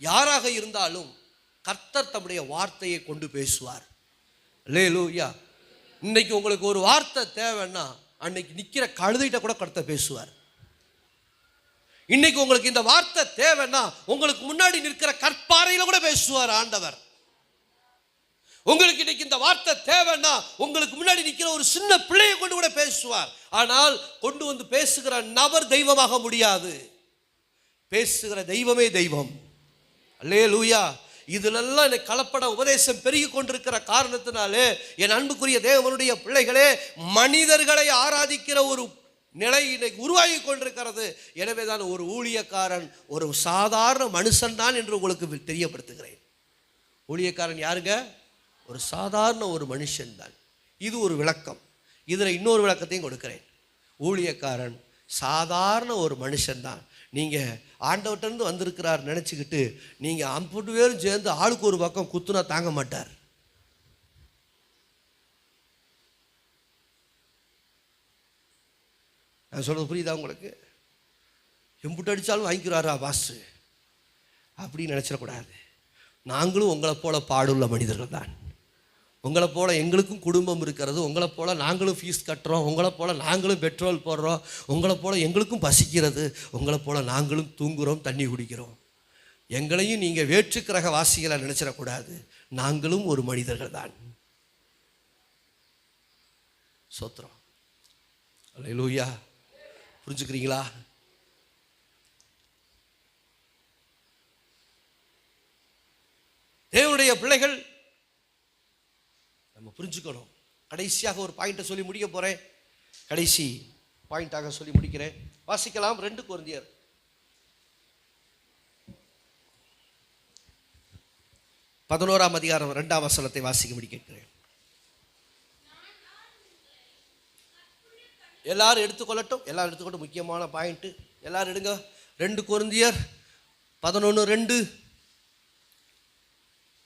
யாராக இருந்தாலும் கர்த்தர் தம்முடைய வார்த்தையை கொண்டு பேசுவார். அல்லேலூயா. இன்னைக்கு உங்களுக்கு ஒரு வார்த்தை தேவைன்னா அன்னைக்கு நிற்கிற கழுதைகிட்ட கூட கர்த்தர் பேசுவார். இன்னைக்கு உங்களுக்கு இந்த வார்த்தை தேவைன்னா உங்களுக்கு முன்னாடி நிற்கிற கற்பாறையில கூட பேசுவார் ஆண்டவர். உங்களுக்கு இன்னைக்கு இந்த வார்த்தை தேவைன்னா உங்களுக்கு முன்னாடி நிற்கிற ஒரு சின்ன பிள்ளையை கொண்டு கூட பேசுவார். ஆனால் கொண்டு வந்து பேசுகிற நபர் தெய்வமாக முடியாது, பேசுகிற தெய்வமே தெய்வம். அல்லேலூயா. இதிலெல்லாம் எனக்கு கலப்பட உபதேசம் பெருகி கொண்டிருக்கிற காரணத்தினாலே என் அன்புக்குரிய தேவனுடைய பிள்ளைகளே, மனிதர்களை ஆராதிக்கிற ஒரு நிலை இன்னைக்கு உருவாகி கொண்டிருக்கிறது. எனவே தான் ஒரு ஊழியக்காரன் ஒரு சாதாரண மனுஷன் தான் என்று உங்களுக்கு தெரியப்படுத்துகிறேன். ஊழியக்காரன் யாருங்க? ஒரு சாதாரண ஒரு மனுஷன் தான். இது ஒரு விளக்கம். இதில் இன்னொரு விளக்கத்தையும் கொடுக்கிறேன். ஊழியக்காரன் சாதாரண ஒரு மனுஷன் தான். நீங்கள் ஆண்டவர்கிட்டருந்து வந்திருக்கிறார் நினச்சிக்கிட்டு நீங்கள் 50 பேரும் சேர்ந்து ஆளுக்கு ஒரு பக்கம் குத்துனா தாங்க மாட்டார். நான் சொல்கிறது புரியுதா உங்களுக்கு? எம்புட்டு அடித்தாலும் வாங்கிக்கிறாரா பாஸ்ட் அப்படின்னு நினச்சிடக்கூடாது. நாங்களும் உங்களை போல பாடுள்ள மனிதர்கள் தான். உங்களை போல் எங்களுக்கும் குடும்பம் இருக்கிறது, உங்களை போல் நாங்களும் ஃபீஸ் கட்டுறோம், உங்களை போல் நாங்களும் பெட்ரோல் போடுறோம், உங்களை போல் எங்களுக்கும் பசிக்கிறது, உங்களை போல் நாங்களும் தூங்குகிறோம், தண்ணி குடிக்கிறோம். எங்களையும் நீங்கள் வேற்றுக்கிரக வாசிகளை நினைச்சிடக்கூடாது. நாங்களும் ஒரு மனிதர்கள் தான். சோத்திரம். அல்லேலூயா. புரிஞ்சுக்கிறீங்களா? தேவனுடைய பிள்ளைகள் நம்ம புரிஞ்சுக்கணும். கடைசியாக ஒரு பாயிண்ட்டை சொல்லி முடிக்க போகிறேன். கடைசி பாயிண்டாக சொல்லி முடிக்கிறேன். வாசிக்கலாம். 2 கொரிந்தியர் 11ஆம் அதிகாரம் 2ஆம் வசனத்தை வாசிக்கும்படி கேட்கிறேன். எல்லாரும் எடுத்துக்கொள்ளட்டும். எல்லாரும் எடுத்துக்கொண்டு முக்கியமான பாயிண்ட் எல்லாரும் எடுங்க. 2 கொரிந்தியர் 11:2.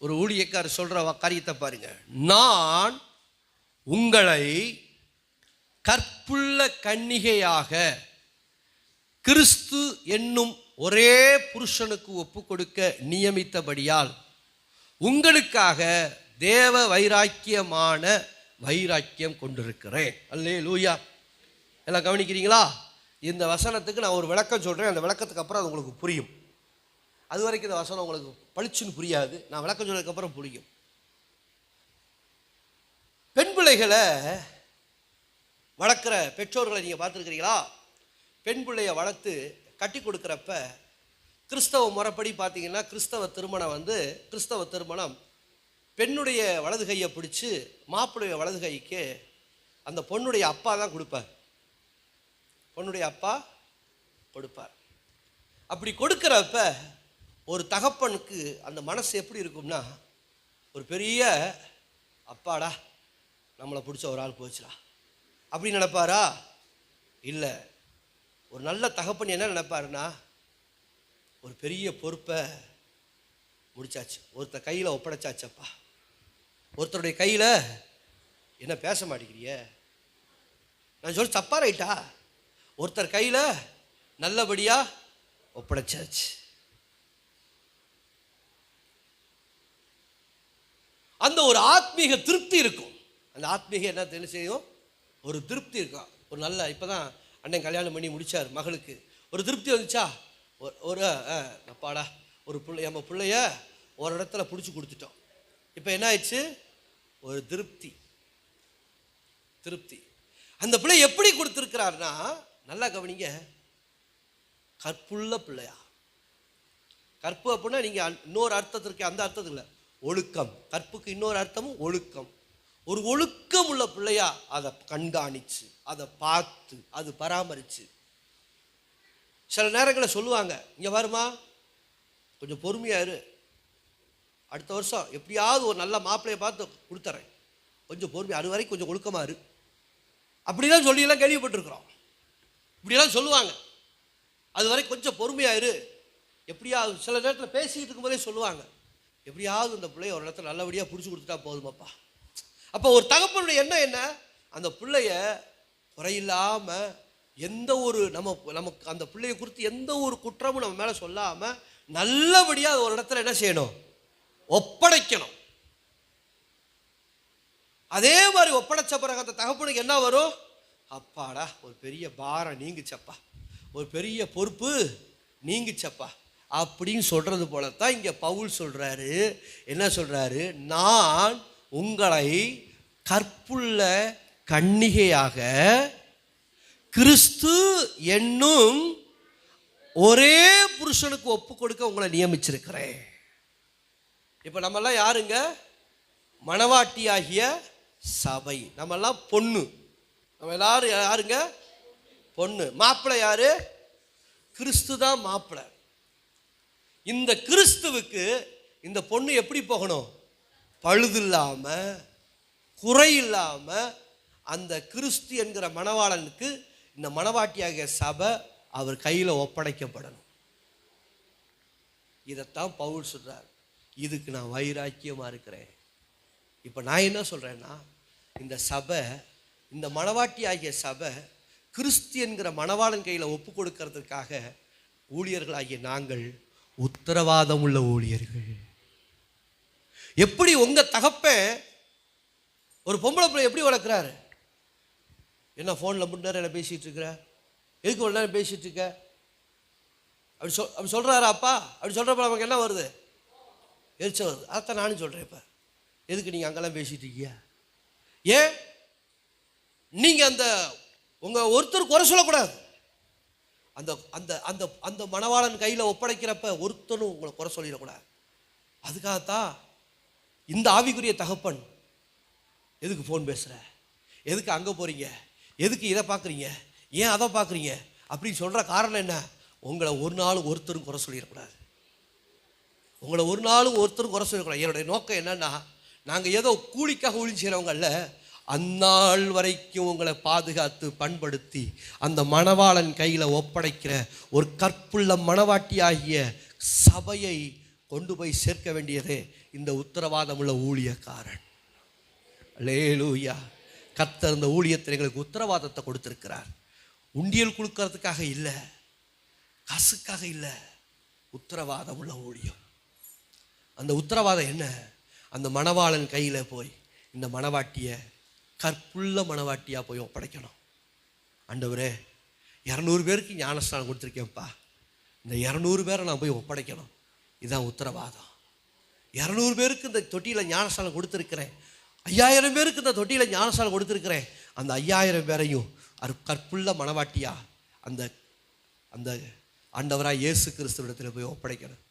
ஒரு ஊழியக்காரர் சொல்ற காரியத்தை பாருங்க. நான் உங்களை கற்புள்ள கன்னிகையாக கிறிஸ்து என்னும் ஒரே புருஷனுக்கு ஒப்பு கொடுக்க நியமித்தபடியால் உங்களுக்காக தேவ வைராக்கியமான வைராக்கியம் கொண்டிருக்கிறேன். அல்லேலூயா. எல்லாம் கவனிக்கிறீங்களா? இந்த வசனத்துக்கு நான் ஒரு விளக்கம் சொல்கிறேன். அந்த விளக்கத்துக்கு அப்புறம் அது உங்களுக்கு புரியும். அது வரைக்கும் இந்த வசனம் உங்களுக்கு பளிச்சுன்னு புரியாது. நான் விளக்கம் சொன்னதுக்கப்புறம் புரியும். பெண் பிள்ளைகளை வளர்க்குற பெற்றோர்களை நீங்கள் பார்த்துருக்கிறீங்களா? பெண் பிள்ளையை வளர்த்து கட்டி கொடுக்குறப்ப கிறிஸ்தவ முறைப்படி பார்த்தீங்கன்னா கிறிஸ்தவ திருமணம் பெண்ணுடைய வலது கையை பிடிச்சி மாப்பிள்ளைய வலது கைக்கு அந்த பொண்ணுடைய அப்பா தான் கொடுப்பார். பொண்ணுடைய அப்பா கொடுப்பார். அப்படி கொடுக்குறப்ப ஒரு தகப்பனுக்கு அந்த மனசு எப்படி இருக்கும்னா, ஒரு பெரிய அப்பாடா நம்மளை பிடிச்ச ஒரு ஆள் போச்சுடா அப்படி நினைப்பாரா? இல்லை. ஒரு நல்ல தகப்பன் என்ன நினைப்பாருன்னா, ஒரு பெரிய பொறுப்பை முடிச்சாச்சு, ஒருத்தர் கையில் ஒப்படைச்சாச்சப்பா. ஒருத்தருடைய கையில் என்ன பேச மாட்டேங்கிறிய, நான் சொல்ல தப்பா ரைட்டா? ஒருத்தர் கையில் நல்லபடியாக ஒப்படைச்சாச்சு. அந்த ஒரு ஆத்மீக திருப்தி இருக்கும். அந்த ஆத்மீக என்ன தெரியும் செய்யும்? ஒரு திருப்தி இருக்கும். ஒரு நல்ல இப்போ தான் அண்ணன் கல்யாணம் பண்ணி முடித்தார். மகளுக்கு ஒரு திருப்தி வந்துச்சா? ஒரு அப்பாடா ஒரு நம்ம பிள்ளைய ஒரு இடத்துல பிடிச்சி கொடுத்துட்டோம். இப்போ என்ன ஆயிடுச்சு? ஒரு திருப்தி. அந்த பிள்ளை எப்படி கொடுத்துருக்கிறாருன்னா, நல்லா கவனிங்க, கற்புள்ள பிள்ளையா. கற்பு அப்படின்னா நீங்கள் இன்னொரு அர்த்தத்திற்கு அந்த அர்த்தத்தில் இல்லை, ஒழுக்கம். கற்புக்கு இன்னொரு அர்த்தமும் ஒழுக்கம். ஒரு ஒழுக்கம் உள்ள பிள்ளையா அதை கண்காணிச்சு, அதை பார்த்து, அது பராமரிச்சு. சில நேரங்களில் சொல்லுவாங்க, இங்கே வருமா கொஞ்சம் பொறுமையாரு, அடுத்த வருஷம் எப்படியாவது ஒரு நல்ல மாப்பிள்ளையை பார்த்து கொடுத்துறேன், கொஞ்சம் பொறுமையா, அது வரைக்கும் கொஞ்சம் ஒழுக்கமாக இரு அப்படிலாம் சொல்லியெல்லாம் கேள்விப்பட்டிருக்கிறோம். இப்படியெல்லாம் சொல்லுவாங்க, அது வரைக்கும் கொஞ்சம் பொறுமையாக இரு. எப்படியாவது சில நேரத்தில் பேசிக்கிட்டு இருக்கும்போதே சொல்லுவாங்க, எப்படியாவது இந்த பிள்ளைய ஒரு இடத்துல நல்லபடியாக பிடிச்சி கொடுத்துட்டா போதுமாப்பா. அப்போ ஒரு தகப்பனுடைய எண்ணம் என்ன? அந்த பிள்ளைய குறையில்லாமல் எந்த ஒரு நமக்கு அந்த பிள்ளைய குறித்து எந்த ஒரு குற்றமும் நம்ம மேலே சொல்லாமல் நல்லபடியாக ஒரு இடத்துல என்ன செய்யணும்? ஒப்படைக்கணும். அதே மாதிரி ஒப்படைச்ச பிறகு அந்த தகப்பனுக்கு என்ன வரும்? அப்பாடா ஒரு பெரிய பாரம் நீங்குச்சப்பா, ஒரு பெரிய பொறுப்பு நீங்குச்சப்பா அப்படின்னு சொல்றது போலத்தான் இங்கே பவுல் சொல்றாரு. என்ன சொல்றாரு? நான் உங்களை கற்புள்ள கன்னிகையாக கிறிஸ்து என்னும் ஒரே புருஷனுக்கு ஒப்பு கொடுக்க உங்களை நியமிச்சிருக்கிறேன். இப்போ நம்மெல்லாம் யாருங்க? மணவாட்டியாகிய சபை. நம்மெல்லாம் பொண்ணு. நம்ம எல்லாரும் யாருங்க? பொண்ணு. மாப்பிள்ளை யாரு? கிறிஸ்து தான் மாப்பிள்ளை. இந்த கிறிஸ்துவுக்கு இந்த பொண்ணு எப்படி போகணும்? பழுதில்லாம குறையில்லாம அந்த கிறிஸ்து என்கிற மணவாளனுக்கு இந்த மணவாட்டியாகிய சபை அவர் கையில் ஒப்படைக்கப்படணும். இதைத்தான் பவுல் சொல்றார். இதுக்கு நான் வைராக்கியமாக இருக்கிறேன். இப்போ நான் என்ன சொல்கிறேன்னா, இந்த சபை, இந்த மணவாட்டி ஆகிய சபை கிறிஸ்து என்கிற மணவாளன் கையில் ஒப்பு கொடுக்கறதுக்காக ஊழியர்களாகிய நாங்கள் உத்தரவாதம் உள்ள ஊழியர்கள். எப்படி உங்கள் தகப்பன் ஒரு பொம்பளை பிள்ளை எப்படி வளர்க்குறாரு? என்ன ஃபோனில் முன்னேற என்ன பேசிகிட்டு இருக்கிற? எதுக்கு ஒரு நேரம் பேசிகிட்டு இருக்க? அப்படி சொல்கிறாரா அப்பா? அப்படி சொல்கிறப்ப நமக்கு என்ன வருது? எரிச்சல் வருது. அதைத்தான் நானும் சொல்கிறேன். இப்போ எதுக்கு நீங்கள் அங்கெல்லாம் பேசிகிட்டு இருக்கீங்க? ஏன் நீங்கள் அந்த உங்கள் ஒருத்தர் குறை சொல்லக்கூடாது. அந்த அந்த அந்த அந்த மணவாளன் கையில் ஒப்படைக்கிறப்ப ஒருத்தரும் உங்களை குறை சொல்லிடக்கூடாது. அதுக்காகத்தான் இந்த ஆவிக்குரிய தகப்பன், எதுக்கு ஃபோன் பேசுகிற, எதுக்கு அங்கே போகிறீங்க, எதுக்கு இதை பார்க்குறீங்க, ஏன் அதை பார்க்குறீங்க அப்படின்னு சொல்கிற காரணம் என்ன? உங்களை ஒரு நாளும் ஒருத்தரும் குறை சொல்லிடக்கூடாது. உங்களை ஒரு நாளும் ஒருத்தரும் குறை சொல்லக்கூடாது. என்னுடைய நோக்கம் என்னன்னா, நாங்கள் ஏதோ கூலிக்காக ஊழி செய்கிறவங்க அல்ல. அந்நாள் வரைக்கும் உங்களை பாதுகாத்து பண்படுத்தி அந்த மணவாளன் கையில் ஒப்படைக்கிற ஒரு கற்புள்ள மணவாட்டியாகிய சபையை கொண்டு போய் சேர்க்க வேண்டியதே இந்த உத்தரவாதமுள்ள ஊழியக்காரன். அல்லேலூயா. கர்த்தர் இந்த ஊழியத்தில் எங்களுக்கு உத்தரவாதத்தை கொடுத்திருக்கிறார். உண்டியல் கொடுக்கறதுக்காக இல்லை, காசுக்காக இல்லை, உத்தரவாதம் உள்ள ஊழியம். அந்த உத்தரவாதம் என்ன? அந்த மணவாளன் கையில் போய் இந்த மணவாட்டியை கற்புள்ள மணவாட்டியாக போய் ஒப்படைக்கணும். ஆண்டவரே, 200 பேருக்கு ஞானஸ்தானம் கொடுத்துருக்கேன்ப்பா, இந்த 200 பேரை நான் போய் ஒப்படைக்கணும். இதுதான் உத்தரவாதம். 200 பேருக்கு இந்த தொட்டியில் ஞானஸ்தானம் கொடுத்துருக்கிறேன், 5000 பேருக்கு இந்த தொட்டியில் ஞானஸ்தானம் கொடுத்துருக்கிறேன். அந்த 5000 பேரையும் கற்புள்ள மணவாட்டியா அந்த அந்த ஆண்டவராக இயேசு கிறிஸ்துவிடத்தில் போய் ஒப்படைக்கணும்.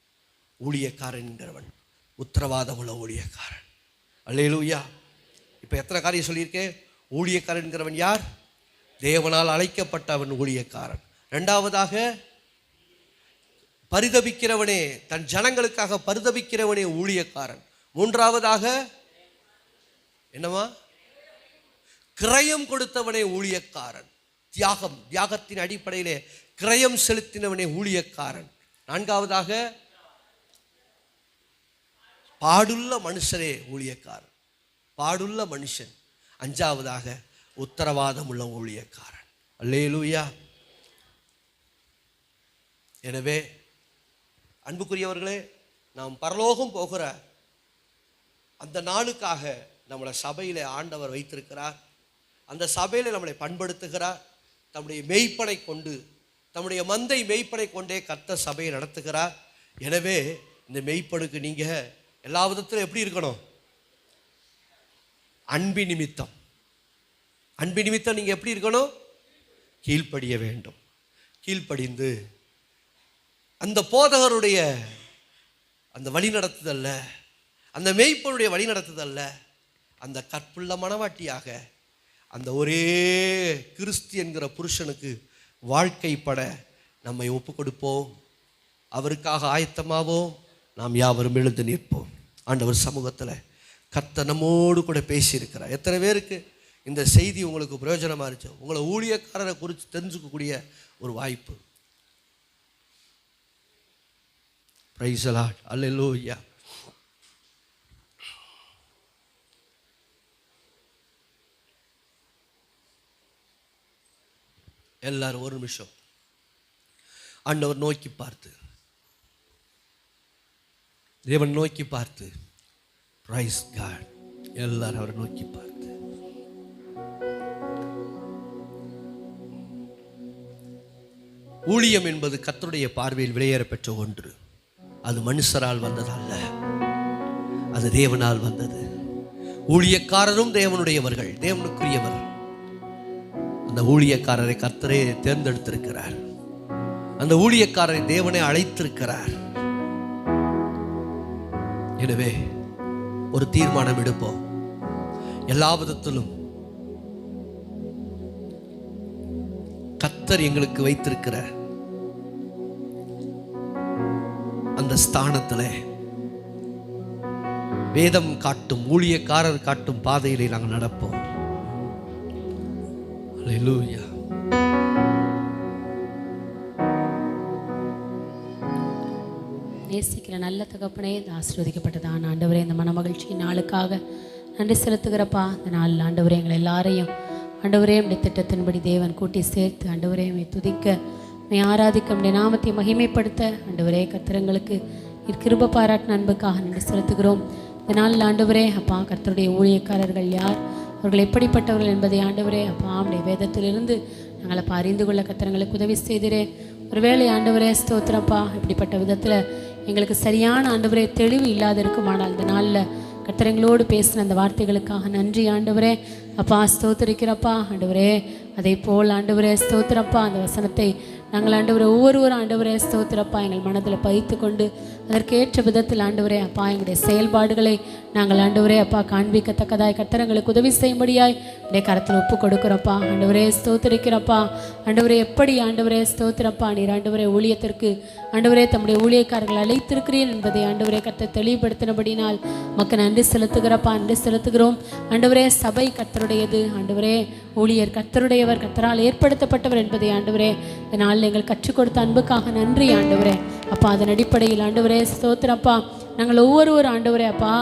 ஊழியக்காரன் என்கிறவன் உத்தரவாதம் உள்ள ஊழியக்காரன். அல்லேலூயா. இப்போ எத்தனை காரியம் சொல்லியிருக்கேன்? ஊழியக்காரன் என்கிறவன் யார்? தேவனால் அழைக்கப்பட்டவன் ஊழியக்காரன். 2வதாக பரிதபிக்கிறவனே, தன் ஜனங்களுக்காக பரிதபிக்கிறவனே ஊழியக்காரன். 3வதாக என்னவா? கிரயம் கொடுத்தவனே ஊழியக்காரன். தியாகத்தின் அடிப்படையிலே கிரயம் செலுத்தினவனே ஊழியக்காரன். 4வதாக பாடுள்ள மனுஷரே ஊழியக்காரன், பாடுள்ள மனுஷன். 5வதாக உத்தரவாதம் உள்ள ஊழியக்காரன். அல்லேலூயா. எனவே அன்புக்குரியவர்களே, நாம் பரலோகம் போகிற அந்த நாளுக்காக நம்மளை சபையில் ஆண்டவர் வைத்திருக்கிறார். அந்த சபையில் நம்மளை பண்படுத்துகிறார். தம்முடைய மெய்ப்பனை கொண்டு, தம்முடைய மந்தை மெய்ப்பனை கொண்டே கர்த்தர் சபையை நடத்துகிறார். எனவே இந்த மெய்ப்பனுக்கு நீங்கள் எல்லா விதத்திலும் எப்படி இருக்கணும்? அன்பின் நிமித்தம் நீங்கள் எப்படி இருக்கணும்? கீழ்ப்படிய வேண்டும். கீழ்ப்படிந்து அந்த போதகருடைய அந்த வழி நடத்துதல்ல, அந்த மெய்ப்பனுடைய வழி நடத்துதல்ல, அந்த கற்புள்ள மணவாட்டியாக அந்த ஒரே கிறிஸ்து என்கிற புருஷனுக்கு வாழ்க்கைப்பட நம்மை ஒப்பு கொடுப்போம். அவருக்காக ஆயத்தமாவோம். நாம் யாவரும் எழுந்து நிற்போம். ஆண்டவர் சமூகத்தில் கர்த்தர் நம்மோடு கூட பேசியிருக்கிறார். எத்தனை பேருக்கு இந்த செய்தி உங்களுக்கு பிரயோஜனமாக இருந்துச்சு? உங்களை ஊழியக்காரரை குறித்து தெரிஞ்சுக்கக்கூடிய ஒரு வாய்ப்பு. Praise the Lord. அல்லேலூயா. எல்லாரும் ஒரு நிமிஷம் ஆண்டவர் நோக்கி பார்த்து, தேவன் நோக்கி பார்த்து, பிரைஸ் காட், எல்லாரும் அவரை நோக்கி பார்த்து, ஊழியம் என்பது கர்த்தருடைய பார்வையில் விலையேற பெற்ற ஒன்று. அது மனுஷரால் வந்ததல்ல, அது தேவனால் வந்தது. ஊழியக்காரரும் தேவனுடையவர்கள், தேவனுக்குரியவர். அந்த ஊழியக்காரரை கர்த்தரே தேர்ந்தெடுத்திருக்கிறார். அந்த ஊழியக்காரரை தேவனை அழைத்திருக்கிறார். எனவே ஒரு தீர்மானம் எடுப்போம். எல்லா விதத்திலும் கர்த்தர் எங்களுக்கு வைத்திருக்கிற அந்த ஸ்தானத்தில் வேதம் காட்டும், ஊழியக்காரர் காட்டும் பாதையிலே நாங்கள் நடப்போம். அல்லேலூயா. நேசிக்கிற நல்ல தகப்பனே, இந்த ஆசீர்வதிக்கப்பட்டதான் ஆண்டவரே, இந்த மனமகிழ்ச்சி நாளுக்காக நன்றி செலுத்துகிறப்பா. இந்த நாள் ஆண்டவரே எங்களை எல்லாரையும் ஆண்டவரே உடைய திட்டத்தின்படி தேவன் கூட்டி சேர்த்து ஆண்டவரே உம்மை துதிக்க, உம்மை ஆராதிக்க, உம்முடைய நாமத்தை மகிமைப்படுத்த ஆண்டவரே கர்த்தர்களுக்கு கிருபை பாராட்டின அன்புக்காக நன்றி செலுத்துகிறோம். இந்த நாளில் ஆண்டவரே அப்பா, கர்த்தருடைய ஊழியக்காரர்கள் யார், அவர்கள் எப்படிப்பட்டவர்கள் என்பதை ஆண்டவரே அப்பா உம்முடைய வேதத்திலிருந்து நாங்கள் அப்பா அறிந்து கொள்ள கர்த்தர்களுக்கு உதவி செய்திரே. ஒருவேளை ஆண்டவரே ஸ்தோத்திரப்பா இப்படிப்பட்ட விதத்தில் எங்களுக்கு சரியான ஆண்டவரே தெளிவு இல்லாத இருக்குமானால் இந்த நாளில் கர்த்தர் எங்களோடு பேசின அந்த வார்த்தைகளுக்காக நன்றி ஆண்டவரே. அப்பா ஸ்தோத்திரிக்கிறப்பா ஆண்டவரே. அதே போல் ஆண்டவரே ஸ்தோத்திரப்பா அந்த வசனத்தை நாங்கள் ஆண்டவரே ஒவ்வொருவரும் ஆண்டவரே ஸ்தோத்திரப்பா எங்கள் மனதில் பதித்து கொண்டு அதற்கேற்ற விதத்தில் ஆண்டவரே அப்பா எங்களுடைய செயல்பாடுகளை நாங்கள் ஆண்டவரே அப்பா காண்பிக்கத்தக்கதாய் கர்த்தரங்களுக்கு உதவி செய்யும்படியாய் உடைய கரத்தில் ஒப்பு கொடுக்குறப்பா ஆண்டவரே ஸ்தோத்திரிக்கிறப்பா. ஆண்டவரே எப்படி ஆண்டவரே ஸ்தோத்திரப்பா நீர் ஆண்டவரே ஊழியத்திற்கு ஆண்டவரே தம்முடைய ஊழியக்காரர்கள் அழைத்திருக்கிறேன் என்பதை ஆண்டவரே கர்த்தர் தெளிவுபடுத்தினபடினால் மக்கள் நன்றி செலுத்துகிறப்பா. நன்றி செலுத்துகிறோம் ஆண்டவரே. சபை கர்த்தருடையது ஆண்டவரே. ஊழியர் கர்த்தருடையவர், கர்த்தரால் ஏற்படுத்தப்பட்டவர் என்பதை ஆண்டவரே இந்த நாளில் எங்கள் கற்றுக் கொடுத்த அன்புக்காக நன்றி ஆண்டவரே. அப்பா அதன் அடிப்படையில் ஆண்டவரே ஸ்தோத்திரப்பா நாங்கள் ஒவ்வொருவரும் ஆண்டவரே அப்பா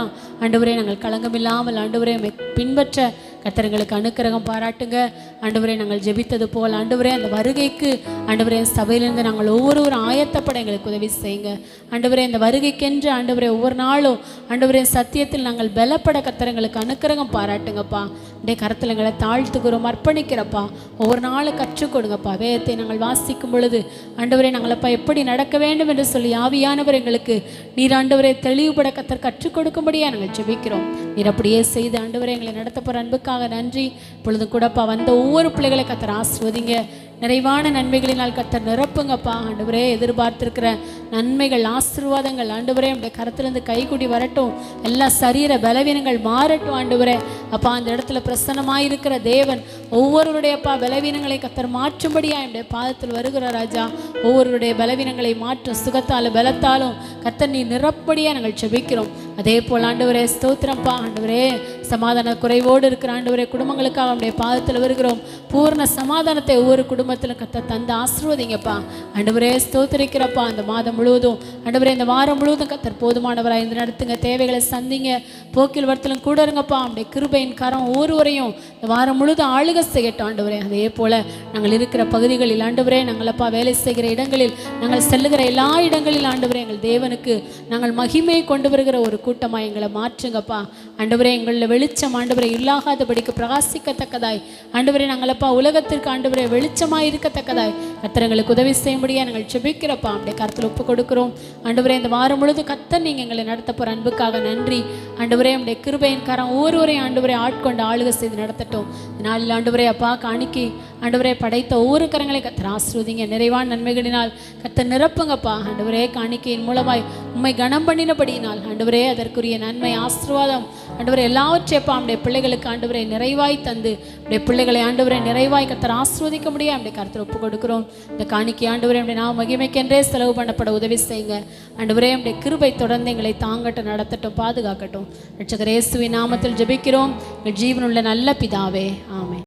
ஆண்டவரே நாங்கள் களங்கமில்லாமல் ஆண்டவரே பின்பற்ற கர்த்தர்களுக்கு அனுக்கிரகம் பாராட்டுங்க ஆண்டவரே. நாங்கள் ஜெபித்தது போல் ஆண்டவரே அந்த வருகைக்கு ஆண்டவரே சபையிலிருந்து நாங்கள் ஒவ்வொருவரும் ஆயத்தப்பட எங்களுக்கு உதவி செய்யுங்க ஆண்டவரே. இந்த வருகைக்கென்று ஆண்டவரே ஒவ்வொரு நாளும் ஆண்டவரே சத்தியத்தில் நாங்கள் பலப்பட கர்த்தர்களுக்கு அனுக்கிரகம் பாராட்டுங்கப்பா. அப்படியே கரத்தில் எங்களை தாழ்த்துக்கிறோம், அர்ப்பணிக்கிறப்பா. ஒவ்வொரு நாளும் கற்றுக் கொடுங்கப்பா. வேதத்தை நாங்கள் வாசிக்கும் பொழுது ஆண்டவரே நாங்களப்பா எப்படி நடக்க வேண்டும் என்று சொல்லி ஆவியானவர் எங்களுக்கு நீர் ஆண்டவரே தெளிவுபட கர்த்தர் கற்றுக் கொடுக்கும்படியா நாங்கள் ஜெபிக்கிறோம். நீர் அப்படியே செய்து ஆண்டவரே எங்களை நடத்த போகிற அன்புக்காக நன்றி. இப்பொழுதும் கூடப்பா வந்த ஒவ்வொரு பிள்ளைகளை கர்த்தர் ஆசீர்வதிங்க. நிறைவான நன்மைகளினால் கர்த்தர் நிரப்புங்கப்பா ஆண்டவரே. எதிர்பார்த்திருக்கிற நன்மைகள் ஆசீர்வாதங்கள் ஆண்டவரே நம்முடைய கரத்திலிருந்து கைகூடி வரட்டும். எல்லா சரீர பலவீனங்கள் மாறட்டும் ஆண்டவரே. அப்பா அந்த இடத்துல பிரசன்னமாயிருக்கிற தேவன் ஒவ்வொருவருடைய அப்பா பலவீனங்களை கர்த்தர் மாற்றும்படியா என்னுடைய பாதத்தில் வருகிற ராஜா. ஒவ்வொருவருடைய பலவீனங்களை மாற்றும் சுகத்தாலும் பலத்தாலும் கர்த்தர் நீ நிரப்படியா நாங்கள் ஜெபிக்கிறோம். அதே போல் ஆண்டவரே ஸ்தோத்திரப்பா ஆண்டவரே. சமாதான குறைவோடு இருக்கிற ஆண்டவரே குடும்பங்களுக்காக நம்முடைய பாதத்தில் வருகிறோம். பூர்ண சமாதானத்தை ஒவ்வொரு குடும்பத்திலும் கர்த்தர் தந்து ஆசீர்வதிங்கப்பா ஆண்டவரே. ஸ்தோத்திரிக்கிறப்பா அந்த மாதம் முழுவதும் ஆண்டவரே இந்த வாரம் முழுவதும் கர்த்தர் போதுமானவராக இந்த நடத்துங்க. தேவைகளை சந்திங்க. போக்கில் வரத்திலும் கூட இருங்கப்பா. நம்முடைய கிருபையின் கரம் ஒவ்வொருவரையும் இந்த வாரம் முழுவதும் ஆளுக செய்யட்டும் ஆண்டவரே. அதே போல் நாங்கள் இருக்கிற பகுதிகளில் ஆண்டவரே நாங்களப்பா வேலை செய்கிற இடங்களில் நாங்கள் செல்லுகிற எல்லா இடங்களில் ஆண்டவரே எங்கள் தேவனுக்கு நாங்கள் மகிமையை கொண்டு வருகிற ஒரு கூட்டமாக எங்களை மாற்றுங்கப்பா ஆண்டவரே. எங்களில் வெளிச்சம் ஆண்டவரே இல்லாகாதபடிக்கு பிரகாசிக்கத்தக்கதாய் ஆண்டவரே நாங்களப்பா உலகத்திற்கு ஆண்டவரே வெளிச்சமாக இருக்கத்தக்கதாய் கர்த்தர் எங்களுக்கு உதவி செய்யும்படியா நாங்கள் ஜெபிக்கிறப்பா. அப்படியே கருத்தில் ஒப்பு கொடுக்கிறோம் ஆண்டவரே. இந்த வாரம் முழுவதும் கர்த்தர் நீங்கள் எங்களை நடத்த போகிற அன்புக்காக நன்றி ஆண்டவரே. நம்முடைய கிருபையின் கரம் ஒவ்வொருவரையும் ஆண்டவரே ஆட்கொண்டு ஆளுகை செய்து நடத்தட்டும். நாளில் ஆண்டவரே அப்பா காணிக்கை ஆண்டவரே படைத்த ஒவ்வொரு கரங்களை கர்த்தர் ஆசீர்வதிங்க. நிறைவான நன்மைகளினால் கர்த்தர் நிரப்புங்கப்பா ஆண்டவரே. காணிக்கையின் மூலமாய் உம்மை கனம் பண்ணினபடியினால் ஆண்டவரே அதற்குரிய நன்மை ஆசீர்வாதம் ஆண்டவரே எல்லாவற்றையப்பா நம்முடைய பிள்ளைகளுக்கு ஆண்டவரை நிறைவாய் தந்து நம்முடைய பிள்ளைகளை ஆண்டவரை நிறைவாய் கர்த்தர் ஆசீர்வதிக்க முடியாது நம்முடைய கர்த்தர் ஒப்பு கொடுக்கிறோம். இந்த காணிக்கை ஆண்டவரே நம்முடைய நாம் மகிமைக்கென்றே செலவு பண்ணப்பட உதவி செய்யுங்க ஆண்டவரே. நம்முடைய கிருபை தொடர்ந்து எங்களை தாங்கட்டும், நடத்தட்டும், பாதுகாக்கட்டும். ரட்சகர் இயேசுவின் நாமத்தில் ஜெபிக்கிறோம் எங்கள் ஜீவனுள்ள நல்ல பிதாவே, ஆமென்.